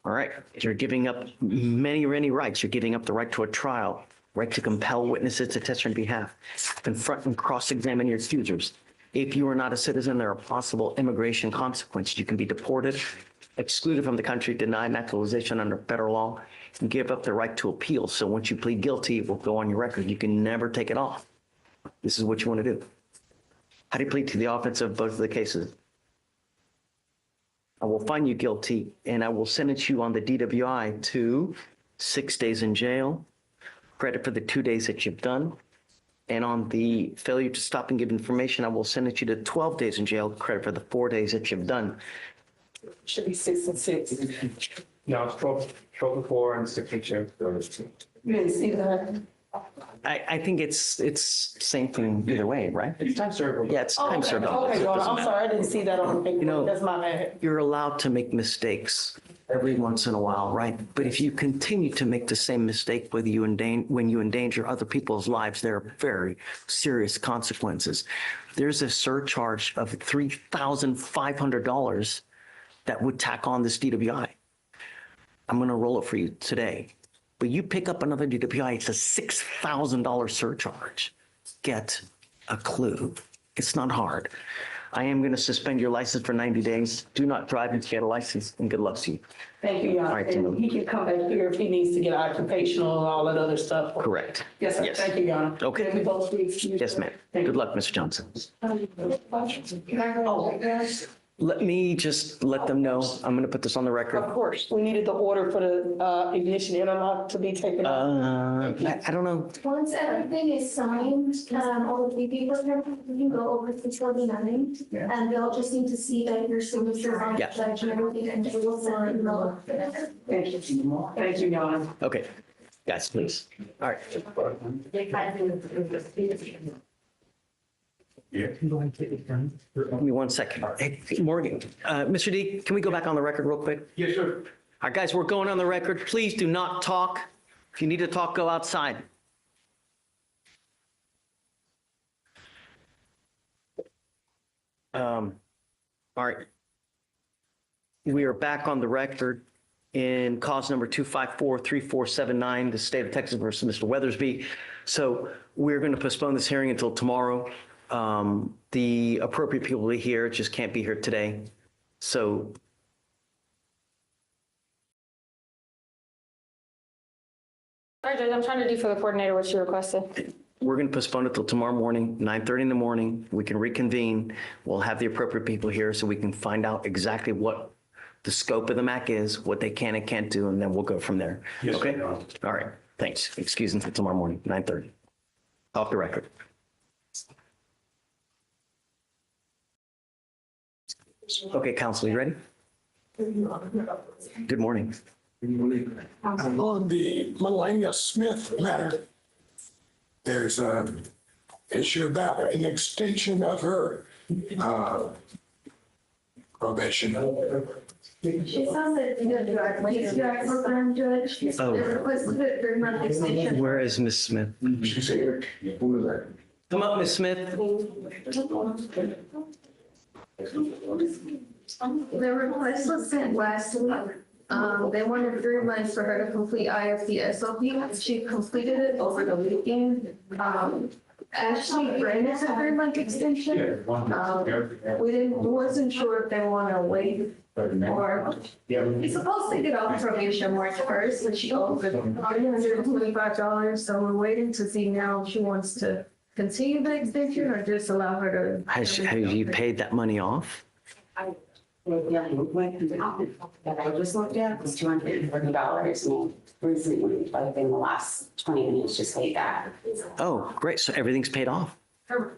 All right. You're giving up many rights. You're giving up the right to a trial, right to compel witnesses to testify on your behalf, confront and cross-examine your accusers. If you are not a citizen, there are possible immigration consequences. You can be deported, excluded from the country, denied naturalization under federal law, and give up the right to appeal. So once you plead guilty, it will go on your record. You can never take it off. This is what you want to do. How do you plead to the offense of both of the cases? I will find you guilty and I will sentence you on the DWI to 6 days in jail, credit for the 2 days that you've done. And on the failure to stop and give information, I will sentence you to 12 days in jail, credit for the 4 days that you've done. Should be 6 and 6. No, it's 12 and 4 and 6 and 2. You didn't see that? I think it's same thing either way, right? It's time served. Yeah, it's time served. Okay, well, I'm sorry, I didn't see that on the paper. You know, That's my bad. you're allowed to make mistakes. every once in a while, right? But if you continue to make the same mistake when you endanger other people's lives, there are very serious consequences. There's a surcharge of $3,500 that would tack on this DWI. I'm going to roll it for you today. But you pick up another DWI, it's a $6,000 surcharge. Get a clue. It's not hard. I am going to suspend your license for 90 days. Do not drive until you get a license, and good luck to you. Thank you, Your All Honor. right, And he can come back here if he needs to get occupational and all that other stuff. Correct. Yes, sir. Yes. Thank you, Your Honor. Okay. Can we both be excused? Yes, ma'am. Good luck, Mr. Johnson. Oh, Let me just let them know. I'm going to put this on the record. of course, we needed the order for the ignition interlock to be taken off. I don't know. Once everything is signed, all of the people here, you can go over to 49, and they'll just need to see that your signature on the Yeah. judge and everything, and they will send an email. Thank you. Thank you, Your Honor. Okay. Guys, please. All right. Give me 1 second. Hey, Morgan, Mr. D, can we go back on the record real quick? Yes, sir. All right, guys, we're going on the record. Please do not talk. If you need to talk, go outside. All right. We are back on the record in cause number 2543479, the state of Texas versus Mr. Weathersby. So we're going to postpone this hearing until tomorrow. The appropriate people will be here, just can't be here today. So Sorry, Judge, I'm trying to do for the coordinator what you requested. we're going to postpone it till tomorrow morning, 9:30 in the morning. We can reconvene. We'll have the appropriate people here so we can find out exactly what the scope of the MAC is, what they can and can't do, and then we'll go from there. Yes, Okay? sir. All right. Thanks. Excuse me until tomorrow morning, 9:30. Off the record. Okay, counsel, you ready? Good morning. On the Melania Smith matter, there's an issue about an extension of her probation. She says that the DWI program judge, Oh. they requested a 3-month extension. Where is Miss Smith? She's here. Come up, Miss Smith. The request was sent last week. They wanted 3 months for her to complete IFC SOP. She completed it over the weekend. Ashley granted a 3-month extension. We wasn't sure if they want to wait or he's supposed to get off probation March 1st, and she owes $325. So we're waiting to see now if she wants to continue the extension or just allow her to. Have you paid that money off? That I just looked at was $240, and recently, like in the last 20 minutes, just paid that. Oh, great. So everything's paid off.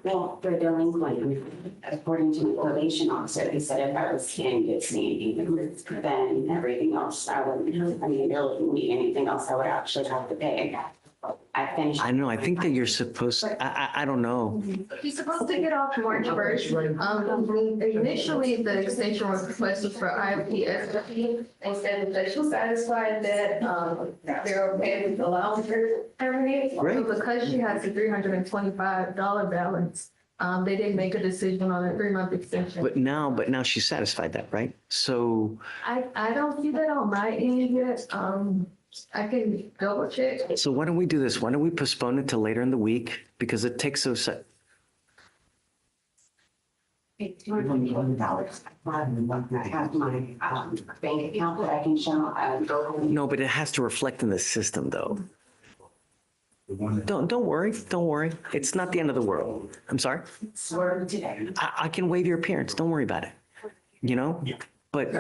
Well, they're delinquent. According to the probation officer, they said if I was in good standing, then everything else, I wouldn't, I mean, there wouldn't be anything else I would actually have to pay. I finished. I know. I think that you're supposed, I don't know. She's supposed to get off March 1st. Initially, the extension was requested for IPS. They said that she's satisfied that they're okay with allowing her to terminate. Great. But because she has a $325 balance, they didn't make a decision on a 3-month extension. But now she's satisfied that, right? So, I don't see that on my end yet. I can double check. so why don't we do this? Why don't we postpone it till later in the week? Because it takes so, $240. I have my bank account that I can show. no, but it has to reflect in the system though. Don't worry. Don't worry. It's not the end of the world. I'm sorry. Swear today. I can waive your appearance. Don't worry about it. You know? But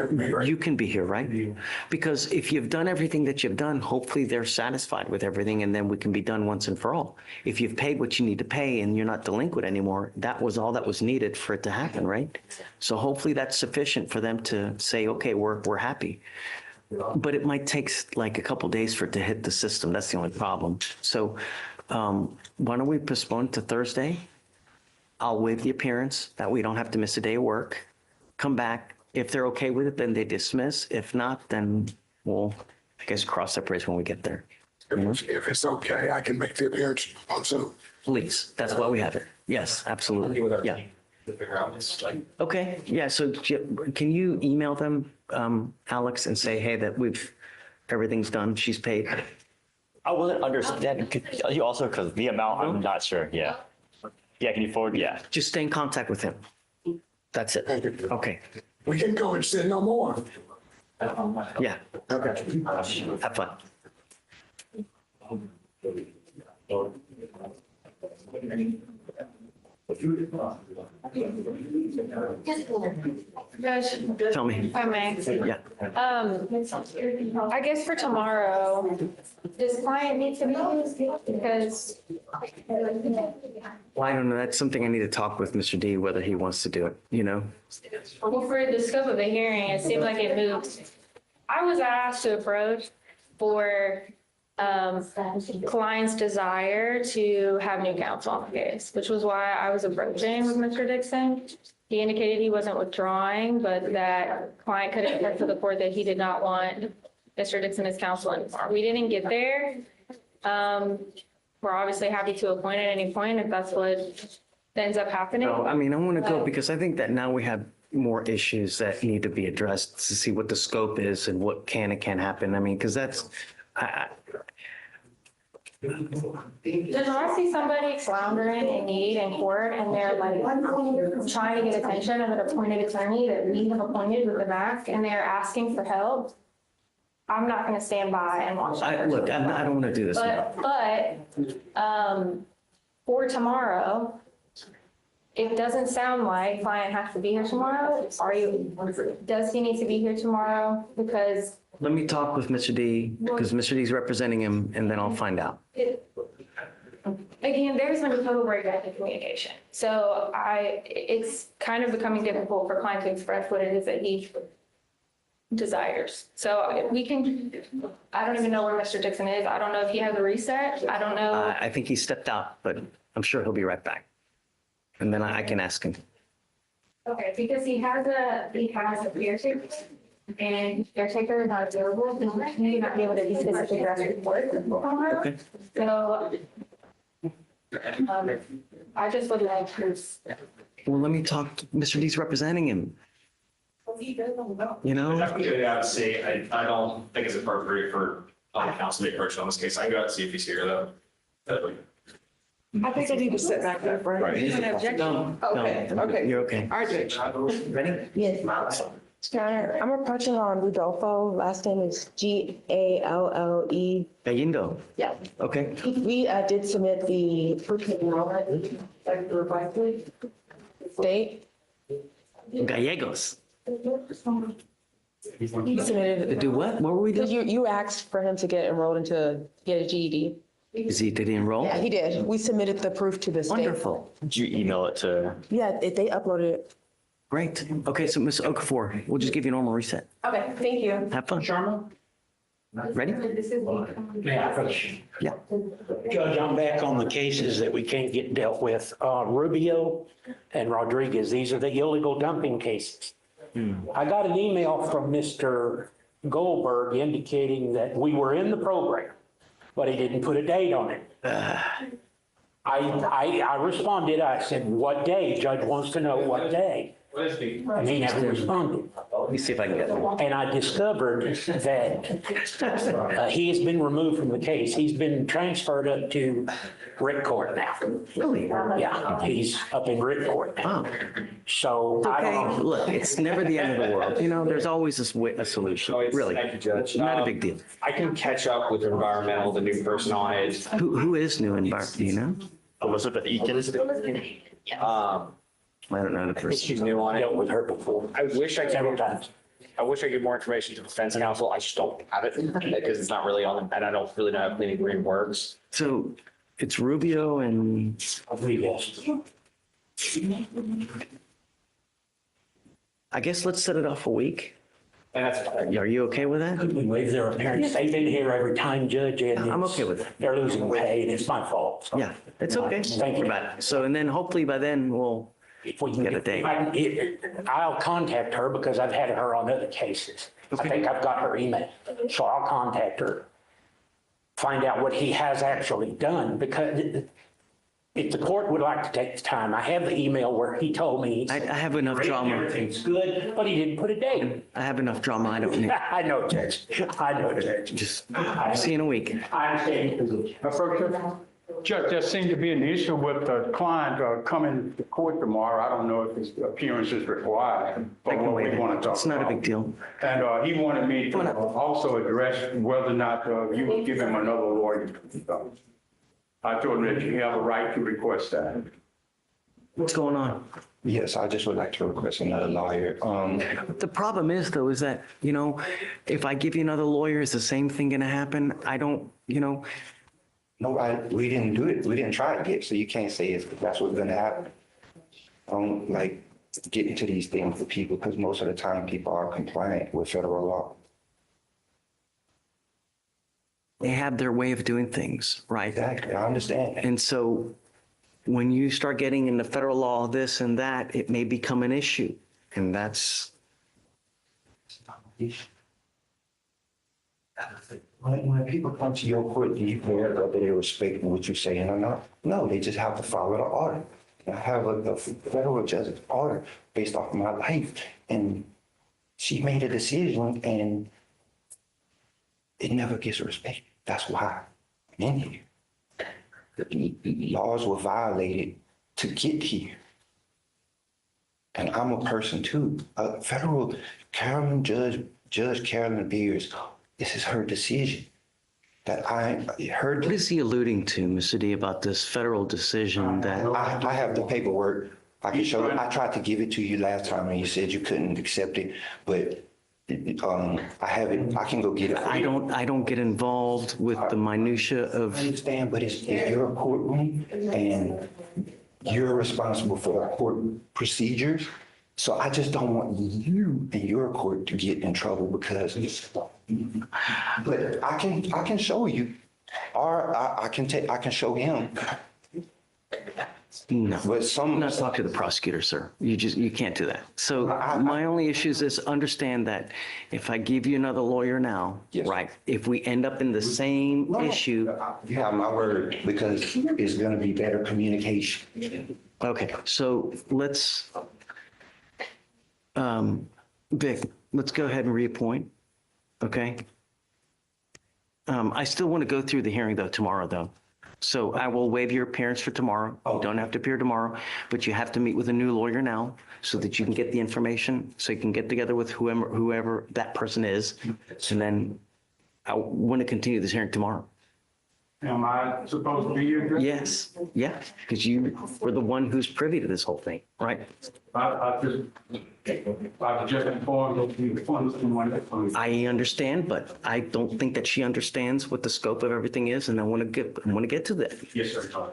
you can be here, right? Because if you've done everything that you've done, hopefully they're satisfied with everything and then we can be done once and for all. If you've paid what you need to pay and you're not delinquent anymore, that was all that was needed for it to happen, right? So hopefully that's sufficient for them to say, okay, we're happy. But it might take like a couple days for it to hit the system. That's the only problem. So why don't we postpone to Thursday? I'll waive the appearance. That way you don't have to miss a day of work. Come back. If they're okay with it, then they dismiss. If not, then we'll, I guess, cross that bridge when we get there. If it's okay, I can make the appearance on Zoom. Please, that's why we have it. Yes, absolutely. Yeah. To figure out this, like, Okay, yeah, so can you email them, Alex, and say, hey, that everything's done, she's paid? I wasn't understand, you also, because the amount, I'm not sure, yeah. Yeah, can you forward? Yeah. Just stay in contact with him. That's it. Okay, We can go and say no more. yeah, Okay. have fun. Judge, Tell me. if I may. Yeah. I guess for tomorrow, does client need to be, because Well, I don't know, that's something I need to talk with Mr. D, whether he wants to do it, you know? well, for the scope of the hearing, it seemed like it moved. I was asked to approach for client's desire to have new counsel on the case, which was why I was approaching with Mr. Dixon. He indicated he wasn't withdrawing, but that client could express to the court that he did not want Mr. Dixon as counsel anymore. We didn't get there. We're obviously happy to appoint at any point if that's what ends up happening. No, I mean, I want to go because I think that now we have more issues that need to be addressed to see what the scope is and what can and can't happen. I mean, because that's, Just when I see somebody floundering in need in court and they're like trying to get attention of an appointed attorney that we have appointed with the back and they're asking for help, I'm not going to stand by and watch. look, I don't want to do this now. But for tomorrow, it doesn't sound like client has to be here tomorrow. Does he need to be here tomorrow? Because Let me talk with Mr. D, because Mr. D's representing him, and then I'll find out. again, there's been a total breakdown in communication. So it's kind of becoming difficult for client to express what it is that he desires. So we can, I don't even know where Mr. Dixon is. I don't know if he has a reset. I don't know. I think he stepped out, but I'm sure he'll be right back. And then I can ask him. Okay, because he has a caretaker, and caretaker is not available, then he may not be able to be physically addressed work. Okay. So, I just would like to. Well, let me talk, Mr. D's representing him. You know? I can go out and see. I don't think it's appropriate for counsel to be approached on this case. I can go out and see if he's here though. I think I need to sit back up, right? Right. An objection? No, Okay, okay. You're okay. All right, Judge. Ready? Yes. Mr. Honor, I'm approaching on Rudolfo. Last name is Galle. Galindo. Yeah. Okay. We did submit the proof of enrollment, like the revised date. Gallegos. He submitted. Do what? What were we doing? You asked for him to get enrolled into get a GED. Did he enroll? Yeah, he did. We submitted the proof to the state. Wonderful. Did you email it to? Yeah, they uploaded it. Great. Okay, so Ms. Okafor, we'll just give you a normal reset. Okay, thank you. Have fun. Sharma? Ready? Yeah. Judge, I'm back on the cases that we can't get dealt with. Rubio and Rodriguez, these are the illegal dumping cases. I got an email from Mr. Goldberg indicating that we were in the program, but he didn't put a date on it. I responded, I said, what day? Judge wants to know what day. And he never responded. Let me see if I can get it. And I discovered that he has been removed from the case. He's been transferred up to Rick Court now. Really? Yeah, he's up in Rick Court now. So I Okay, don't know. look, it's never the end of the world. You know, there's always a solution, really. Thank you, Judge. Not a big deal. I can catch up with environmental, the new person on it. Who is new environment, do you know? Elizabeth Eakins. I don't know the I think person. she's new on it. Dealt with her before. I wish I Several could. times. I wish I could get more information to the defense counsel. I just don't have it because it's not really on them, and I don't really know how cleaning green works. So it's Rubio and Rodriguez. I guess let's set it off a week. And that's Are you okay with that? We waive their appearance. They've been here every time, Judge, and I'm okay with it. they're losing pay, and it's my fault. So Yeah, it's okay. Thank you. So, and then hopefully by then if we can Get a date. I'll contact her because I've had her on other cases. I think I've got her email, so I'll contact her. Find out what he has actually done, because if the court would like to take the time, I have the email where he told me. I have enough drama. Everything's good, but he didn't put a date. I have enough drama. I don't need. I know, Judge. I know, Judge. Just see you in a week. I understand your position. Judge, there seemed to be an issue with the client coming to court tomorrow. I don't know if his appearance is required, but what we want to talk about. It's not a big deal. And he wanted me to also address whether or not you would give him another lawyer. I told him that you have a right to request that. What's going on? Yes, I just would like to request another lawyer. The problem is, though, is that, you know, if I give you another lawyer, is the same thing going to happen? I don't, you know. No, we didn't do it. We didn't try to get, so you can't say that's what's going to happen. I don't like getting to these things for people because most of the time people are compliant with federal law. They have their way of doing things, right? Exactly, I understand. And so when you start getting into federal law, this and that, it may become an issue. And that's. When people come to your court, do you care whether they respect what you're saying or not? No, they just have to follow the order. I have a federal judge's order based off of my life, and she made a decision, and it never gets respected. That's why I'm in here. The laws were violated to get here. And I'm a person too. Federal Judge Carolyn Beers, this is her decision. That I heard. What is he alluding to, Mr. D, about this federal decision that? I have the paperwork. I can show you. I tried to give it to you last time and you said you couldn't accept it, but I have it. I can go get it. I don't get involved with the minutia of. I understand, but it's your courtroom and you're responsible for the court procedures. So I just don't want you and your court to get in trouble because. But I can show you, or I can show him. No, but I'm not talking to the prosecutor, sir. You can't do that. So my only issue is this: understand that if I give you another lawyer now, right? If we end up in the same issue, you have my word because it's going to be better communication. Okay, so let's, Vic, let's go ahead and reappoint. Okay. I still want to go through the hearing though tomorrow though. So I will waive your appearance for tomorrow. You don't have to appear tomorrow, but you have to meet with a new lawyer now so that you can get the information, so you can get together with whoever that person is. And then I want to continue this hearing tomorrow. Am I supposed to be here? Yes, yeah, because you were the one who's privy to this whole thing, right? I just informed you. I understand, but I don't think that she understands what the scope of everything is, and I want to get to that. Yes, sir.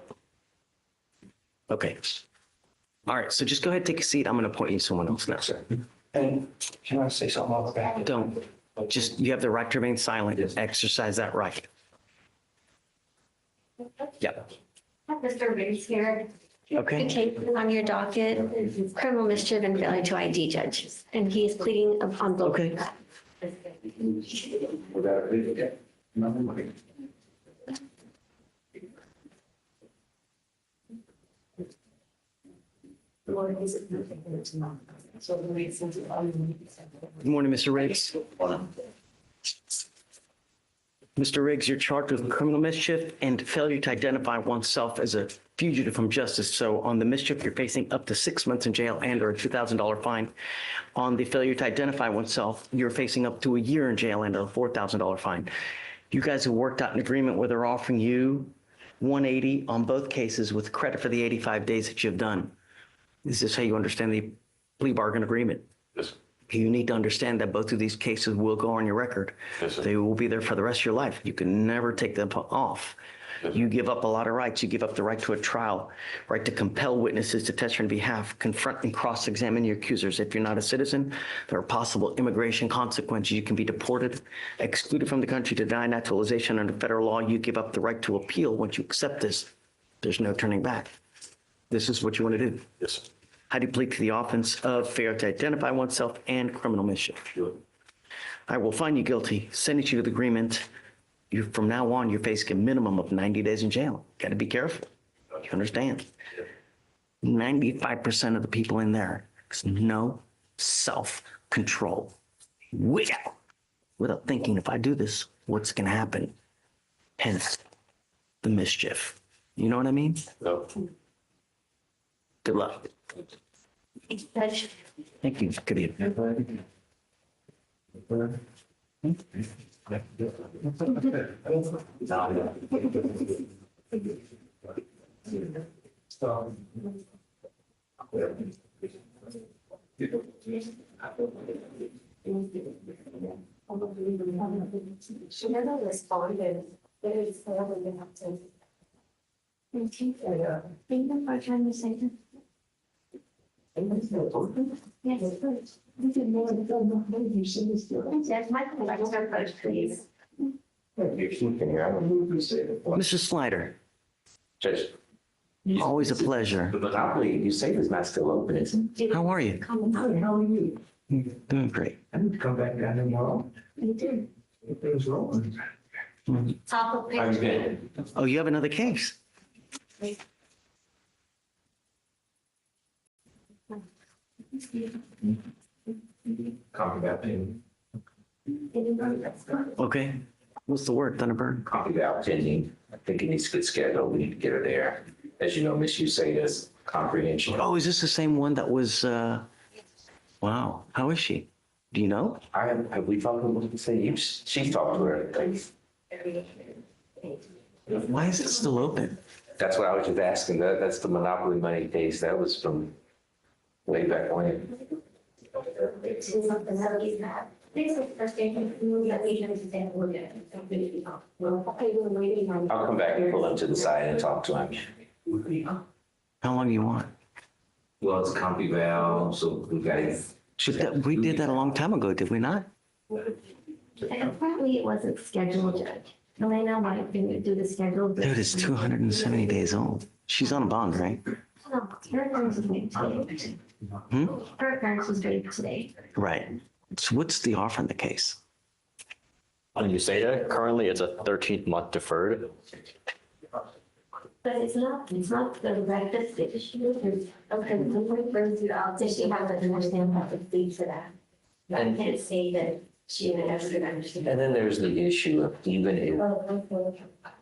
Okay. All right, so just go ahead and take a seat. I'm going to appoint you someone else now. And can I say something about that? Don't. Just, you have the right to remain silent. Exercise that right. Yeah. Mr. Riggs here. Okay. The case on your docket, criminal mischief and failure to ID judge, and he is pleading on both. Okay. Good morning, Mr. Riggs. Mr. Riggs, you're charged with criminal mischief and failure to identify oneself as a fugitive from justice. So on the mischief, you're facing up to 6 months in jail and or a $2,000 fine. On the failure to identify oneself, you're facing up to a year in jail and a $4,000 fine. You guys have worked out an agreement where they're offering you $180 on both cases with credit for the 85 days that you've done. Is this how you understand the plea bargain agreement? Yes. You need to understand that both of these cases will go on your record. Yes, sir. They will be there for the rest of your life. You can never take them off. Yes, you give up a lot of rights. You give up the right to a trial, right to compel witnesses to testify on behalf, confront and cross-examine your accusers. If you're not a citizen, there are possible immigration consequences. You can be deported, excluded from the country, denied naturalization under federal law. You give up the right to appeal. Once you accept this, there's no turning back. This is what you want to do. Yes, sir. I do plead to the offense of failure to identify oneself and criminal mischief. I will find you guilty, sentence you to the agreement. You, from now on, you're facing a minimum of 90 days in jail. Got to be careful. You understand? 95% of the people in there, there's no self-control. Without thinking, if I do this, what's going to happen? Hence, the mischief. You know what I mean? No. Good luck. Judge. Thank you. Good evening. She never responded. There is forever you have to. Thank you. Thank you for trying to say that. Yes, please. Yes, Michael, I don't have please. Mr. Slider, Judge. always a pleasure. The monopoly, you say is not still open, is it? How are you? How are you? Doing great. I need to come back down tomorrow. You do. Things rolling. Top of How you picture. been? Oh, you have another case? Copy that thing. Okay. What's the word, Thunderbird? Copy that pending. I think it needs to get scheduled. We need to get her there. As you know, Miss Usadas comprehension. Oh, is this the same one that was, wow. How is she? Do you know? Have we talked to her? She's talked to her. Why is it still open? That's what I was just asking. That's the monopoly money case. That was from way back when. I'll come back and pull him to the side and talk to him. How long do you want? Well, it's a compy valve, so we got it. We did that a long time ago, did we not? Apparently it wasn't scheduled, Judge. Elena might do the schedule. Dude, it's 270 days old. She's on a bond, right? No, her appearance was made today. Her appearance was made today. Right. So what's the offer in the case? On USADA, currently it's a 13th month deferred. But it's not the right decision. Okay, someone brings it up, so she has to understand how to speak for that. I can't say that she doesn't understand. And then there's the issue of even if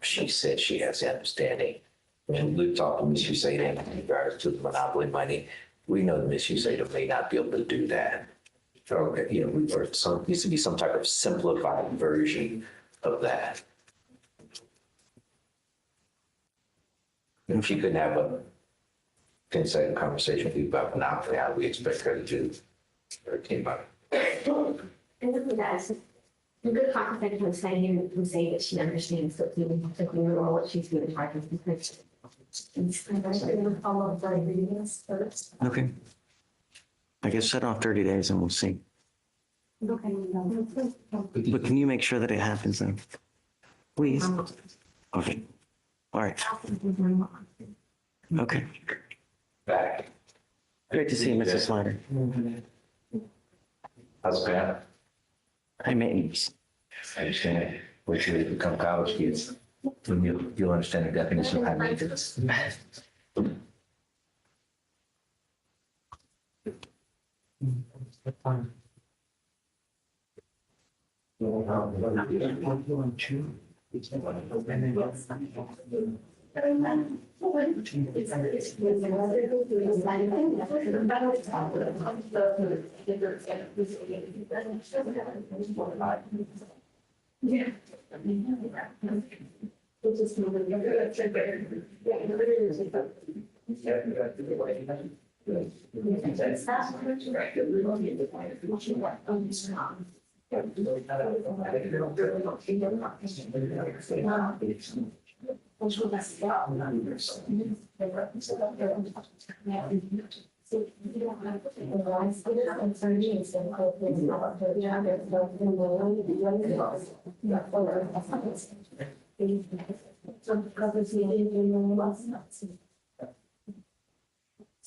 she said she has the understanding. When we talked to Miss Usada in regards to the monopoly money, we know that Miss Usada may not be able to do that. So, you know, or some, needs to be some type of simplified version of that. If she couldn't have a 10-second conversation with you about monopoly, how do we expect her to do her team about it? And look at that, a good conversation with saying who say that she understands that we know what she's doing. Okay. I guess set off 30 days and we'll see. Okay. But can you make sure that it happens then? Please. Okay. All right. Okay. Back. Great to see you, Mrs. Slider. How's Pat? Hi, maintenance. I understand. Wait till they become college kids. Then you'll understand the definition of high maintenance. Yeah.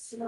Yes.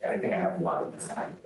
I think I have a lot of time.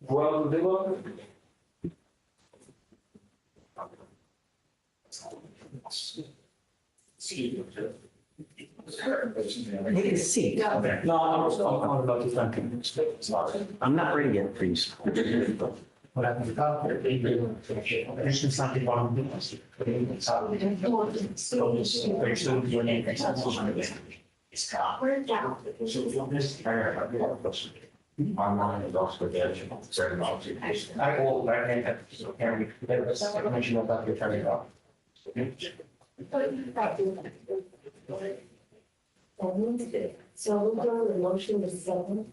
Well, they were. Take a seat. No, I'm about to thank you. Sorry. I'm not ready yet, please. Online is also the certain observation. I will, I think that, so can we, there's a mention about your turning off. So we'll go with the motion to seven.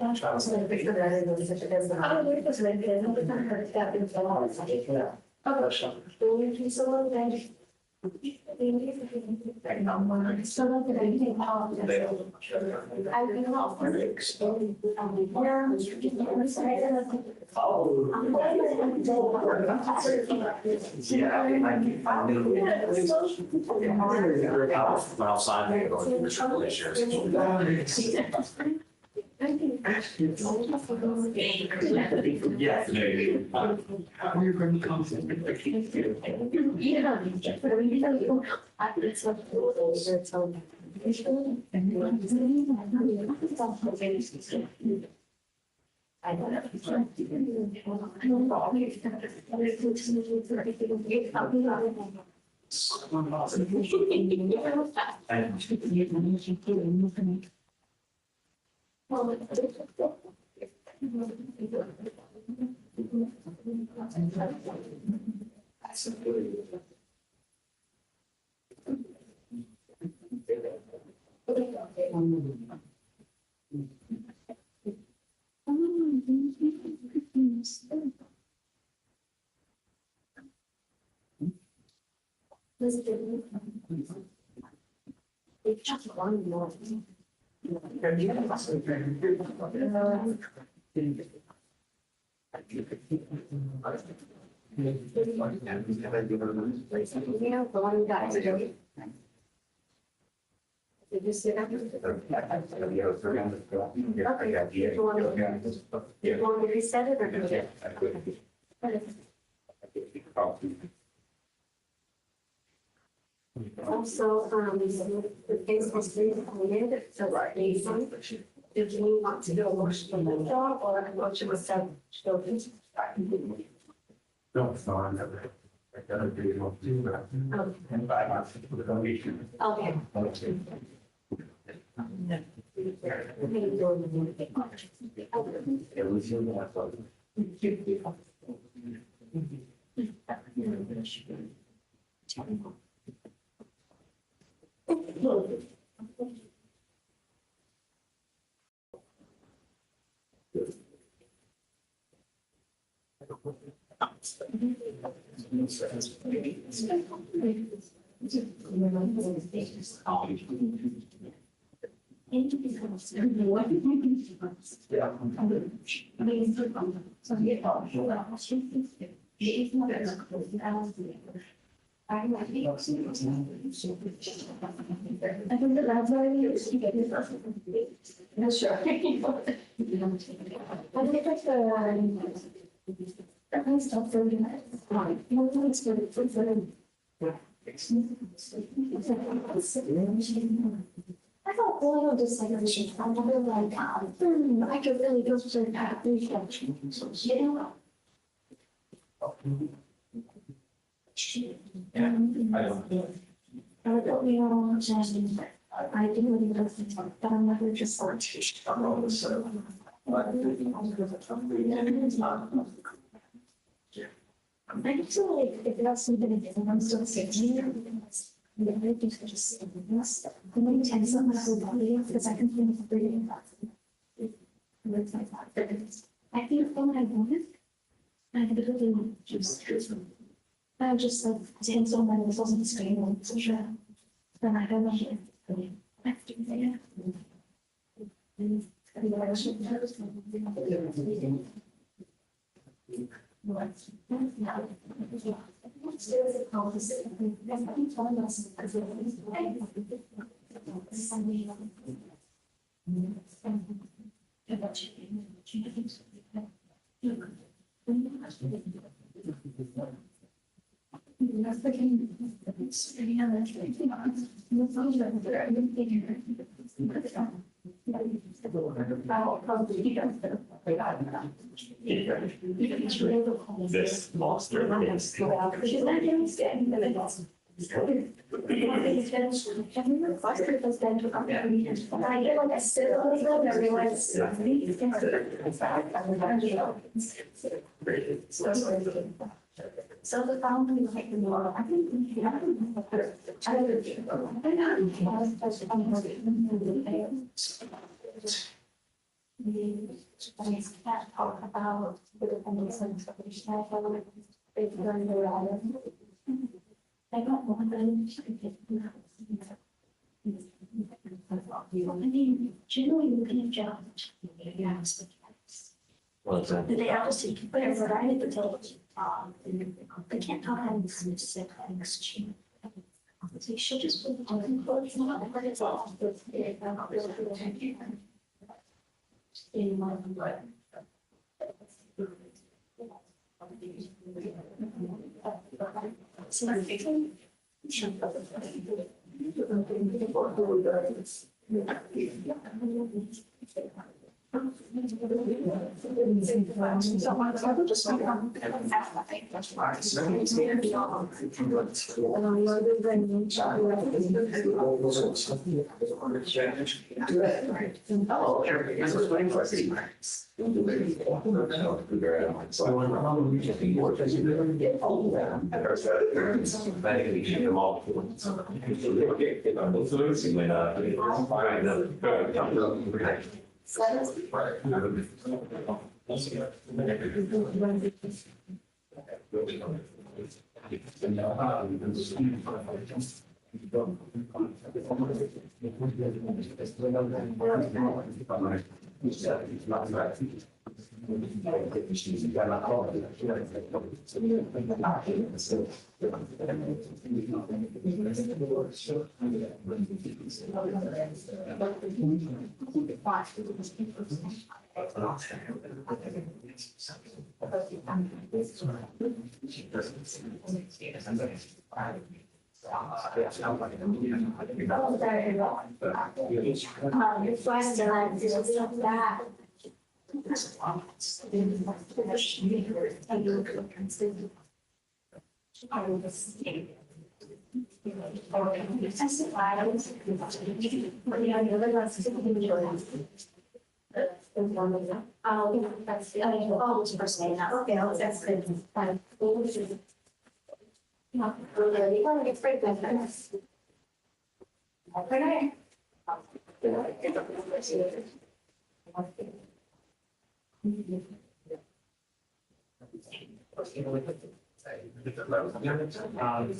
I was gonna pick that in the session as well. Oh, wait, that's right, then, but I'm gonna step in the law. Oh, sure. Will you so long, then? So long, that I can help. I will help. When I'll sign it, or the triple issues. Yeah. I don't know. It's just one more. You know, the one guy. Did you see that? Okay. You want me to reset it or? Also, the case was reappointed, so did you want to do a motion for the job or a motion with some children? No, it's not, I never. I gotta do it all too, but. And 5 months. Okay. It was your last one. I think the library is. Sure. I think that's That means stop 30 minutes. No, it's good. It's good. I thought oil dissections, I'm never like, I could really go through that. You know? I would only know, I didn't really listen, but I'm never just like. I feel like if that's something that I'm still saying, the other things are just saying this. The many times I'm not really because I can think of breathing. I think when I want it, I literally just like dance on my muscles and scream on the show. Then I don't know. I have to do This monster is. So the following like I think can't talk about the defendant's interpretation. They've done their own. I don't want them to I mean, generally you can judge. They have to see whatever I need to tell you. They can't talk about specific things. They should just put it on clothes. But it's all in my life.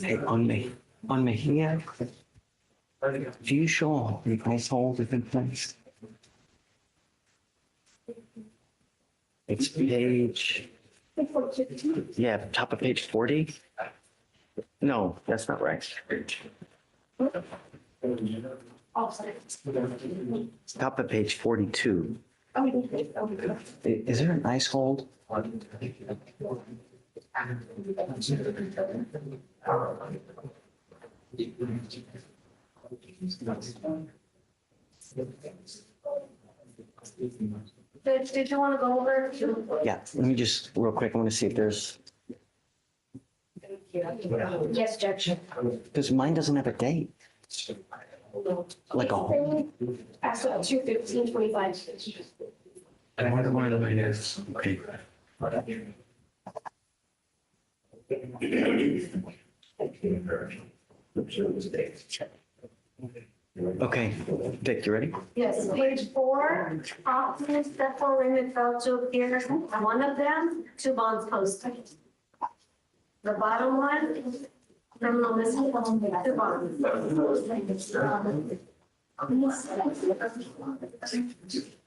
Hey, on me, yeah. Do you show the household if in place? It's page, yeah, top of page 40? No, that's not right. Top of page 42. Is there an ice hold? Did you want to go over? Yeah, let me just, real quick, I want to see if there's, Yes, Judge. because mine doesn't have a date. Like a. As of 2/15/25. I wonder why mine is. Okay. Okay, Dick, you ready? Yes, page 4, officers that foreign failed to appear, one of them, 2 bonds posted. The bottom one, criminal missing, 2 bonds.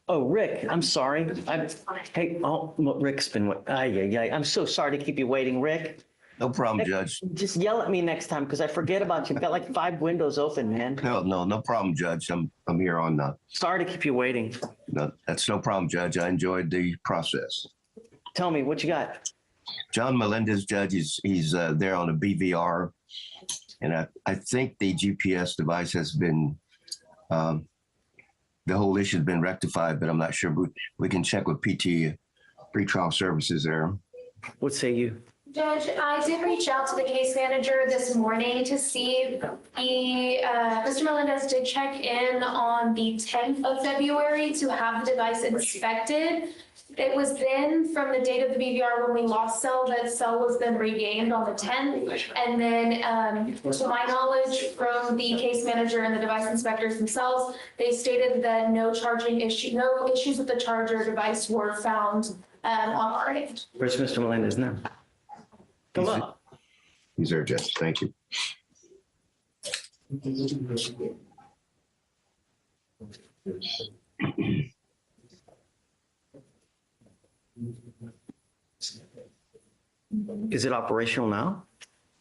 Oh, Rick, I'm sorry. Hey, oh, Rick's been, I'm so sorry to keep you waiting, Rick. No problem, Judge. Just yell at me next time because I forget about you. I've got like 5 windows open, man. No problem, Judge. I'm here on Sorry to keep you waiting. no, that's no problem, Judge. I enjoyed the process. Tell me, what you got? John Melendez, Judge, he's there on a BVR, and I think the GPS device has been, the whole issue has been rectified, but I'm not sure. We can check with PT pretrial services there. What say you? Judge, I did reach out to the case manager this morning to see Mr. Melendez did check in on the 10th of February to have the device inspected. It was then from the date of the BVR when we lost cell, that cell was then regained on the 10th. And then to my knowledge from the case manager and the device inspectors themselves, they stated that no issues with the charger device were found on our end. Where's Mr. Melendez now? Come on. He's there, Judge. Thank you. Is it operational now?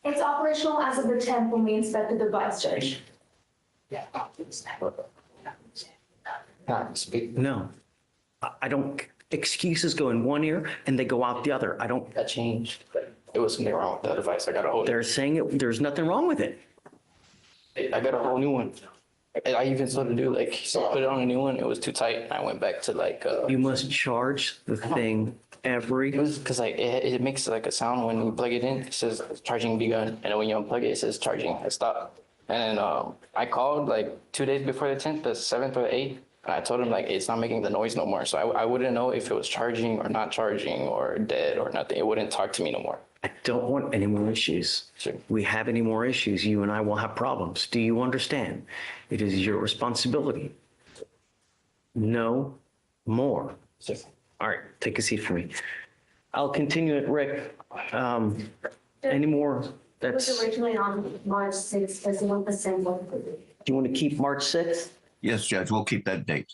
It's operational as of the 10th when we inspected the device, Judge. No. I don't, excuses go in one ear and they go out the other. I don't. That changed, but it was something wrong with that device. I got a whole. They're saying there's nothing wrong with it. I got a whole new one. I even started to do like, so I put it on a new one. It was too tight. And I went back to like. You must charge the thing every. It was because like it makes like a sound when you plug it in. It says charging begun, and then when you unplug it, it says charging has stopped. And then I called like 2 days before the 10th, the 7th or the 8th. And I told him like it's not making the noise no more. So I wouldn't know if it was charging or not charging or dead or nothing. It wouldn't talk to me no more. I don't want any more issues. Sure. We have any more issues, you and I will have problems. Do you understand? It is your responsibility. No more. Sure. All right, take a seat for me. I'll continue it, Rick. Any more? It was originally on March 6th, as one percent. Do you want to keep March 6th? Yes, Judge, we'll keep that date.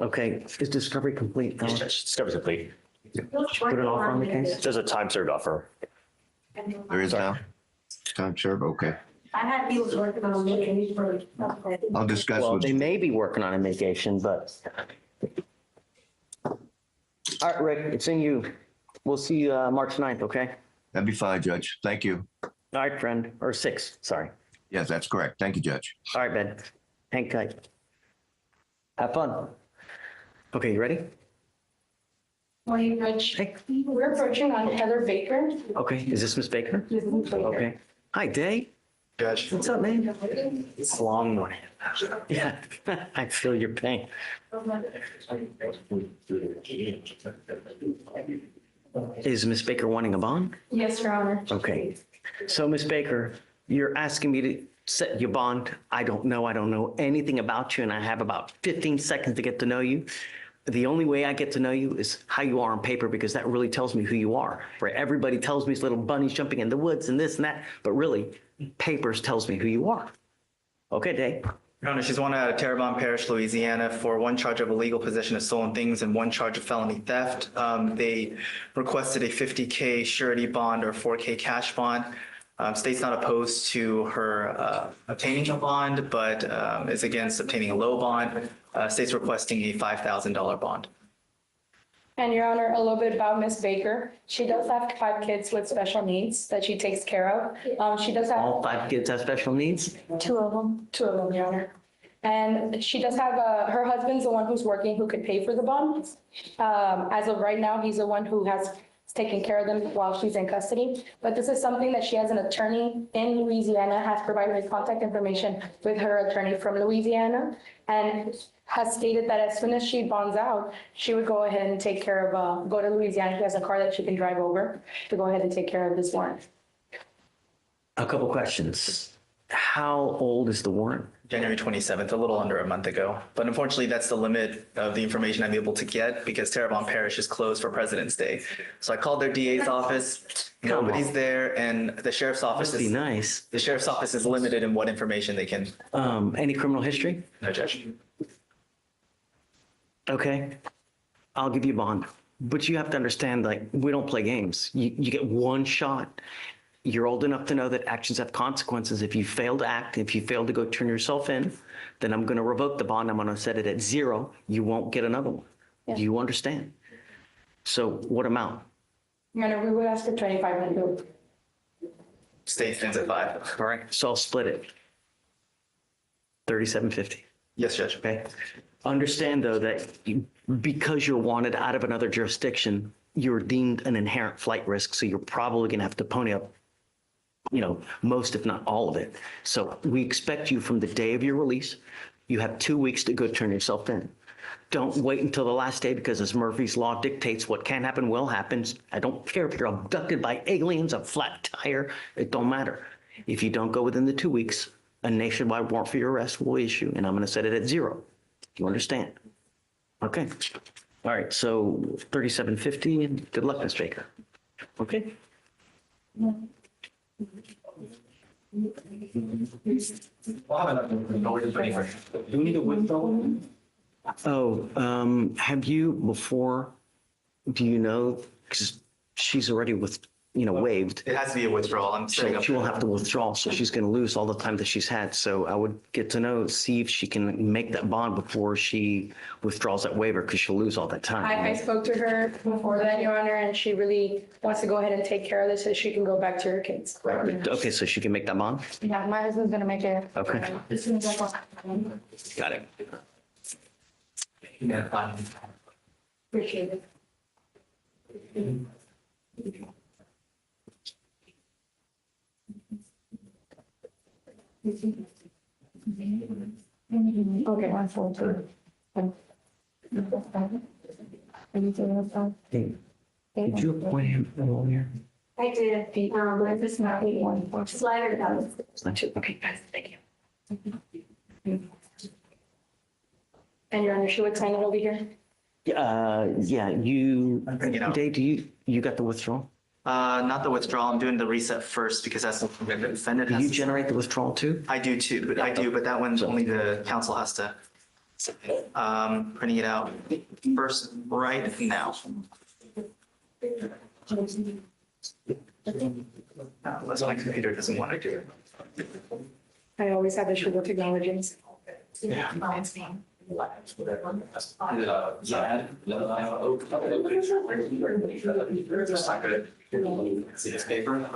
Okay, is discovery complete? Yes, Judge. Discovery's complete. Put an offer on the case? There's a time served offer. There is now? Time served? Okay. I had people working on making for. I'll discuss Well, with they may be working on a medication, but. All right, Rick, it's in you. We'll see you March 9th, okay? That'd be fine, Judge. Thank you. All right, friend, or 6th, sorry. Yes, that's correct. Thank you, Judge. All right, Ben. Hang tight. Have fun. Okay, you ready? Morning, Rich. We're approaching on Heather Baker. Okay, is this Miss Baker? Okay. Hi, Day. Judge. What's up, man? It's a long morning. Yeah, I feel your pain. Is Miss Baker wanting a bond? Yes, Your Honor. Okay. So, Miss Baker, you're asking me to set your bond. I don't know anything about you, and I have about 15 seconds to get to know you. The only way I get to know you is how you are on paper, because that really tells me who you are. Right? Everybody tells me it's little bunnies jumping in the woods and this and that, but really, papers tells me who you are. Okay, Day. Your Honor, she's wanted out of Terrebonne Parish, Louisiana for 1 charge of illegal possession of stolen things and 1 charge of felony theft. They requested a $50K surety bond or $4K cash bond. State's not opposed to her obtaining a bond, but is against obtaining a low bond. State's requesting a $5,000 bond. And Your Honor, a little bit about Miss Baker. She does have 5 kids with special needs that she takes care of. She does have All 5 kids have special needs? 2 of them, Your Honor. And she does have, her husband's the one who's working, who could pay for the bond. As of right now, he's the one who has taken care of them while she's in custody. But this is something that she has an attorney in Louisiana, has provided her contact information with her attorney from Louisiana, and has stated that as soon as she bonds out, she would go ahead and take care of, go to Louisiana. She has a car that she can drive over to go ahead and take care of this warrant. A couple questions. How old is the warrant? January 27th, a little under a month ago. But unfortunately, that's the limit of the information I'm able to get because Terrebonne Parish is closed for President's Day. So I called their DA's office, nobody's there, and the sheriff's office Must be nice. The sheriff's office is limited in what information they can. Any criminal history? No, Judge. Okay, I'll give you a bond, but you have to understand, like, we don't play games. You get one shot. You're old enough to know that actions have consequences. If you fail to act, if you fail to go turn yourself in, then I'm going to revoke the bond. I'm going to set it at 0. You won't get another one. Yeah. Do you understand? So what amount? Your Honor, we would ask for 2,500. State stands at 5. All right, so I'll split it. 3750. Yes, Judge. Okay. Understand, though, that because you're wanted out of another jurisdiction, you're deemed an inherent flight risk. So you're probably going to have to pony up, most, if not all of it. So we expect you from the day of your release. You have 2 weeks to go turn yourself in. Don't wait until the last day because as Murphy's Law dictates, what can happen will happen. I don't care if you're abducted by aliens, a flat tire, it don't matter. If you don't go within the 2 weeks, a nationwide warrant for your arrest will issue, and I'm going to set it at 0. You understand? Okay. All right, so 3750, and good luck, Ms. Baker. Okay? Do we need to withdraw? Oh, have you before, do you know, because she's already waived. It has to be a withdrawal. I'm setting So up. she will have to withdraw, so she's going to lose all the time that she's had. So I would get to know, see if she can make that bond before she withdraws that waiver, because she'll lose all that time. I spoke to her before that, Your Honor, and she really wants to go ahead and take care of this so she can go back to her kids. Okay, so she can make that bond? Yeah, my husband's gonna make it. Okay. As soon as I Got it. appreciate it. Okay, 142. Hey, did you appoint him for a lawyer? I did, but it's not one. Slider does. It's not you. Okay, guys, thank you. And Your Honor, she would sign it over here? Yeah, you, You know. Dave, you got the withdrawal? Not the withdrawal. I'm doing the reset first because that's something that the defendant Do has. you generate the withdrawal too? I do too, but that one's only the council has to. Printing it out first right now. Unless my computer doesn't want to do it. I always have issue with technologies. Yeah. See this paper?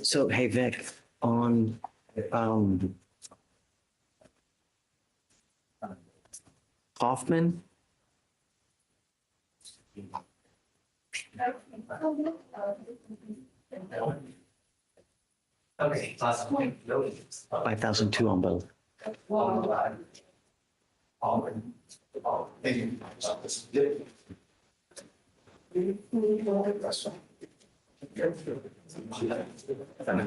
So, hey, Vic, on, Hoffman, Okay, last point. 5,002 on both. Thank you. And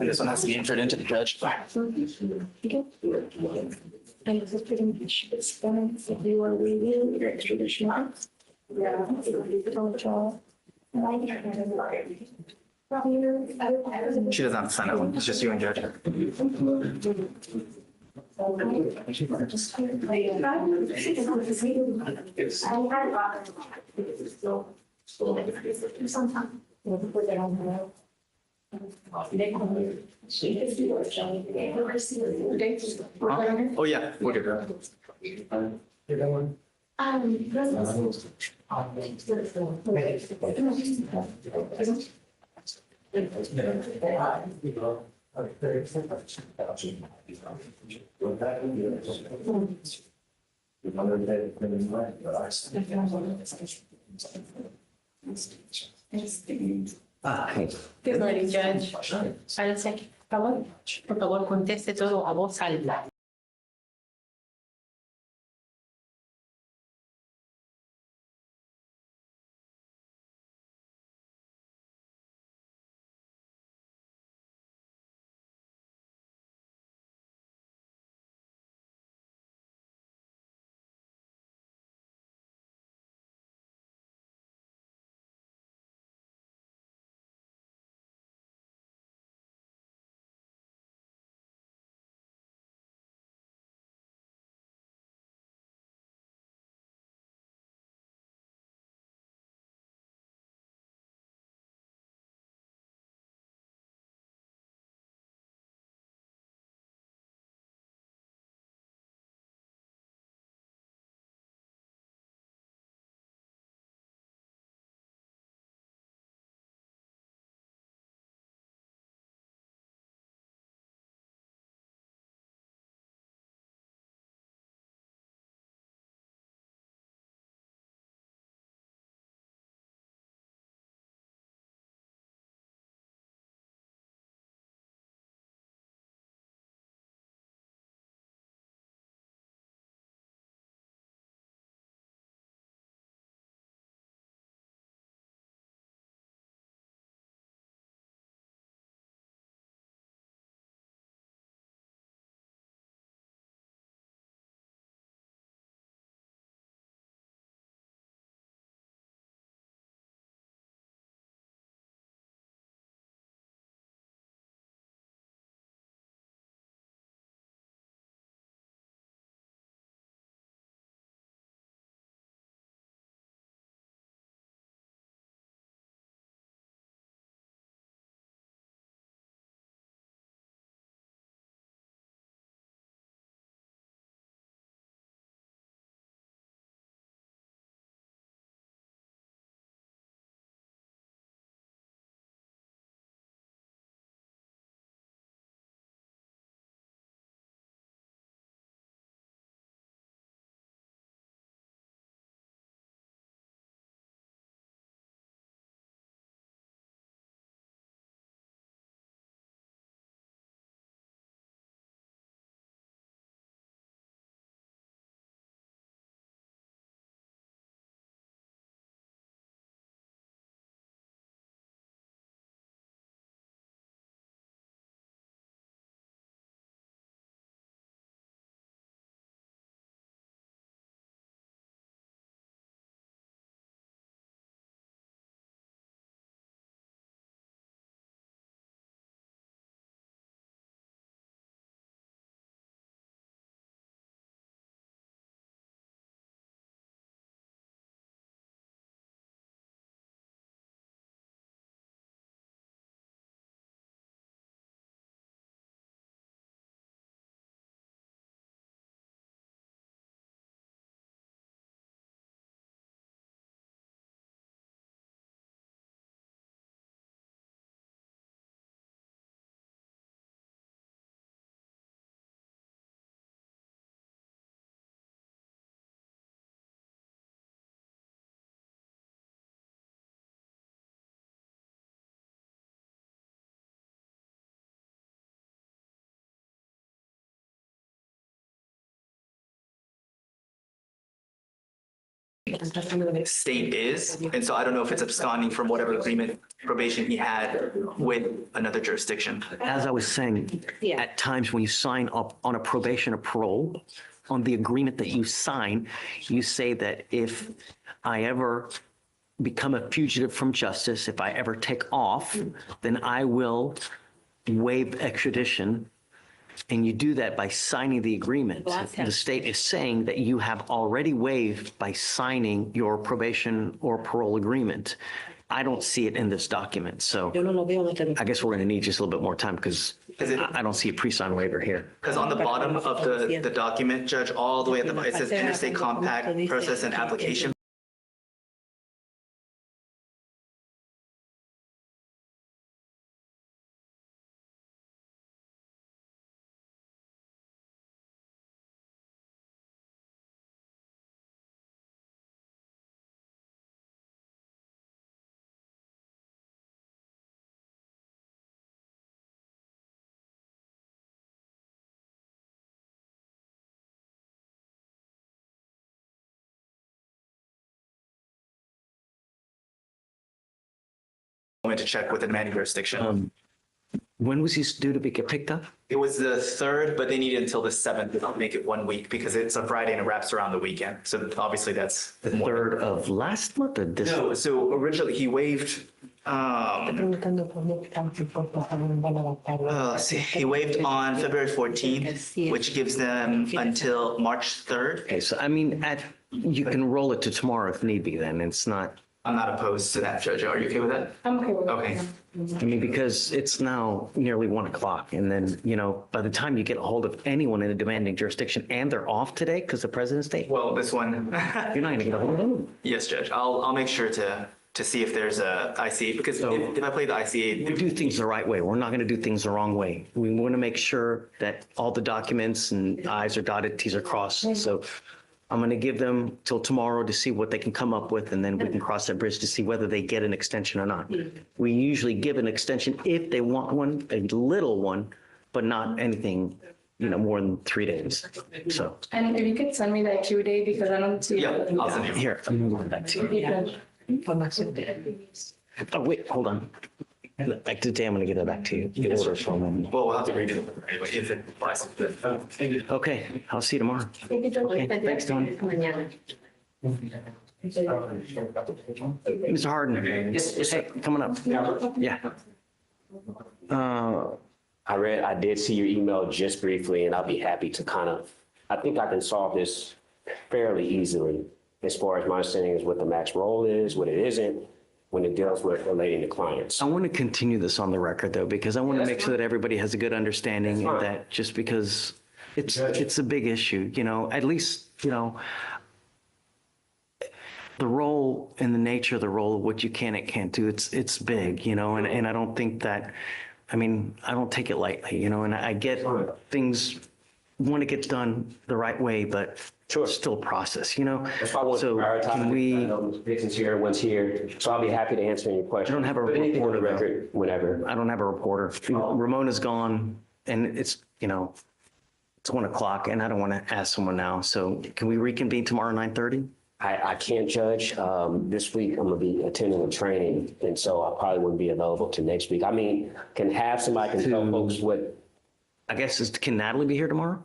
this one has to be entered into the judge. And this is pretty much it's done. If you are reading your extradition marks. Yeah. Don't draw. She doesn't have to sign that one. It's just you and judge. Oh, yeah, we'll do that. Good morning, Judge. Al favor, por favor, conteste todo a voz alta. state is. And so I don't know if it's absconding from whatever agreement probation he had with another jurisdiction. As I was saying, at times when you sign up on a probation or parole, on the agreement that you sign, you say that if I ever become a fugitive from justice, if I ever take off, then I will waive extradition. And you do that by signing the agreement. The state is saying that you have already waived by signing your probation or parole agreement. I don't see it in this document, so I guess we're going to need just a little bit more time because I don't see a pre-signed waiver here. Because on the bottom of the document, Judge, all the way at the bottom, it says interstate compact process and application. I went to check with the demanding jurisdiction. When was he due to be picked up? It was the 3rd, but they need it until the 7th. I'll make it 1 week because it's a Friday and it wraps around the weekend. So obviously that's the 3rd of last month or this? No, so originally he waived, he waived on February 14th, which gives them until March 3rd. Okay, so I mean, you can roll it to tomorrow if need be then. It's not. I'm not opposed to that, Judge. Are you okay with that? I'm okay with that. Okay. I mean, because it's now nearly 1 o'clock and then, by the time you get a hold of anyone in a demanding jurisdiction and they're off today because of President's Day. Well, this one. You're not going to get a hold of them. Yes, Judge. I'll make sure to see if there's a ICA because if I play the ICA. We do things the right way. We're not going to do things the wrong way. We want to make sure that all the documents and I's are dotted, T's are crossed. So I'm going to give them till tomorrow to see what they can come up with, and then we can cross that bridge to see whether they get an extension or not. We usually give an extension if they want one, a little one, but not anything, more than 3 days. So. And if you could send me that Q day because I don't see. Yeah, I'll send you. Here, I'm going back to you. Oh, wait, hold on. Back to the day, I'm going to get it back to you. The order from them. Well, we'll have to read it anyway if it applies. Okay, I'll see you tomorrow. Okay, thanks, Don. Mr. Harden. Hey, coming up. Yeah. I did see your email just briefly, and I'll be happy to I think I can solve this fairly easily as far as my understanding is what the max roll is, what it isn't, when it deals with relating to clients. I want to continue this on the record though, because I want to make sure that everybody has a good understanding and that just because it's a big issue, at least, the role and the nature of the role of what you can and can't do, it's big, and I don't think that, I don't take it lightly, and I get things want to get done the right way, but it's still a process, That's why I want to prioritize. Can we? I know Ms. Dixon's here, one's here, so I'll be happy to answer any questions. I don't have a Put anything on reporter the record whenever. I don't have a reporter. Ramona's gone, and it's 1 o'clock, and I don't want to ask someone now. So can we reconvene tomorrow 9:30? I can't judge. This week I'm gonna be attending a training, and so I probably wouldn't be available to next week. Can have somebody can tell folks what. I guess can Natalie be here tomorrow?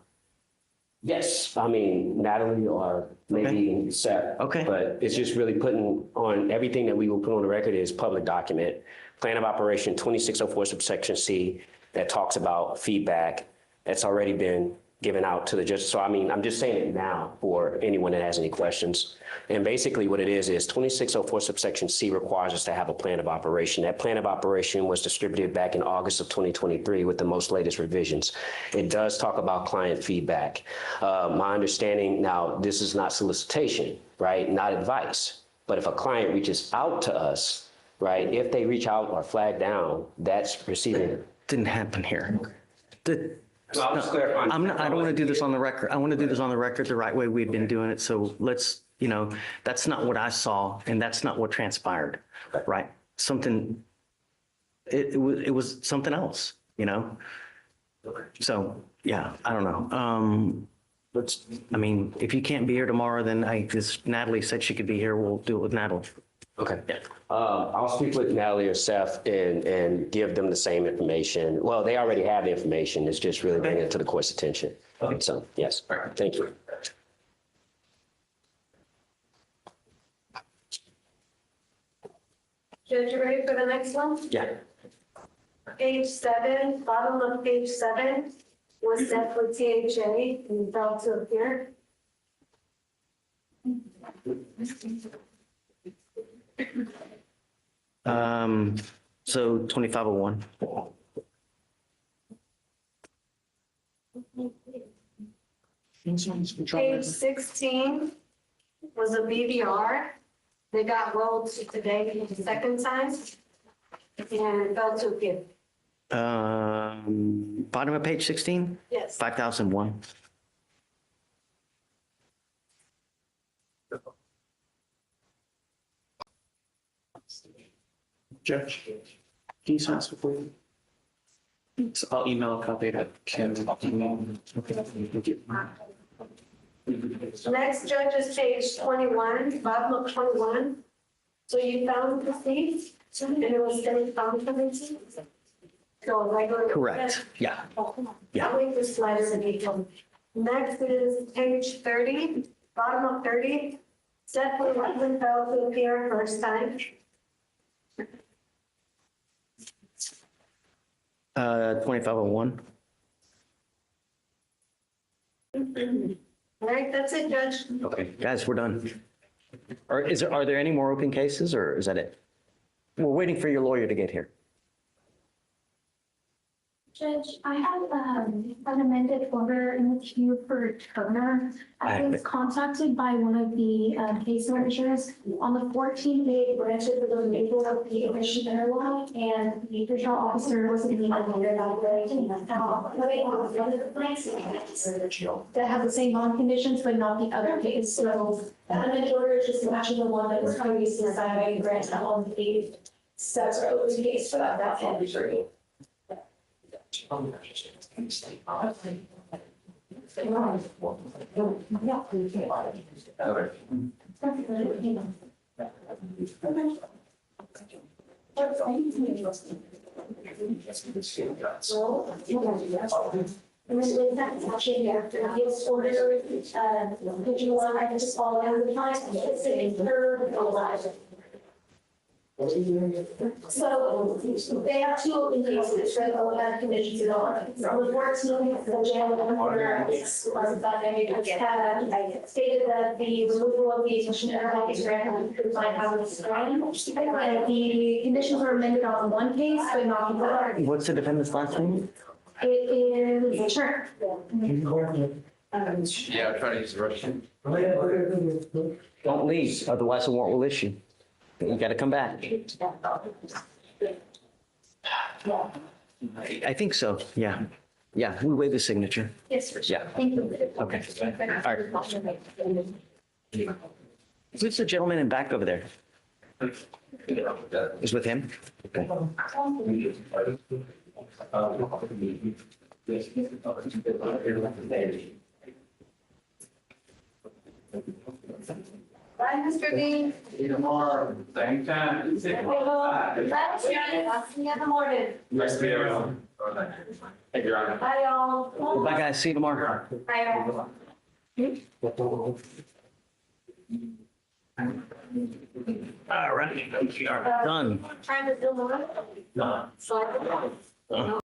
Yes, Natalie or maybe Seth. Okay. But it's just really putting on everything that we will put on the record is public document. Plan of operation 2604 subsection C that talks about feedback that's already been given out to the judge. So I'm just saying it now for anyone that has any questions. And basically what it is 2604 subsection C requires us to have a plan of operation. That plan of operation was distributed back in August of 2023 with the most latest revisions. It does talk about client feedback. My understanding now, this is not solicitation, right? Not advice. But if a client reaches out to us, right? If they reach out or flag down, that's receiving. Didn't happen here. So I'll just clarify. I don't want to do this on the record. I want to do this on the record the right way we've been doing it. So let's, that's not what I saw and that's not what transpired, right? It was something else, So, yeah, I don't know. I mean, if you can't be here tomorrow, then Natalie said she could be here. We'll do it with Natalie. Okay. I'll speak with Natalie or Seth and give them the same information. Well, they already have the information. It's just really bringing it to the court's attention. So, yes, thank you. Judge, you ready for the next one? Yeah. Page 7, bottom of page 7 was set for THA and fell to appear. So 2501. Page 16 was a BVR. They got rolled to today for the second time and fell to appear. Bottom of page 16? Yes. 5001. Judge, can you sign this before you? So I'll email a copy to Kim. Okay, thank you. Next, judge, is page 21, bottom of 21. So you found the seat and it was getting found for me. So regular. Correct. Yeah. Yeah. I'll leave this slide as a detail. Next is page 30, bottom of 30. Set for Rutland fell to appear first time. 2501. All right, that's it, Judge. Okay, guys, we're done. Are there any more open cases or is that it? We're waiting for your lawyer to get here. Judge, I have an amended order in the queue for Turner. I was contacted by one of the case managers on the 14th. They granted the removal of the commissioner law, and the original officer wasn't even aware that that have the same bond conditions, but not the other case. So the amended order is just matching the one that was previously signed and granted on the separate case for that injury. And then that's actually after his order, original one, I just follow every time, it's a third alive. So they have two open cases for the bad conditions on. So the 14th, the jail order was that they stated that the removal of the commissioner is granted by Howard's grant. And the conditions were amended on one case, but not on the other. What's the defendant's last name? It is Turner. Yeah, I'm trying to use the Russian. Don't leave, otherwise a warrant will issue. You got to come back. I think so, yeah. Yeah, we waive the signature. Yes, for sure. Yeah. Thank you. Okay. All right. Who's the gentleman in back over there? Is with him? Okay. Bye, Mr. Dean. See you tomorrow, same time. See you in the morning. Nice to be around. Thank you, Your Honor. Bye, y'all. Bye, guys. See you tomorrow. Bye, y'all. All right. We are done. Trying to do more. Done. So I can.